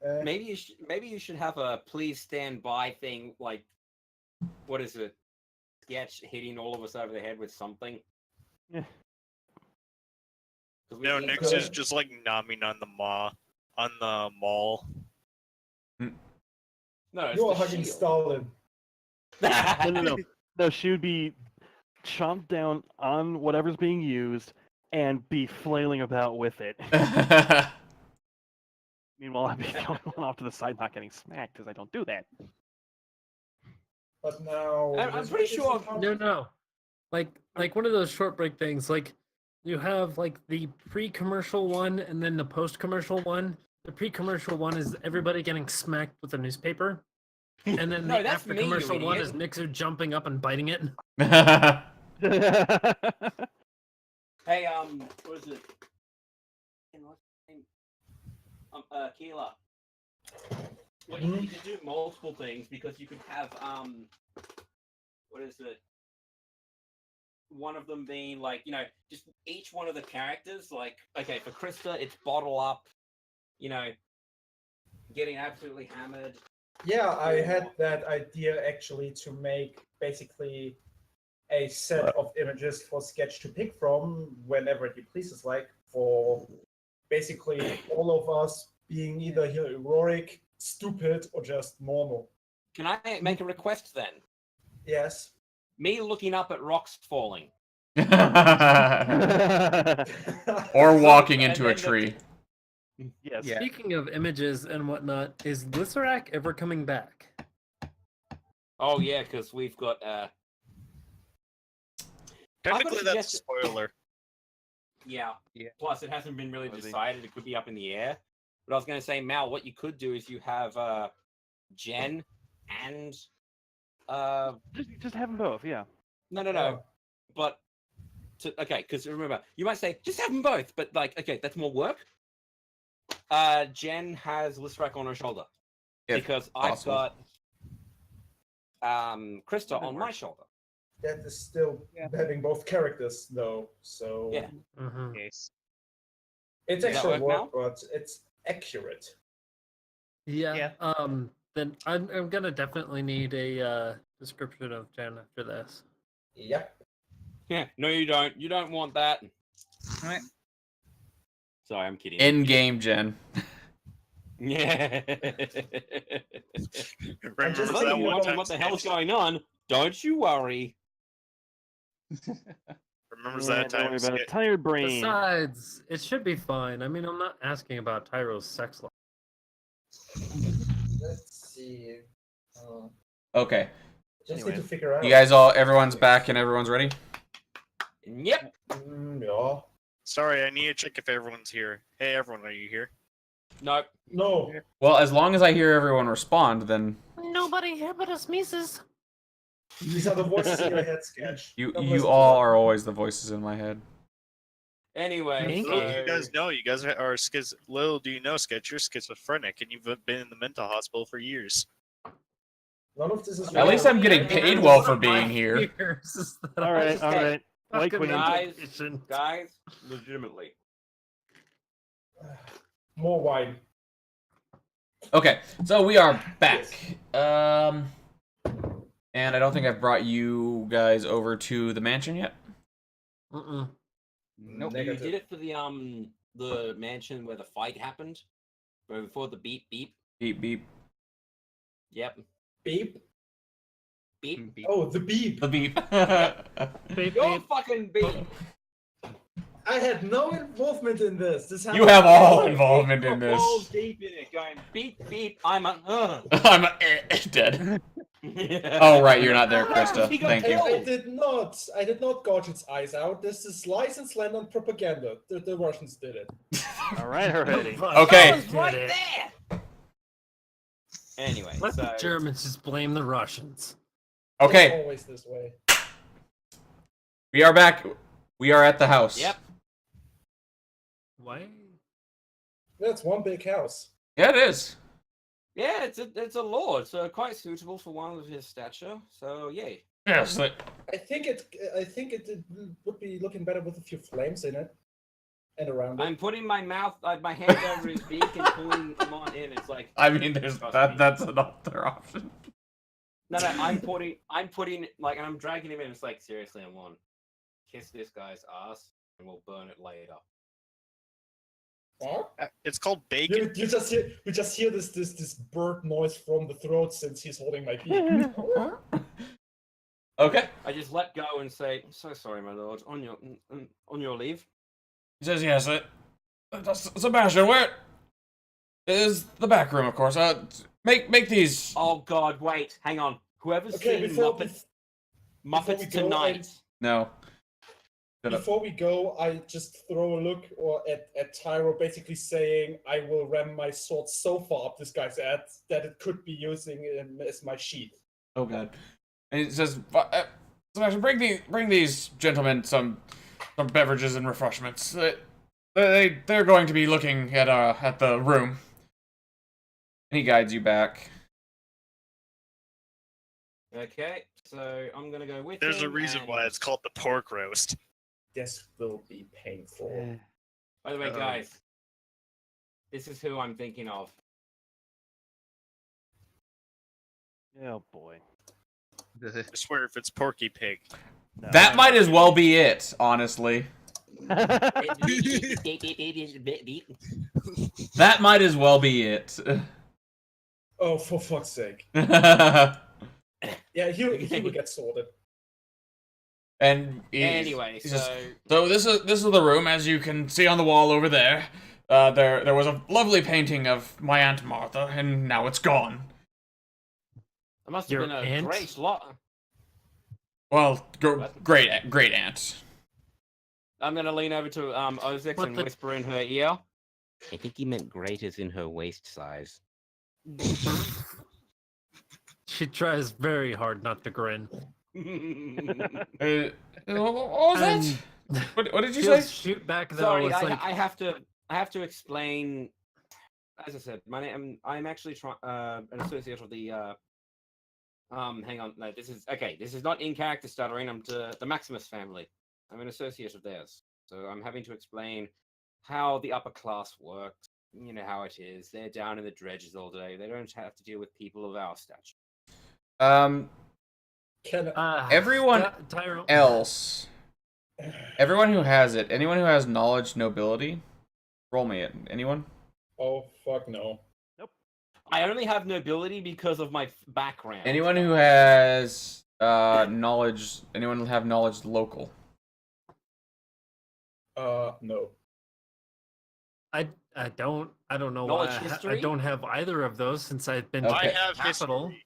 Uh, Maybe you should have a please stand by thing, like, what is it? Sketch hitting all of us over the head with something. Yeah. No, Nix is just like nomming on the mall. No, it's you are the hugging shield. Stalin. No, she would be chomped down on whatever's being used and be flailing about with it. Meanwhile, I'd be the only one off to the side not getting smacked because I don't do that. But now I'm pretty sure. No. Like one of those short break things. Like you have like the pre-commercial one and then the post-commercial one. The pre-commercial one is everybody getting smacked with a newspaper, and then No, the that's me, you after-commercial one idiot. is Nixer jumping up and biting it. Hey, what is it? What's his name? Keela. Well, you could do multiple things because you could have what is it? One of them being like, just each one of the characters, like, okay, for Krista, it's bottle up, getting absolutely hammered. Yeah, I had that idea actually to make basically a set of images for Sketch to pick from whenever he pleases, like for basically all of us being either heroic, stupid, or just normal. Can I make a request then? Yes. Me looking up at rocks falling. Or walking into a tree. Yes. Yeah. Speaking of images and whatnot, is Glycerac ever coming back? Oh yeah, because we've got Technically, that's a suggest- spoiler. Yeah. Yeah. Plus, it hasn't been really Was he? decided. It could be up in the air. But I was going to say, Mal, what you could do is you have Jen and Just have them both, yeah. no. Oh. But okay, because remember, you might say just have them both, but like, okay, that's more work. Jen has Listrak on her shoulder because possible. I've got Krista That on my works. shoulder. That is still having both characters though, so Yeah. Mm-hmm. Case. it's Does that extra work work, now? but it's accurate. Yeah. Then I'm gonna definitely need a description of Jen after this. Yep. Yeah. No, you don't. You don't want that. Right. Sorry, I'm kidding. In-game Jen. Yeah. Remember just For those that of you one wondering time? what the hell's Sketch- going on, don't you worry. Remembers Yeah, that don't time? worry about it. Sketch- Tired brain. Besides, it should be fine. I mean, I'm not asking about Tyro's sex life. Let's see. Okay. Just need Anyways. to figure out. You guys everyone's back and everyone's ready? Yep. Yeah. Sorry, I need to check if everyone's here. Hey, everyone, are you here? Nope. No. Well, as long as I hear everyone respond, then Nobody here but us Mises. These are the voices in your head, Sketch. you Don't listen to all them. are always the voices in my head. Anyway, Thank Little you. do you guys know, you guys are little do you know, Sketch, you're schizophrenic, and you've been in the mental hospital for years. None of this is At least I'm getting paid well for being here. All right, all right. White Fucking Queen. guys, impatient. guys, legitimately. more wine. Okay, so we are back. And I don't think I've brought you guys over to the mansion yet. Mm-mm. Nope. You Negative. did it for the mansion where the fight happened, before the beep beep. Beep beep. Yep. Beep. Beep. Beep. Oh, the beep. The beep. Beep, Your beep. fucking beep. I had no involvement in this. This You happened have all later. involvement in Balls this. deep in it, going beep beep. I'm a. I'm dead. Oh right, you're not there, Krista. He got Thank you. I did not. I did not gouge its eyes out. This is lies and slander and propaganda. The Russians did it. All right, already. Okay. I was right there. Anyway, Let so the Germans just blame the Russians. It's Okay, always this way. we are back. We are at the house. yep. Why? That's one big house. Yeah, it is. Yeah, it's a lord, so quite suitable for one of his stature. So yay. Yes. I think it would be looking better with a few flames in it and around it. I'm putting my hand over his beak and pulling him on in. It's like I mean, there's Trust that. me. That's another option. no. I'm putting like, and I'm dragging him in. It's like, seriously, I'm on. Kiss this guy's ass, and we'll burn it later. Huh? It's called bacon. You just hear this bird noise from the throat since he's holding my beak. Okay. I just let go and say, "I'm so sorry, my lord. On your leave." He says yes. Sebastian, where is the back room? Of course. Make these. Oh God, wait, hang on. Whoever's Okay, seen before Muppets we go, Tonight. No. Shut up. Before we go, I just throw a look at Tyro, basically saying I will ram my sword so far up this guy's ass that it could be using him as my sheath. Oh god. And he says, Sebastian, bring these gentlemen some beverages and refreshments. They're going to be looking at the room. And he guides you back. Okay, so I'm gonna go with There's a him, reason why and- it's called the pork roast. This will be painful. By the way, Uh-oh. guys, this is who I'm thinking of. Oh boy. I swear, if it's Porky Pig. No. That might as well be it, honestly. That might as well be it. Oh, for fuck's sake! And Yeah, he will get sorted. Anyway, he says, so so this is the room, as you can see on the wall over there. There was a lovely painting of my Aunt Martha, and now it's gone. it must have Your been a aunt? great lot. Well, great aunt. I'm gonna lean over to Ozix What and the- whisper in her ear. I think he meant great as in her waist size. She tries very hard not to grin. What was that? What did you She'll say? shoot back though. Sorry, It's I, like, I have to explain. As I said, I'm actually an associate of the. Hang on, no, this is not in character stuttering. I'm to the Maximus family. I'm an associate of theirs, so I'm having to explain how the upper class works. You know how it is. They're down in the dredges all day. They don't have to deal with people of our stature. Can Everyone Tyrone. else, everyone who has it, anyone who has knowledge, nobility, roll me it. Anyone? Oh fuck no! I only have nobility because of my background. Anyone who has knowledge? Anyone have knowledge local? No. I don't know Knowledge why I history? don't have either of those since I've been Okay. to I have capital. history.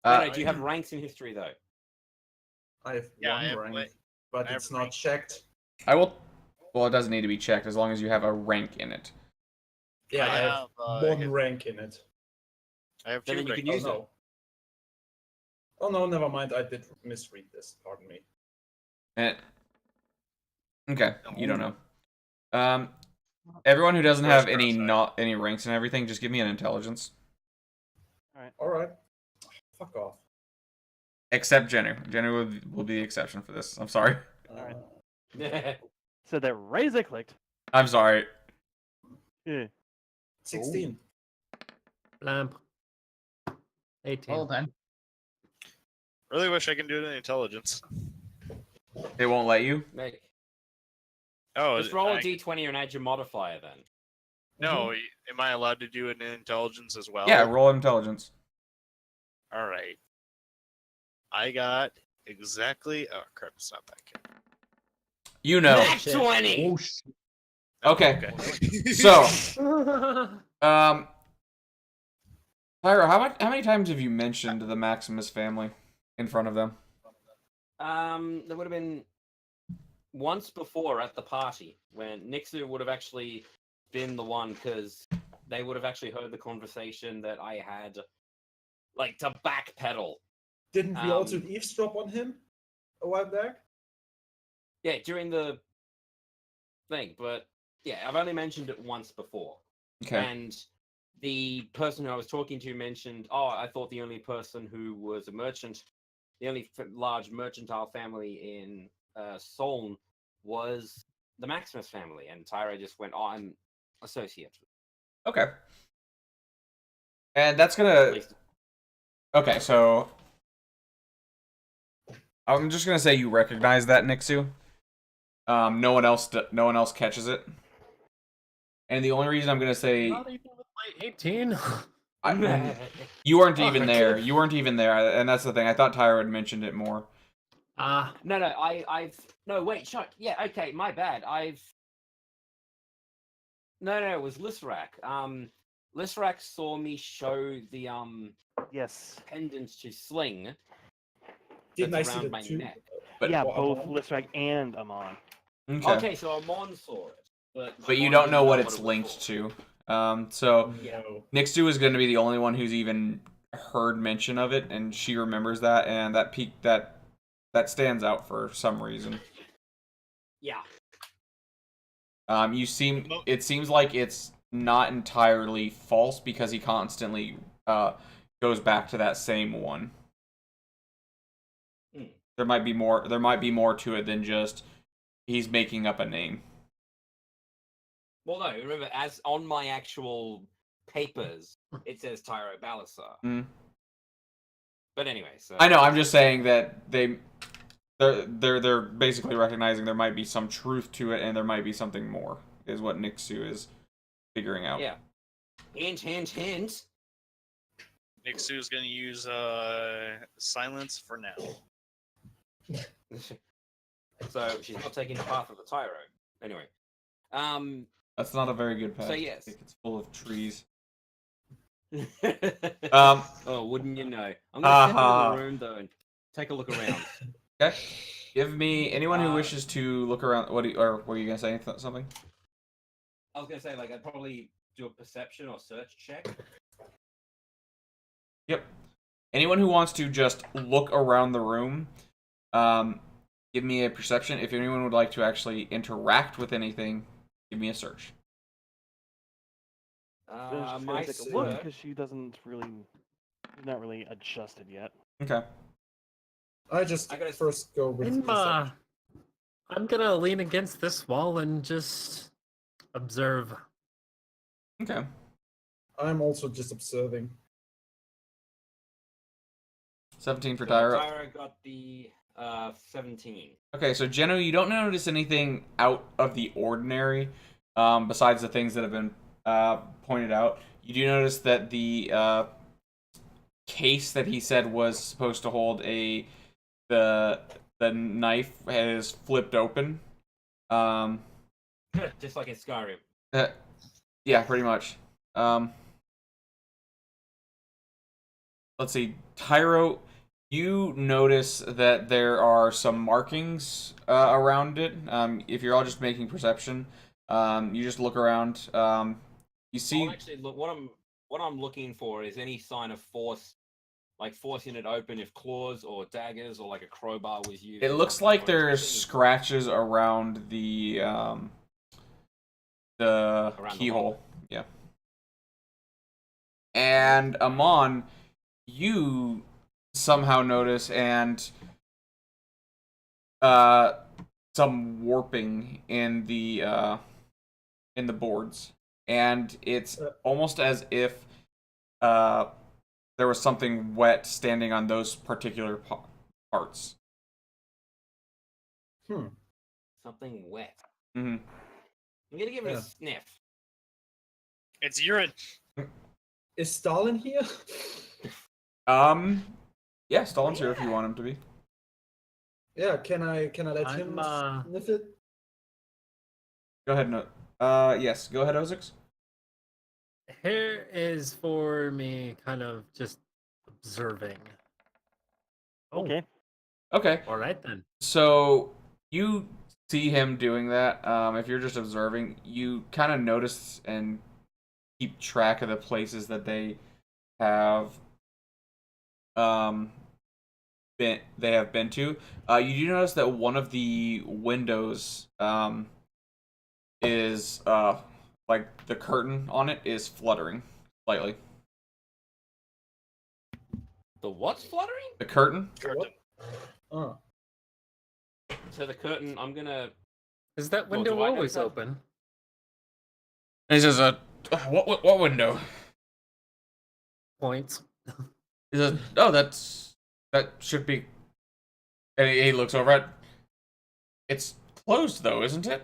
No, do you have ranks in history though? I have Yeah, one I have rank, like- but I it's have not rank. checked. I will. Well, it doesn't need to be checked as long as you have a rank in it. Yeah, I have one I rank in it. have Then two you can ranks. Oh use it. no. Oh no, never mind. I did misread this. Pardon me. Okay, you don't know. Everyone who doesn't have any cross-eyed. not any ranks and everything, just give me an intelligence. All right. Fuck off. Except Jenny. Jenny will be the exception for this. I'm sorry. Uh, So that right as I clicked. I'm sorry. Yeah. 16. Lamp. 18. Well then. Really wish I can do it in intelligence. It won't let you. Make Oh, Just roll a d20 and add your modifier then. no. Am I allowed to do an intelligence as well? Yeah, roll intelligence. All right. I got exactly. Oh crap! It's not that good. You know. Nat 20! Oh, shit. Okay. Okay. So, Tyra, how many times have you mentioned the Maximus family in front of them? There would have been once before at the party when Nixu would have actually been the one, because they would have actually heard the conversation that I had, like, to backpedal. Didn't we also eavesdrop on him a while back? Yeah, during the thing, but yeah, I've only mentioned it once before. Okay. And the person who I was talking to mentioned, oh, I thought the only person who was a merchant, the only large mercantile family in Soln was the Maximus family. And Tyra just went, oh, I'm associate. Okay. And that's At gonna. least, Okay, so I'm just gonna say you recognize that, Nixu. No one else catches it. And the only reason I'm gonna say Not even with my 18. you weren't Oh, even I there. can't- You weren't even there, and that's the thing. I thought Tyra had mentioned it more. no, I've no, wait, shut. Yeah, okay, my bad. No, it was Lisrak. Lisrak saw me show the Yes. pendant to Sling Didn't I that's see around the my two? neck. But- Yeah, Or both Amon? Listrak and Amon. Okay. Okay, so Amon saw it, But you Amon don't didn't know what it it's was linked for. to. So Yeah. No. Nixu is going to be the only one who's even heard mention of it, and she remembers that, and that stands out for some reason. Yeah. It seems like it's not entirely false because he constantly goes back to that same one. Hmm. There might be more to it than just he's making up a name. Well, no, remember, as on my actual papers, it says Tyro Balasar. Mm. But anyway, so I know. I'm just saying that they're basically recognizing there might be some truth to it, and there might be something more. Is what Nixu is figuring out. yeah. Hint, hint, hint. Nixu's gonna use silence for now. So she's not taking the path of the Tyro. Anyway, That's not a very good path. So, yes. It's full of trees. Oh, wouldn't you know? I'm gonna step into the room though and take a look around. Okay. Give me anyone who Uh, wishes to look around. Or were you gonna say something? I was gonna say, like, I'd probably do a perception or search check. Yep. Anyone who wants to just look around the room, give me a perception. If anyone would like to actually interact with anything, give me a search. Just My gonna take a look search. because she's not really adjusted yet. Okay. I just I gotta- first go with I'm gonna lean against this wall and just observe. Okay. I'm also just observing. 17 for So Tyra. Tyra got the 17. Okay, so Jenno, you don't notice anything out of the ordinary, besides the things that have been pointed out. You do notice that the case that he said was supposed to hold the knife is flipped open. Just like in Skyrim. Yeah, pretty much. Let's see, Tyro, you notice that there are some markings around it. If you're all just making perception, you just look around. You see. Well, actually, look, what I'm looking for is any sign of force, like forcing it open, if claws or daggers or like a crowbar was used. It or looks something, like or there's especially- scratches around the the keyhole. wall. Yeah. And Amon, you somehow notice and some warping in the boards, and it's almost as if there was something wet standing on those particular parts. Something wet. Mm-hmm. I'm gonna give it Yeah. a sniff. It's urine. Is Stalin here? Yeah, Stalin's here if you want him to be. Yeah, can I let him I'm, sniff it? Go ahead, no. Yes, go ahead, Ozix. Here is for me kind of just observing. Oh, Okay. Okay, all right then. so you see him doing that. If you're just observing, you kind of notice and keep track of the places that they have been to. You do notice that one of the windows is like the curtain on it is fluttering slightly. The what's fluttering? The curtain? What? Oh. So the curtain. I'm gonna. Is that Well, window do I always notice that? open? And he says, what window?" Points. He says, "Oh, that should be." And he looks over at. It's closed though, isn't it?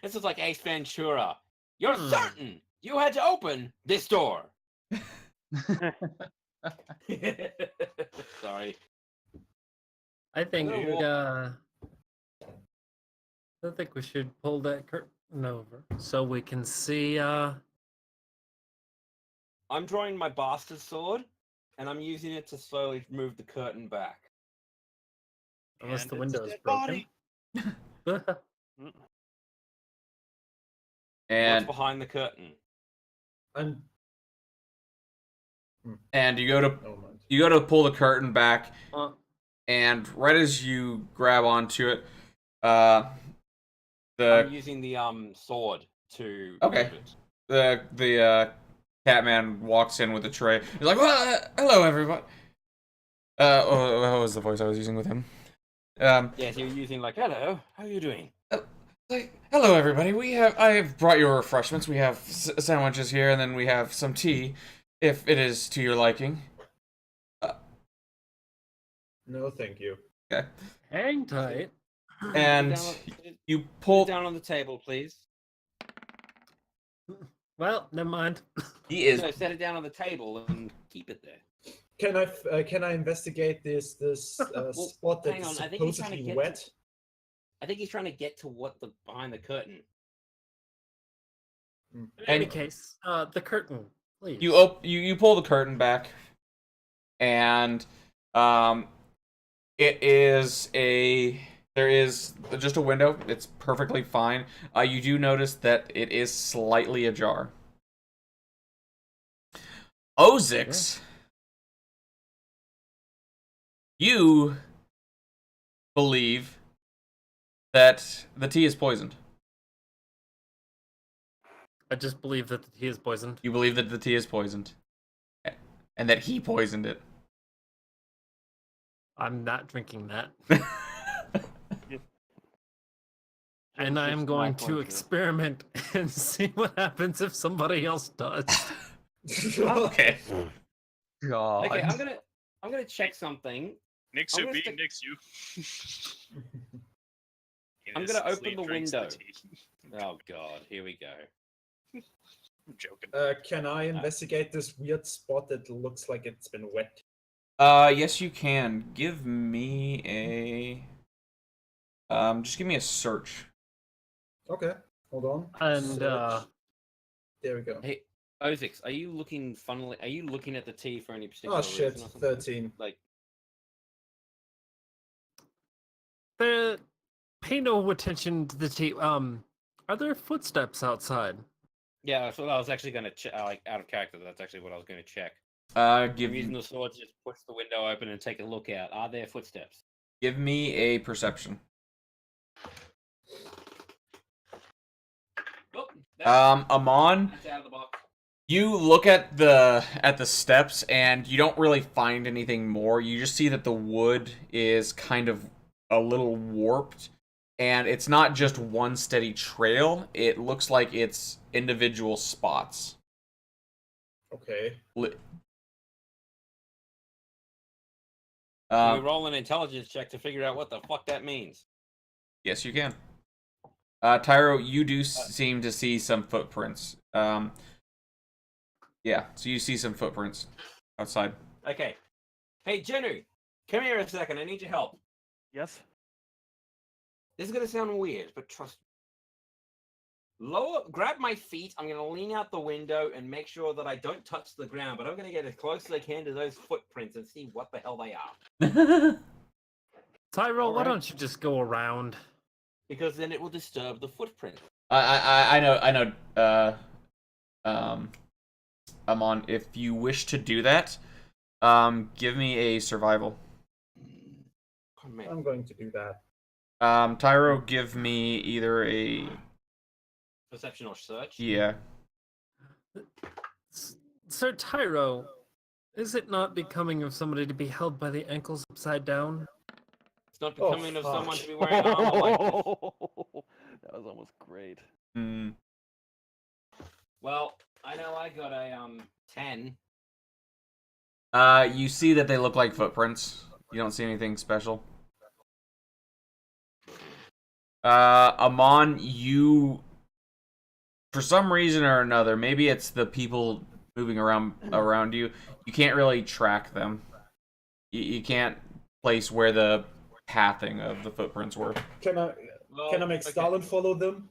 This is like Ace Ventura. You're Hmm. certain you had to open this door. Sorry. I think gonna walk- I think we should pull that curtain over so we can see I'm drawing my bastard sword, and I'm using it to slowly move the curtain back. unless And the it's a window is dead broken. body. And What's behind the curtain? I'm. and you go to Oh mind. pull the curtain back, Uh, and right as you grab onto it, I'm the using the sword to Okay. move it. the Catman walks in with a tray. He's like, "Well, hello everybody." What was the voice I was using with him? Yes, you're using like, hello, how are you doing? Like, hello everybody. I have brought your refreshments. We have sandwiches here, and then we have some tea, if it is to your liking. No, thank you. Okay. hang tight. And you Put it pull. down on the table, please. Well, never mind. He is. No, set it down on the table and keep it there. Can I investigate this spot that hang is on, I think he's trying to supposedly get wet? I think he's trying to get to what the behind the curtain. In any And- case, the curtain, please. You pull the curtain back, and there is just a window. It's perfectly fine. You do notice that it is slightly ajar. Ozix, you believe that the tea is poisoned. I just believe that the tea is poisoned. You believe that the tea is poisoned, and that he poisoned it. I'm not drinking that. Jim's And I just am not going to to. experiment and see what happens if somebody else does. Okay. God. Okay, I'm gonna check something. Nicks I'm who gonna beat stick- Nicks you. I'm gonna open Innocently the drinks window. tea. Oh god, here we go. I'm joking. Can I investigate this weird spot that looks like it's been wet? Yes, you can. Give me just give me a search. Okay, hold on. And Search. There we go. Hey, Ozix, are you looking funnily? Are you looking at the tea for any particular Oh shit, reason or something? 13. Like, pay no attention to the tea. Are there footsteps outside? yeah, that's what I was actually gonna check. Like out of character, that's actually what I was gonna check. Give I'm using the sword to just push the window open and take a look out. Are there footsteps? give me a perception. Oh, that's Amon, out of the box. you look at the steps and you don't really find anything more. You just see that the wood is kind of a little warped, and it's not just one steady trail. It looks like it's individual spots. Okay. Can we roll an intelligence check to figure out what the fuck that means? Yes, you can. Tyro, you do seem to see some footprints. Yeah, so you see some footprints outside. Okay. Hey, Jennu, come here a second. I need your help. Yes. This is gonna sound weird, but trust me. Grab my feet. I'm gonna lean out the window and make sure that I don't touch the ground. But I'm gonna get as close as I can to those footprints and see what the hell they are. Tyrell, why Alright. don't you just go around? Because then it will disturb the footprint. I know. Amon, if you wish to do that, give me a survival. Oh, man. I'm going to do that. Tyro, give me either a Perception or search. yeah. Sir Tyro, is it not becoming of somebody to be held by the ankles upside down? It's not Oh, becoming of fuck. someone to be wearing armor like this. That was almost great. Mm. Well, I know I got a 10. You see that they look like footprints. You don't see anything special. Amon, you, for some reason or another, maybe it's the people moving around you. You can't really track them. You can't place where the pathing of the footprints were. Can I make Stalin follow them?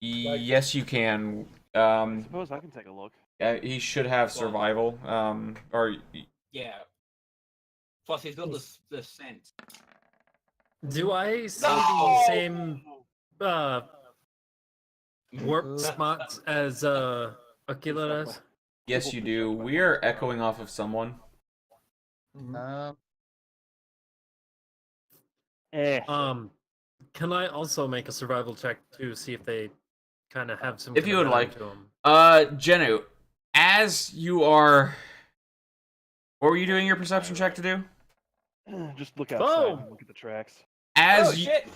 Yes, you can. I suppose I can take a look. He should have survival. Or Yeah. Plus, he's got the scent. Do I see No! the same warp spots as Aquila does? yes, you do. We are echoing off of someone. Can I also make a survival check to see if they kind of have some? If you would like. to them? Jennu, as you are, what were you doing your perception check to do? Just look outside Oh! and look at the tracks. As Oh, you, shit!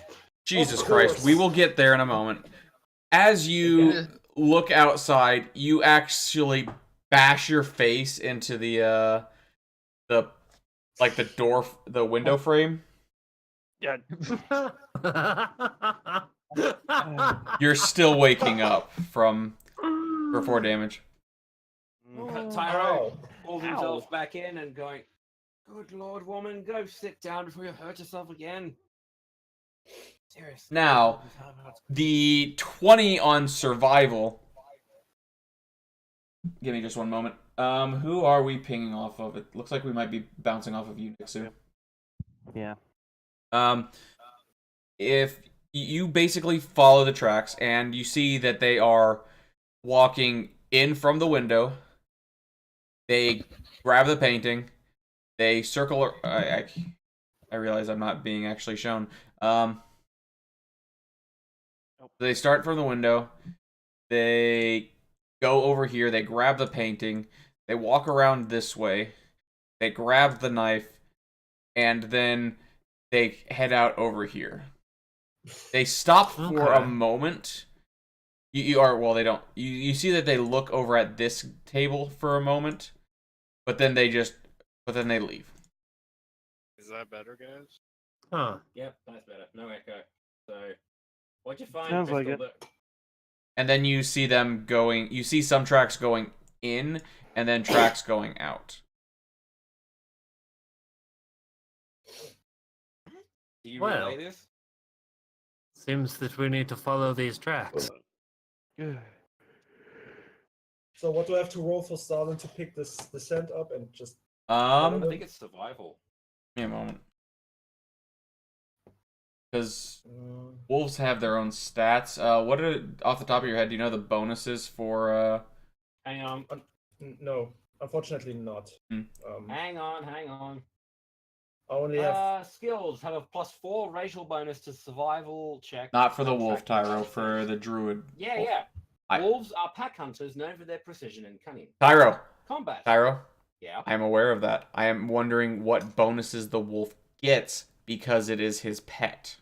Jesus Of Christ, course. we will get there in a moment. As you look outside, you actually bash your face into the door, the window frame. Yeah. You're still waking up for 4 damage. Tyro Ow. pulls himself back in and going, "Good Lord, woman, go sit down before you hurt yourself again." Seriously. Now, the 20 on survival. Give me just one moment. Who are we pinging off of? It looks like we might be bouncing off of you, Nixu. Yeah. If you basically follow the tracks and you see that they are walking in from the window, they grab the painting, they circle. I realize I'm not being actually shown. They start from the window. They go over here. They grab the painting. They walk around this way. They grab the knife, and then they head out over here. They stop for a moment. They don't. You see that they look over at this table for a moment, but then they leave. Is that better, guys? Huh. Yep, that's better. No echo. So, what'd you find? Sounds like Crystal? it. And then you see them going. You see some tracks going in, and then tracks going out. Do you Well. relay this? Seems that we need to follow these tracks. So what do I have to roll for Stalin to pick the scent up and just? I think it's survival. Give me a moment. Because wolves have their own stats. What are, off the top of your head, do you know the bonuses for Hang on. No, unfortunately not. Hang on. I only have. Skills have a +4 racial bonus to survival check. not for the wolf, Track Tyro, bonus. for the druid? Yeah. I- Wolves are pack hunters known for their precision and cunning. Tyro, Combat. Yeah. I am aware of that. I am wondering what bonuses the wolf gets because it is his pet.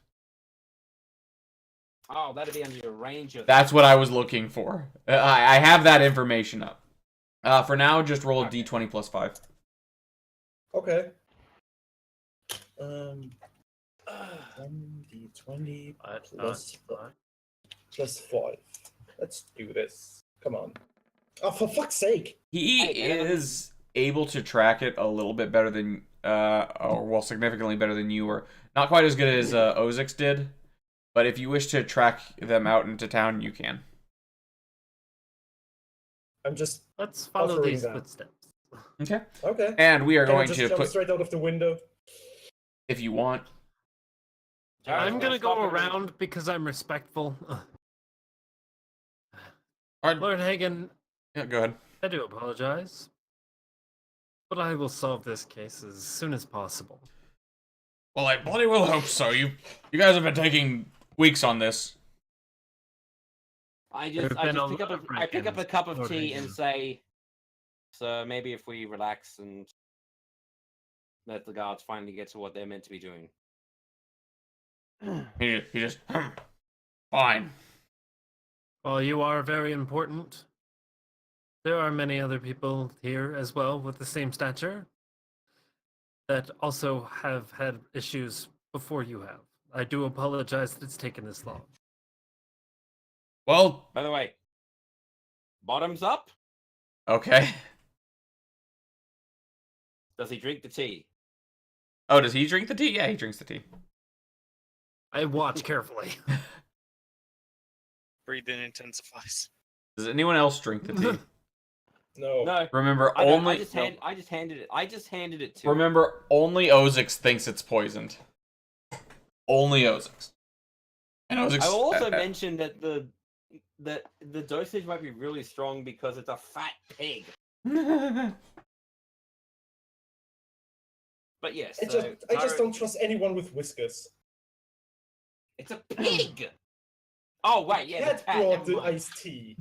Oh, that'd be under your ranger. That's what I was looking for. I have that information up. For now, just roll a d20 plus 5. Okay. 1d20 plus 5. Let's do this. Come on. Oh, for fuck's sake! He is able to track it a little bit better than, or well, significantly better than you were. Not quite as good as Ozix did, but if you wish to track them out into town, you can. I'm just Let's follow offering these that. footsteps. Okay. Okay. And we are Can I going just to jump put, straight out of the window? if you want. I'm gonna go around because I'm respectful. Alright. Lord Hagen, Yeah, go ahead. I do apologize, but I will solve this case as soon as possible. Well, I bloody well hope so. You guys have been taking weeks on this. I There just have been a pick lot up of I pick up a break-ins, cup of Lord tea Hagen. and say, "So maybe if we relax and let the guards finally get to what they're meant to be doing." He just fine. While you are very important, there are many other people here as well with the same stature that also have had issues before you have. I do apologize that it's taken this long. Well, By the way, bottoms up. okay. Does he drink the tea? Oh, does he drink the tea? Yeah, he drinks the tea. I watch carefully. Breathing intensifies. Does anyone else drink the tea? No. No. Remember, I don't, only I just handed it to. remember only Ozix thinks it's poisoned. Only Ozix. And Ozix. I will also mention that the dosage might be really strong because it's a fat pig. But yes, I just don't trust anyone with whiskers. It's a pig. Oh wait, yeah, Cat the cat. brought Never the mind. iced tea.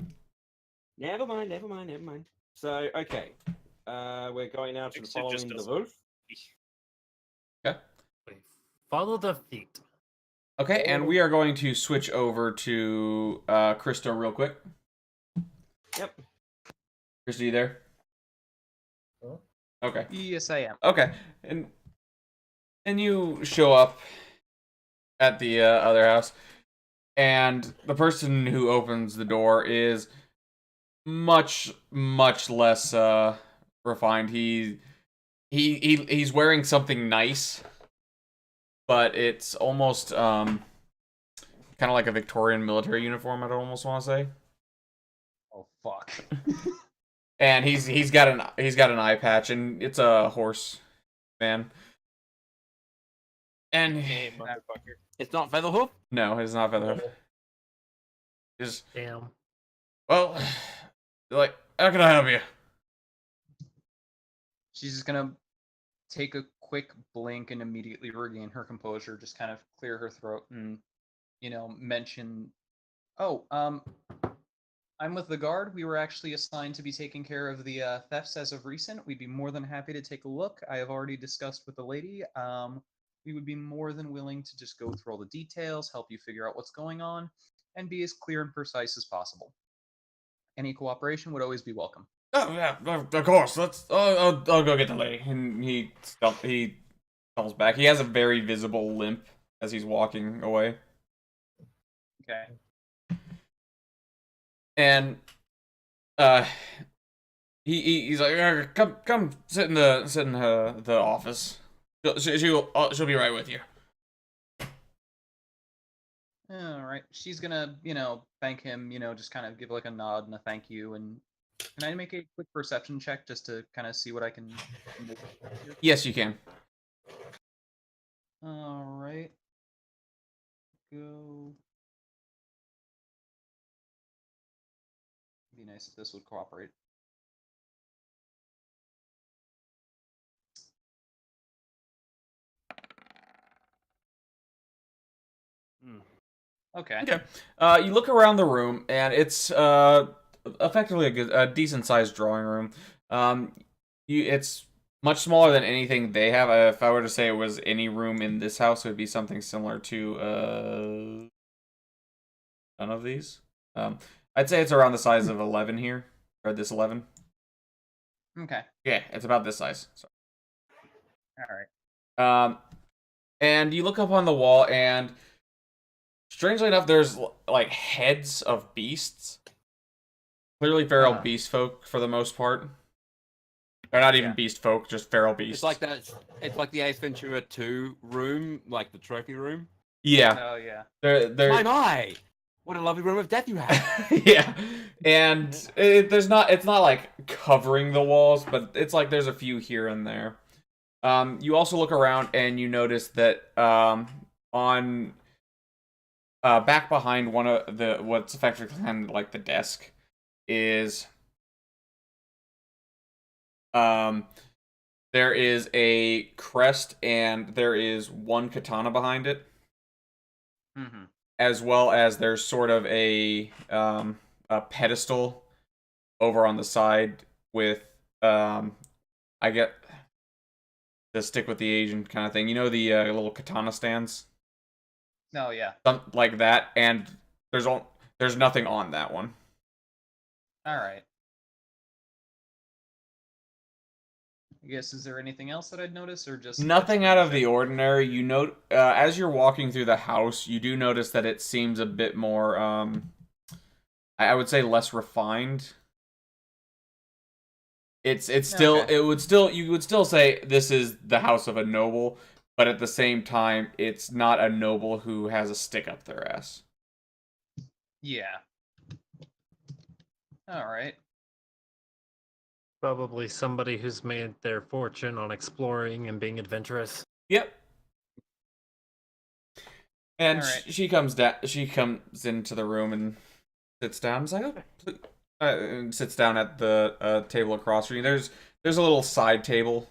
Never mind. So okay, we're going now to the Except just following the doesn't- roof. Follow the feet. Okay, and we are going to switch over to Christo real quick. Yep. Christo, you there? Huh? Okay. Yes, I am. Okay, and you show up at the other house, and the person who opens the door is much less refined. He's wearing something nice, but it's almost kind of like a Victorian military uniform. I'd almost want to say. Oh fuck. And he's got an eye patch, and it's a horse man. And Hey, motherfucker. It's not Featherhoof. no, it's not Featherhoof. Just Damn. well, like, how can I help you? She's just gonna take a quick blink and immediately regain her composure, just kind of clear her throat and, mention, "Oh, I'm with the guard. We were actually assigned to be taking care of the thefts as of recent. We'd be more than happy to take a look. I have already discussed with the lady. We would be more than willing to just go through all the details, help you figure out what's going on, and be as clear and precise as possible. Any cooperation would always be welcome." Oh yeah, of course. I'll go get the lady. And he comes back. He has a very visible limp as he's walking away. Okay. And he's like, come sit in the office. She'll be right with you. All right. She's gonna, thank him, just kind of give like a nod and a thank you. And can I make a quick perception check just to kind of see what I can do? Yes, you can. All right. Go. Be nice if this would cooperate. Okay. Okay. You look around the room, and it's effectively a decent sized drawing room. It's much smaller than anything they have. If I were to say it was any room in this house, it would be something similar to none of these. I'd say it's around the size of 11 here, or this 11. Okay. Yeah, it's about this size. So. All right. And you look up on the wall, and strangely enough, there's like heads of beasts. Clearly feral beast folk for the most part. They're not even beast folk, just feral beasts. It's like that. It's like the Ace Ventura 2 room, like the trophy room. Yeah. Oh yeah. They're My! What a lovely room of death you have. yeah, and it's not like covering the walls, but it's like there's a few here and there. You also look around and you notice that on back behind one of the what's effectively kind of like the desk is there is a crest and there is one katana behind it. Mm-hmm. As well as there's sort of a pedestal over on the side with I get the stick with the Asian kind of thing. You know the little katana stands? Oh yeah. Something like that, and there's nothing on that one. All right. I guess, is there anything else that I'd notice, or just Nothing out of the ordinary. You note as you're walking through the house, you do notice that it seems a bit more I would say less refined. It's still Okay. you would still say this is the house of a noble, but at the same time it's not a noble who has a stick up their ass. Yeah. All right. Probably somebody who's made their fortune on exploring and being adventurous. Yep. And All right. she comes down. She comes into the room and sits down. It's like, oh, and sits down at the table across from you. There's a little side table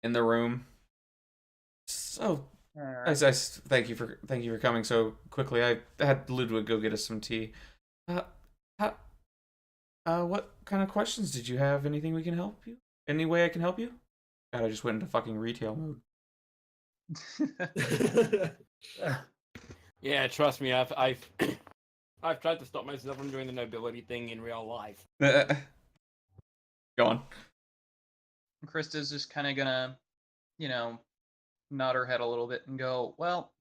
in the room. So, All right. I thank you for coming so quickly. I had Ludwig go get us some tea. How, what kind of questions did you have? Anything we can help you? Any way I can help you? God, I just went into fucking retail mode. Yeah, trust me, I've I've tried to stop myself from doing the nobility thing in real life. Go on. Krista's just kind of gonna, nod her head a little bit and go, well,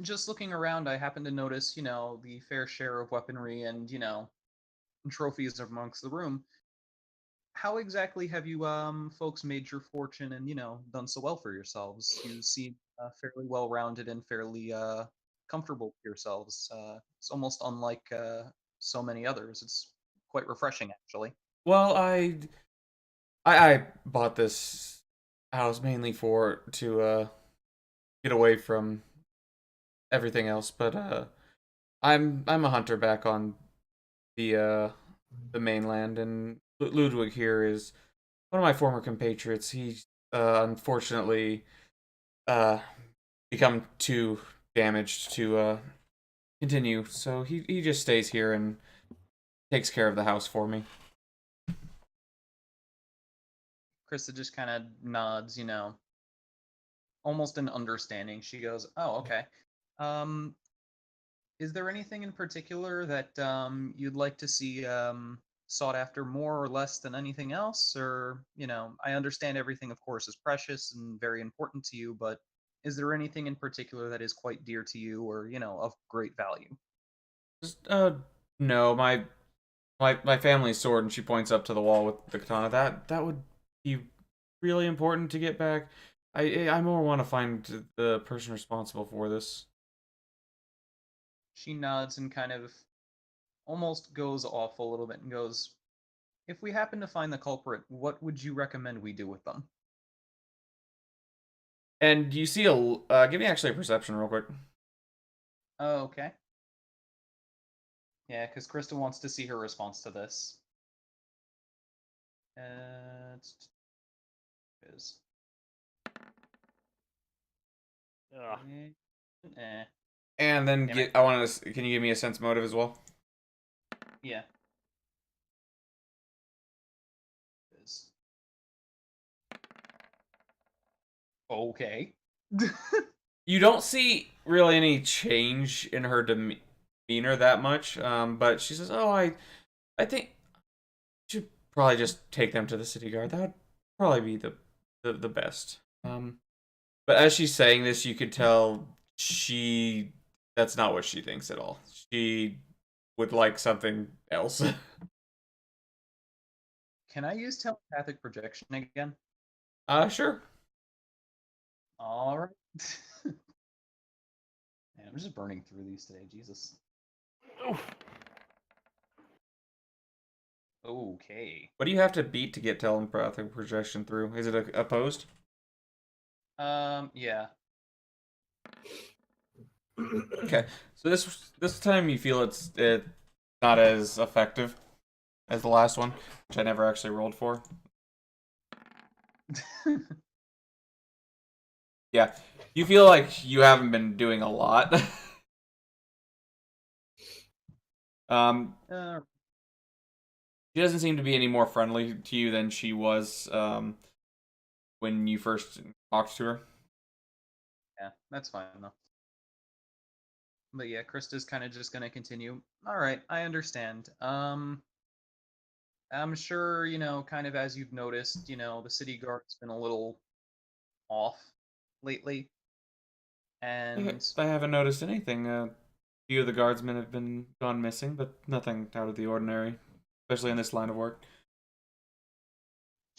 just looking around, I happen to notice, the fair share of weaponry and, trophies amongst the room. How exactly have you folks made your fortune and, done so well for yourselves? You seem fairly well-rounded and fairly comfortable with yourselves. It's almost unlike so many others. It's quite refreshing, actually. Well, I bought this house mainly to get away from everything else, but I'm a hunter back on the mainland, and Ludwig here is one of my former compatriots. He's unfortunately become too damaged to continue, so he just stays here and takes care of the house for me. Krista just kind of nods, almost in understanding. She goes, "Oh, okay. Um, is there anything in particular that you'd like to see sought after more or less than anything else? Or, I understand everything, of course, is precious and very important to you, but is there anything in particular that is quite dear to you or, of great value?" Just no, my family's sword, and she points up to the wall with the katana. That would be really important to get back. I more want to find the person responsible for this. She nods and kind of almost goes off a little bit and goes, "If we happen to find the culprit, what would you recommend we do with them?" And you see give me actually a perception real quick. Oh, okay. Yeah, because Krista wants to see her response to this. Is Ugh. And then Damn it. I want to. Can you give me a sense motive as well? Yeah. Is okay. You don't see really any change in her demeanor that much, but she says, "Oh, I think you should probably just take them to the city guard. That would probably be the best." But as she's saying this, you could tell that's not what she thinks at all. She would like something else. Can I use telepathic projection again? Sure. All right. Man, I'm just burning through these today. Jesus. Okay. What do you have to beat to get telepathic projection through? Is it opposed? Yeah. Okay, so this time you feel it's not as effective as the last one, which I never actually rolled for. Yeah, you feel like you haven't been doing a lot. She doesn't seem to be any more friendly to you than she was when you first talked to her. Yeah, that's fine though. But yeah, Krista's kind of just gonna continue. All right, I understand. I'm sure, kind of as you've noticed, the city guard's been a little off lately. And I haven't noticed anything. A few of the guardsmen have been gone missing, but nothing out of the ordinary, especially in this line of work.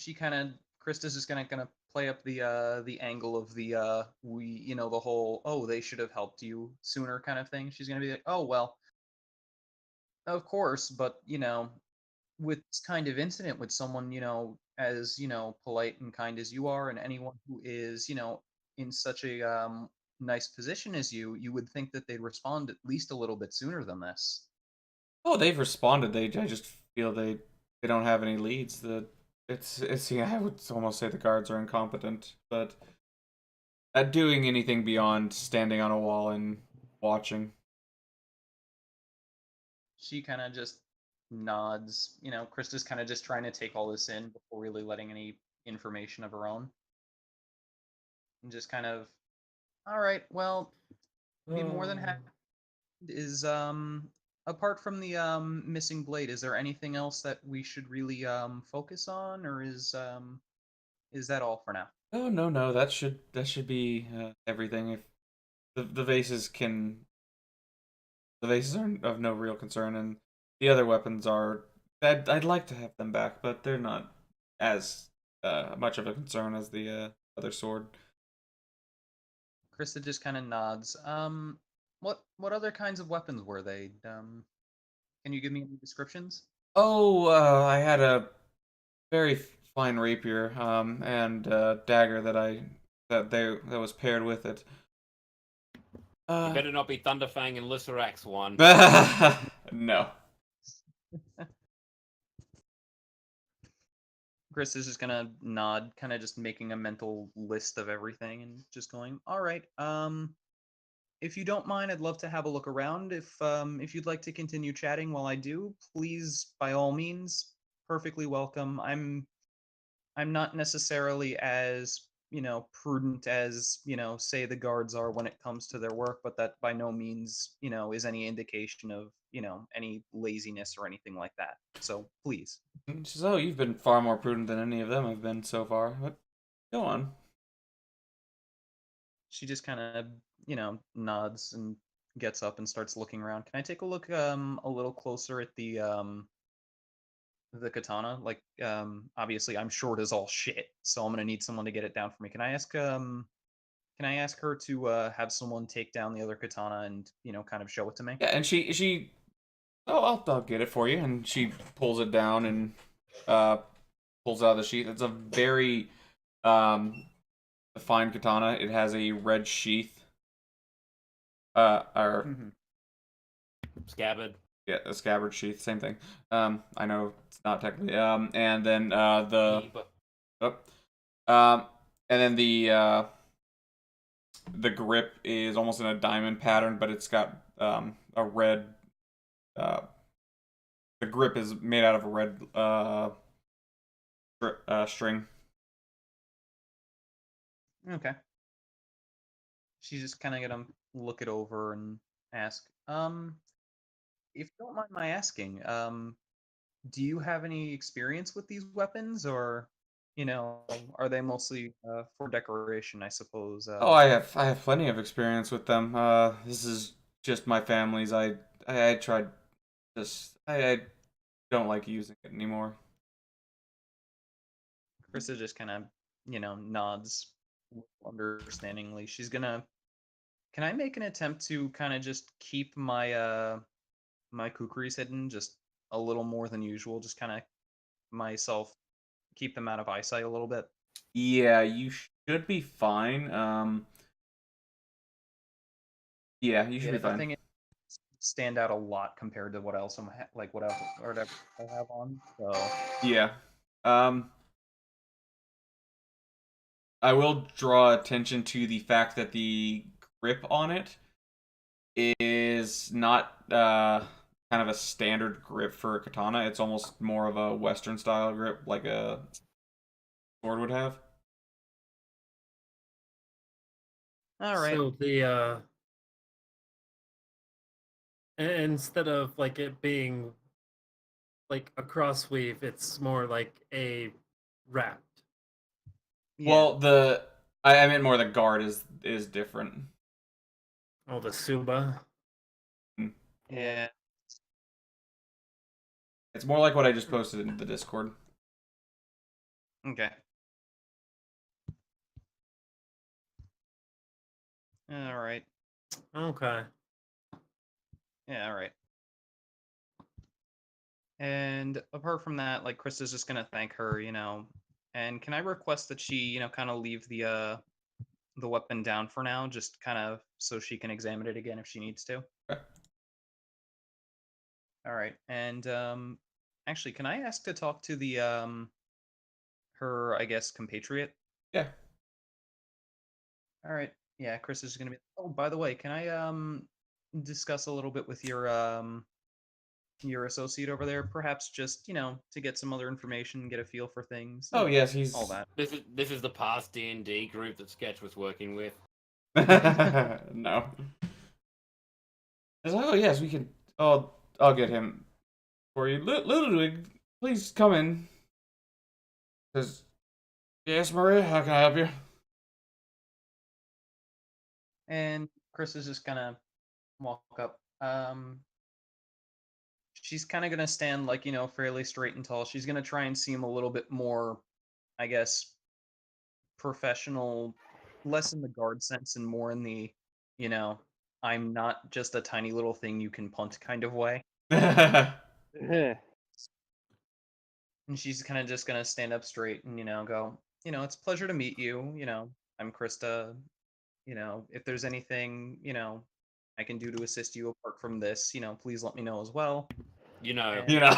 Krista's just gonna play up the angle of the whole, oh, they should have helped you sooner kind of thing. She's gonna be like, oh well, of course, but with this kind of incident with someone, as polite and kind as you are, and anyone who is, in such a nice position as you would think that they'd respond at least a little bit sooner than this. Oh, they've responded. I just feel they don't have any leads. It's yeah, I would almost say the guards are incompetent, but at doing anything beyond standing on a wall and watching. She kind of just nods. Krista's kind of just trying to take all this in before really letting any information of her own. And just kind of, all right, well, be more than happy. Is apart from the missing blade, is there anything else that we should really focus on, or is that all for now? Oh no, that should be everything. If the vases are of no real concern, and the other weapons are. I'd like to have them back, but they're not as much of a concern as the other sword. Krista just kind of nods. What other kinds of weapons were they? Can you give me any descriptions? Oh, I had a very fine rapier, and dagger that was paired with it. You better not be Thunderfang and Lysserax one. No. Chris is just gonna nod, kind of just making a mental list of everything and just going, all right, if you don't mind, I'd love to have a look around. If you'd like to continue chatting while I do, please, by all means, perfectly welcome. I'm not necessarily as, prudent as, say the guards are when it comes to their work, but that by no means, is any indication of, any laziness or anything like that. So please. She says, "Oh, you've been far more prudent than any of them have been so far." But go on. She just kind of, nods and gets up and starts looking around. Can I take a look a little closer at the katana? Like obviously I'm short as all shit, so I'm gonna need someone to get it down for me. Can I ask her to have someone take down the other katana and, kind of show it to me? Yeah, and she I'll get it for you, and she pulls it down and pulls out of the sheath. It's a very fine katana. It has a red sheath. Or Scabbard. yeah, a scabbard sheath, same thing. I know it's not technically. And then the grip is almost in a diamond pattern, but it's got a red. The grip is made out of a red string. Okay. She's just kind of gonna look it over and ask, if you don't mind my asking, do you have any experience with these weapons, or, you know, are they mostly for decoration, I suppose? Oh, I have plenty of experience with them. This is just my family's. I tried I don't like using it anymore. Krista just kind of, nods understandingly. She's gonna. Can I make an attempt to kind of just keep my kukris hidden just a little more than usual? Just kind of myself keep them out of eyesight a little bit. Yeah, you should be fine. Yeah, you should Yeah, be the fine. thing is, stand out a lot compared to what else like what else or whatever I have on. So Yeah. Um, I will draw attention to the fact that the grip on it is not kind of a standard grip for a katana. It's almost more of a Western style grip, like a sword would have. all right, So the instead of like it being like a cross weave, it's more like a wrapped. yeah, Well, I meant more the guard is different. Oh, the Suba. Mm. yeah. It's more like what I just posted in the Discord. Okay. All right. Okay. Yeah, all right. And apart from that, like Krista's just gonna thank her, and can I request that she, kind of leave the weapon down for now, just kind of so she can examine it again if she needs to. Okay. All right. And actually, can I ask to talk to the her, I guess, compatriot? Yeah. All right. Yeah, Chris is gonna be. Oh, by the way, can I discuss a little bit with your associate over there? Perhaps just to get some other information, get a feel for things. Oh yes, All he's that. This is the past D&D group that Sketch was working with. no. It's like, oh yes, we can. I'll get him for you, Ludwig. Please come in. Says, yes, Maria. How can I help you? And Chris is just gonna walk up. She's kind of gonna stand like fairly straight and tall. She's gonna try and seem a little bit more, I guess, professional, less in the guard sense and more in the, you know, I'm not just a tiny little thing you can punt kind of way. Eh. And she's kind of just gonna stand up straight and go, it's a pleasure to meet you. I'm Krista. If there's anything I can do to assist you apart from this, please let me know as well. You know, You know.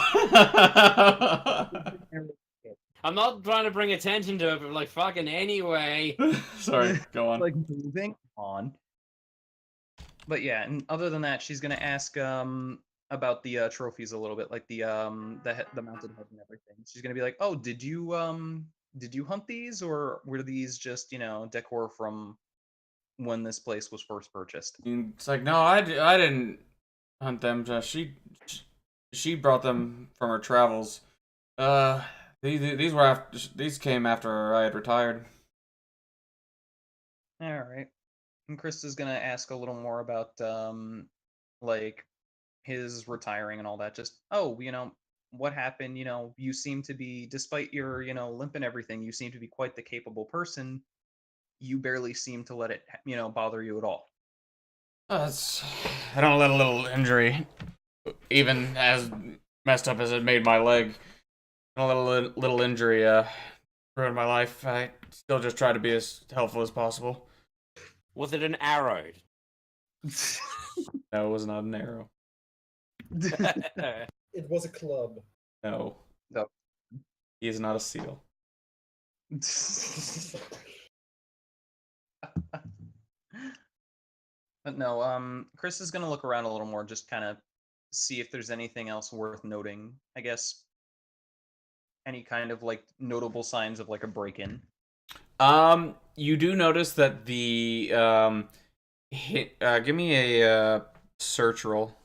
I'm not trying to bring attention to it, but like fucking anyway. Sorry, go on. Like moving on. But yeah, and other than that, she's gonna ask about the trophies a little bit, like the mounted head and everything. She's gonna be like, "Oh, did you hunt these, or were these just decor from when this place was first purchased?" It's like, no, I didn't hunt them. She brought them from her travels. Uh, these were after these came after I had retired. All right. And Chris is gonna ask a little more about like his retiring and all that. Just what happened? You seem to be, despite your limp and everything, you seem to be quite the capable person. You barely seem to let it bother you at all. I don't let a little injury, even as messed up as it made my leg, a little injury ruined my life. I still just try to be as helpful as possible. Was it an arrow? No, it was not an arrow. It was a club. No, No. he is not a seal. But no, Chris is gonna look around a little more, just kind of see if there's anything else worth noting. I guess any kind of like notable signs of like a break-in. You do notice that the give me a search roll.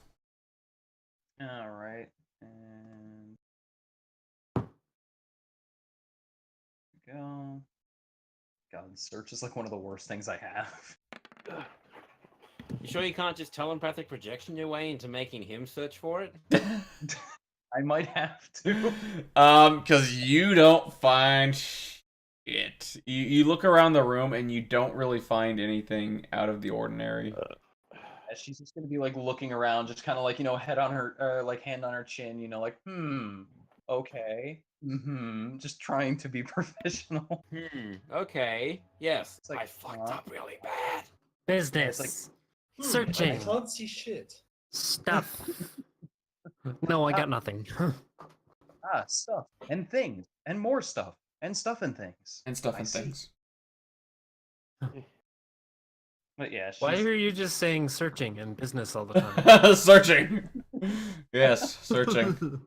All right, and God, search is like one of the worst things I have. You sure you can't just telepathic projection your way into making him search for it? I might have to. Because you don't find shit. You look around the room and you don't really find anything out of the ordinary. She's just gonna be like looking around, just kind of like, you know, head on her, like hand on her chin, you know, like, okay, just trying to be professional. Okay. Yes. It's like, I fucked up really bad. Business. I Searching. can't see shit. Stuff. No, I got nothing. Stuff and things and more stuff and stuff and things And stuff I and see. things. But yeah, Why she's are you just saying searching and business all the time? Searching. Yes, searching.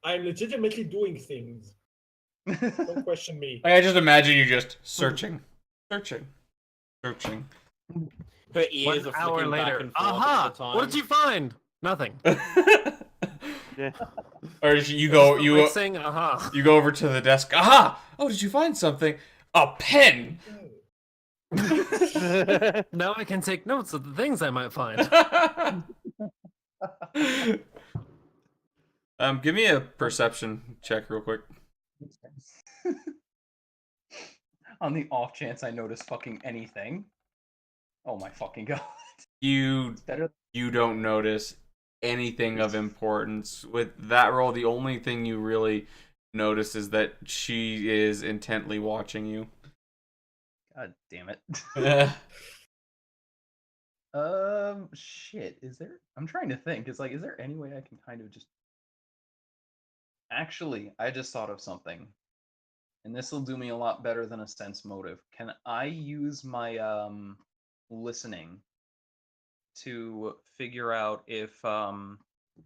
I'm legitimately doing things. Don't question me. I just imagine you just searching. Searching. Searching. Her ears 1 are hour flicking back later. and forth Aha! at the time. What did you find? Nothing. Yeah. Or you go Like saying aha. you go over to the desk. Aha! Oh, did you find something? A pen. Now I can take notes of the things I might find. Give me a perception check real quick. On the off chance I notice fucking anything. Oh my fucking god. You Better. don't notice anything of importance. With that roll, the only thing you really notice is that she is intently watching you. God damn it. Shit. Is there? I'm trying to think. It's like, is there any way I can kind of just? Actually, I just thought of something, and this will do me a lot better than a sense motive. Can I use my listening to figure out if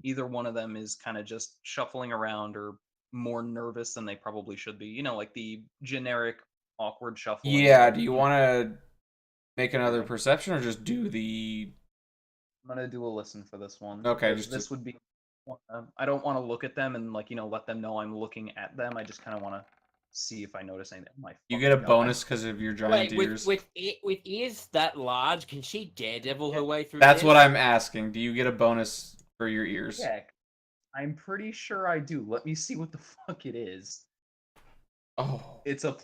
either one of them is kind of just shuffling around or more nervous than they probably should be? You know, like the generic awkward shuffling. Yeah, where, do you want to make another Everything. perception or just do the... I'm gonna do a listen for this one. Okay, because this would be. I don't want to look at them and like, you know, let them know I'm looking at them. I just kind of want to see if I notice anything. Oh my You get a fucking God. bonus because of your giant Wait, ears. with ears that large, can she daredevil her way through That's this? what I'm asking. Do you get a bonus for your ears? Yeah, I'm pretty sure I do. Let me see what the fuck it is. Oh. It's a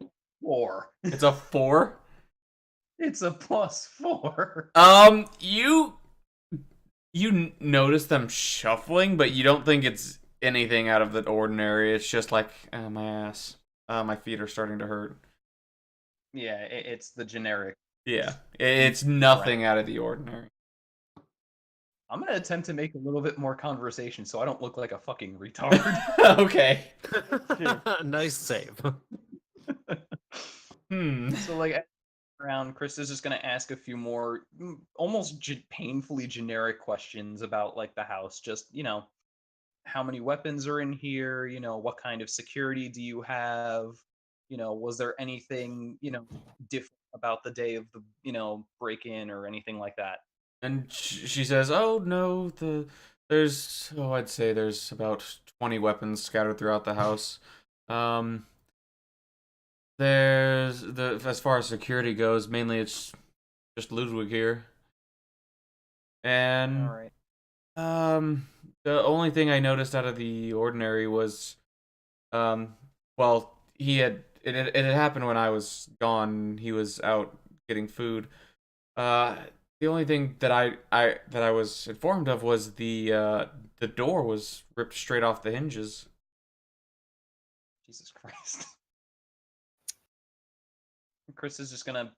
4. It's a 4? It's a +4. You notice them shuffling, but you don't think it's anything out of the ordinary. It's just like, my ass. My feet are starting to hurt. Yeah, it's the generic. Yeah, it's nothing out of the ordinary. I'm gonna attempt to make a little bit more conversation so I don't look like a fucking retard. Okay. Nice save. So like around, Chris is just gonna ask a few more almost painfully generic questions about like the house. Just, you know, how many weapons are in here? You know, what kind of security do you have? You know, was there anything, you know, different about the day of the, you know, break-in or anything like that? And she says, "Oh no, I'd say there's about 20 weapons scattered throughout the house. There's as far as security goes, mainly it's just Ludwig here. And All right. the only thing I noticed out of the ordinary was, well, it had happened when I was gone. He was out getting food. The only thing that I was informed of was the door was ripped straight off the hinges." Jesus Christ. Chris is just gonna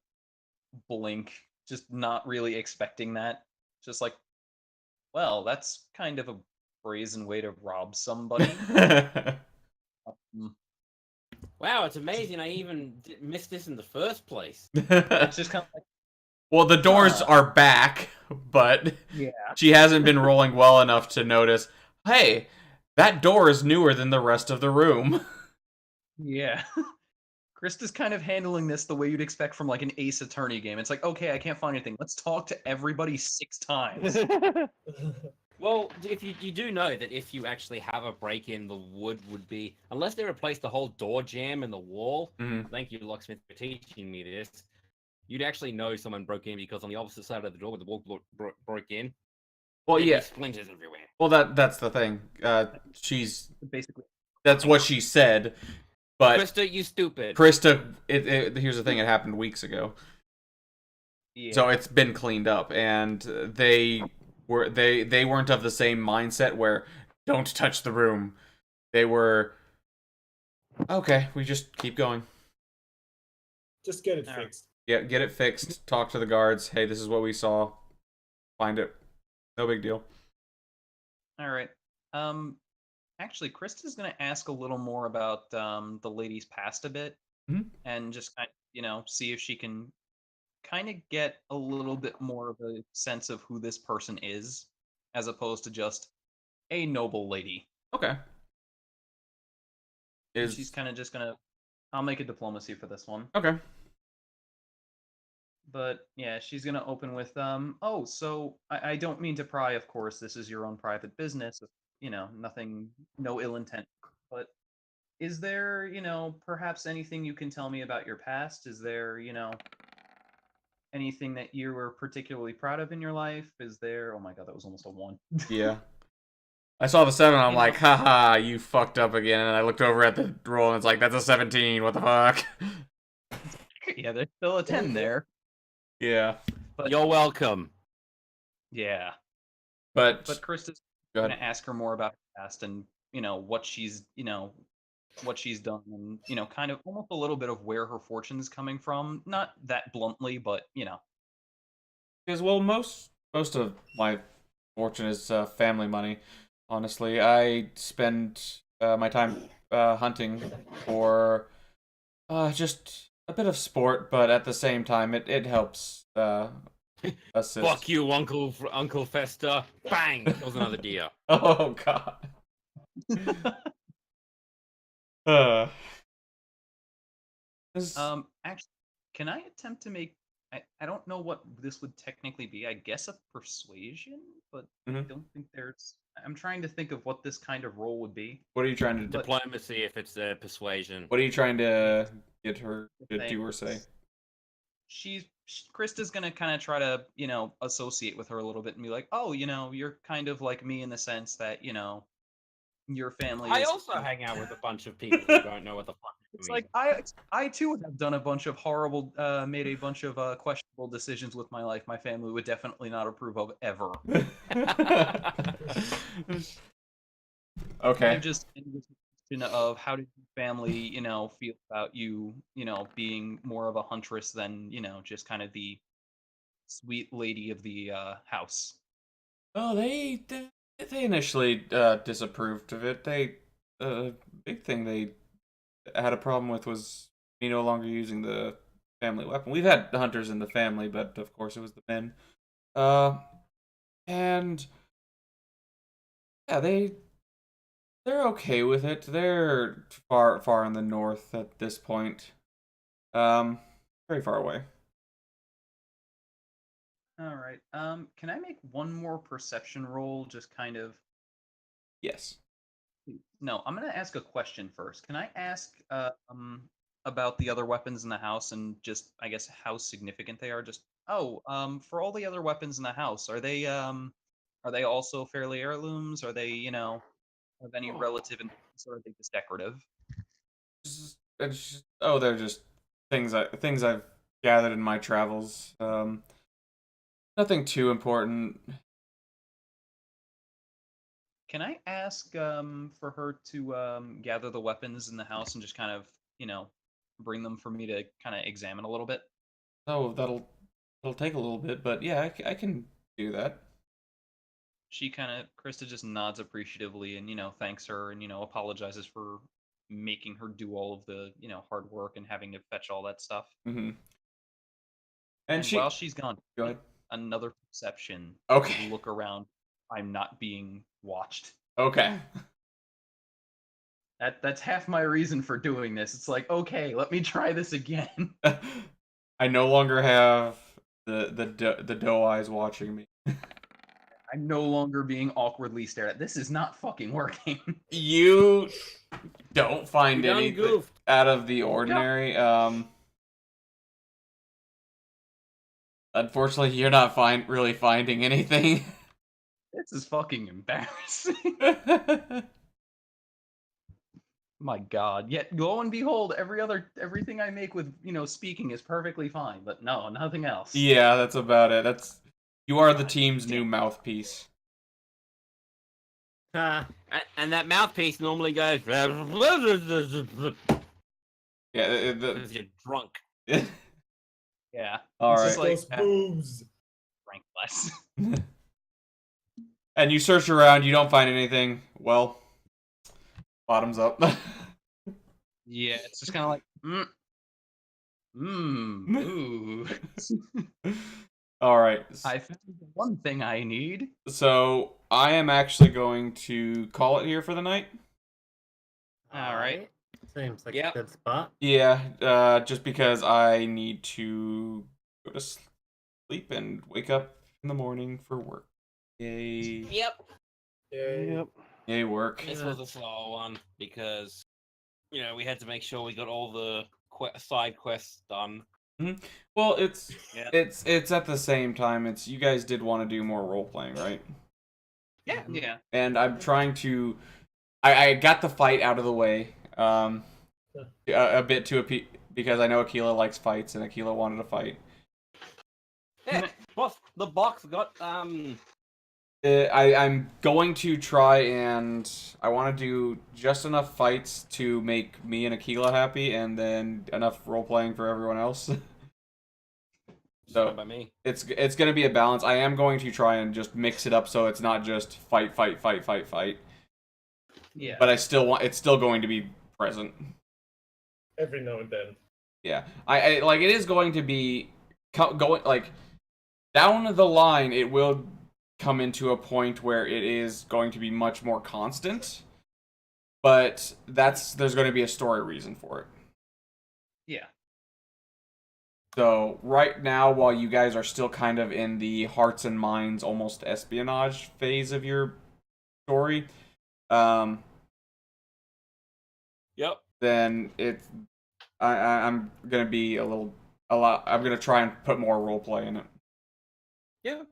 blink, just not really expecting that. Just like, well, that's kind of a brazen way to rob somebody. Wow, it's amazing I even missed this in the first place. It's just kind of like, Well, the doors are back, but yeah. she hasn't been rolling well enough to notice, hey, that door is newer than the rest of the room. Yeah. Krista's kind of handling this the way you'd expect from like an Ace Attorney game. It's like, okay, I can't find anything. Let's talk to everybody 6 times. Well, if you do know that if you actually have a break-in, the wood would be, unless they replaced the whole door jamb in the wall. Mhm. Thank you, locksmith, for teaching me this. You'd actually know someone broke in because on the opposite side of the door where the wall broke in, Well, there'd yeah. be splinters everywhere. Well, that's the thing. She's Basically, that's what she said, but Krista, you stupid. Krista. Here's the thing. It happened weeks ago, yeah. so it's been cleaned up, and they weren't of the same mindset where don't touch the room. They were okay. We just keep going. Just get it Alright. fixed. Get it fixed. Talk to the guards. Hey, this is what we saw. Find it. No big deal. All right. Actually, Krista's gonna ask a little more about the lady's past a bit, Mhm. and just see if she can kind of get a little bit more of a sense of who this person is, as opposed to just a noble lady. Okay. And she's kind of just gonna. I'll make a diplomacy for this one. Okay. But yeah, she's gonna open with oh, so I don't mean to pry, of course, this is your own private business, nothing, no ill intent. But is there, perhaps anything you can tell me about your past? Is there, anything that you were particularly proud of in your life? Is there, oh my god, that was almost a 1. Yeah. I saw the 7, I'm You like, know- haha, you fucked up again. And I looked over at the roll and it's like, that's a 17. What the fuck? Yeah, there's still a 10 there. Yeah. But You're welcome. yeah. But But Krista's go gonna ahead. ask her more about her past and, what she's done and, kind of almost a little bit of where her fortune is coming from. Not that bluntly, but, Because, well, most of my fortune is family money. Honestly, I spend my time hunting for just a bit of sport, but at the same time, it helps assist. Fuck you, Uncle Fester. Bang! Kills another deer. Oh god. uh, this- actually, can I attempt to make I don't know what this would technically be. I guess a persuasion, but I Mhm. don't think there's I'm trying to think of what this kind of role would be. What are you trying to But- Diplomacy if it's persuasion. What are you trying to get her to Thing do or say? Krista's gonna kind of try to, associate with her a little bit and be like, oh, you're kind of like me in the sense that, your family I is also hang out with a bunch of people who don't know what the fuck It's they're doing. like I too have done a bunch of horrible, made a bunch of questionable decisions with my life. My family would definitely not approve of ever. Okay. I'm just in this question of how did your family, feel about you, being more of a huntress than, just kind of the sweet lady of the house. Oh, they initially disapproved of it. Big thing they had a problem with was me no longer using the family weapon. We've had hunters in the family, but of course it was the men. And yeah, they're okay with it. They're far in the north at this point. Very far away. All right. Can I make one more perception roll? Just kind of. Yes. No, I'm gonna ask a question first. Can I ask about the other weapons in the house and just I guess how significant they are? Just for all the other weapons in the house, are they also fairly heirlooms? Are they, of any relative importance, or are they just decorative? They're just things I've gathered in my travels. Nothing too important. Can I ask for her to gather the weapons in the house and just kind of, bring them for me to kind of examine a little bit? Oh, that'll take a little bit, but yeah, I can do that. Krista just nods appreciatively and, thanks her and, apologizes for making her do all of the, hard work and having to fetch all that stuff. Mm-hmm. And while she's gone, go ahead. Another perception. Okay. Look around. I'm not being watched. Okay. That's half my reason for doing this. It's like, okay, let me try this again. I no longer have the doe eyes watching me. I'm no longer being awkwardly stared at. This is not fucking working. You don't find You done anything goofed. out of the ordinary. Unfortunately, you're not really finding anything. This is fucking embarrassing. My God. Yet lo and behold, everything I make with speaking is perfectly fine, but no, nothing else. Yeah, that's about it. You are the team's new mouthpiece. Ah, And that mouthpiece normally goes. Yeah, Because you're drunk. Yeah. All It's right. just like Those boobs. drink less. And you search around, you don't find anything. Well, bottoms up. Yeah, it's just kind of like ooh. All right. I found the one thing I need. So I am actually going to call it here for the night. All right. Seems like Yep. a good spot. Yeah, just because I need to go to sleep and wake up in the morning for work. Yay. Yep. Yeah. Yay, work. This was a slow one because, we had to make sure we got all the side quests done. Well, it's Yeah. it's at the same time. It's you guys did want to do more role playing, right? Yeah. Yeah. And I'm trying to. I got the fight out of the way. A bit because I know Akila likes fights and Akila wanted to fight. Yeah, plus the box got I'm going to try and I want to do just enough fights to make me and Akila happy, and then enough role playing for everyone else. So by me. it's gonna be a balance. I am going to try and just mix it up so it's not just fight. Yeah. But it's still going to be present. Every now and then. Yeah, I like it is going to be going like down the line. It will come into a point where it is going to be much more constant, but there's going to be a story reason for it. Yeah. So right now, while you guys are still kind of in the hearts and minds, almost espionage phase of your story, Yep. then I'm gonna be a lot. I'm gonna try and put more role play in it. Yeah.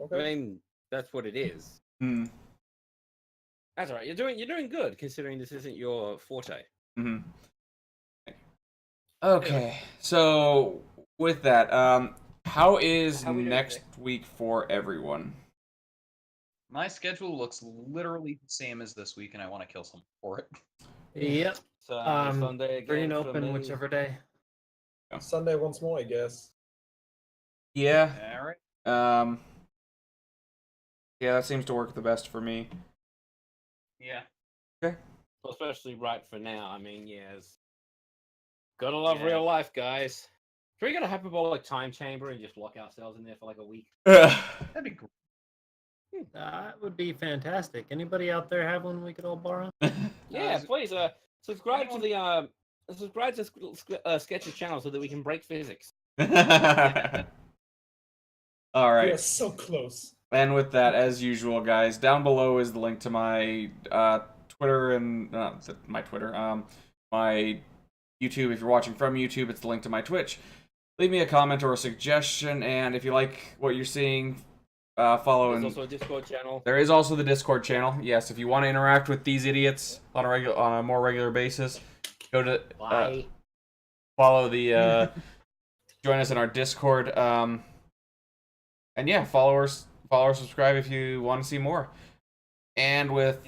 Okay. I mean, that's what it is. Hmm. That's all right. You're doing good considering this isn't your forte. Hmm. Okay, so with that, how is How we doing next today? week for everyone? My schedule looks literally the same as this week, and I want to kill someone for it. Yep. So Sunday again. Free and for open me. whichever day. Sunday once more, I guess. Yeah. All right. Yeah, that seems to work the best for me. Yeah. Okay. Well, especially right for now. I mean, yes. Gotta love Yeah. real life, guys. Can we get a hyperbolic time chamber and just lock ourselves in there for like a week? That'd be great. That would be fantastic. Anybody out there have one we could all borrow? Yeah, please. Subscribe to the Sketches channel so that we can break physics. All We are right. so close. And with that, as usual, guys, down below is the link to my Twitter and my Twitter, my YouTube. If you're watching from YouTube, it's the link to my Twitch. Leave me a comment or a suggestion, and if you like what you're seeing, follow. There's And also a Discord channel. there is also the Discord channel. Yes, if you want to interact with these idiots on a more regular basis, go to follow the join us in our Discord. And yeah, follow or subscribe if you want to see more. And with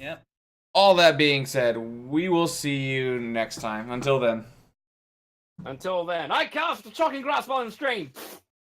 all that being said, we will see you next time. Until then. Until then, I cast the chalking grass ball and stream.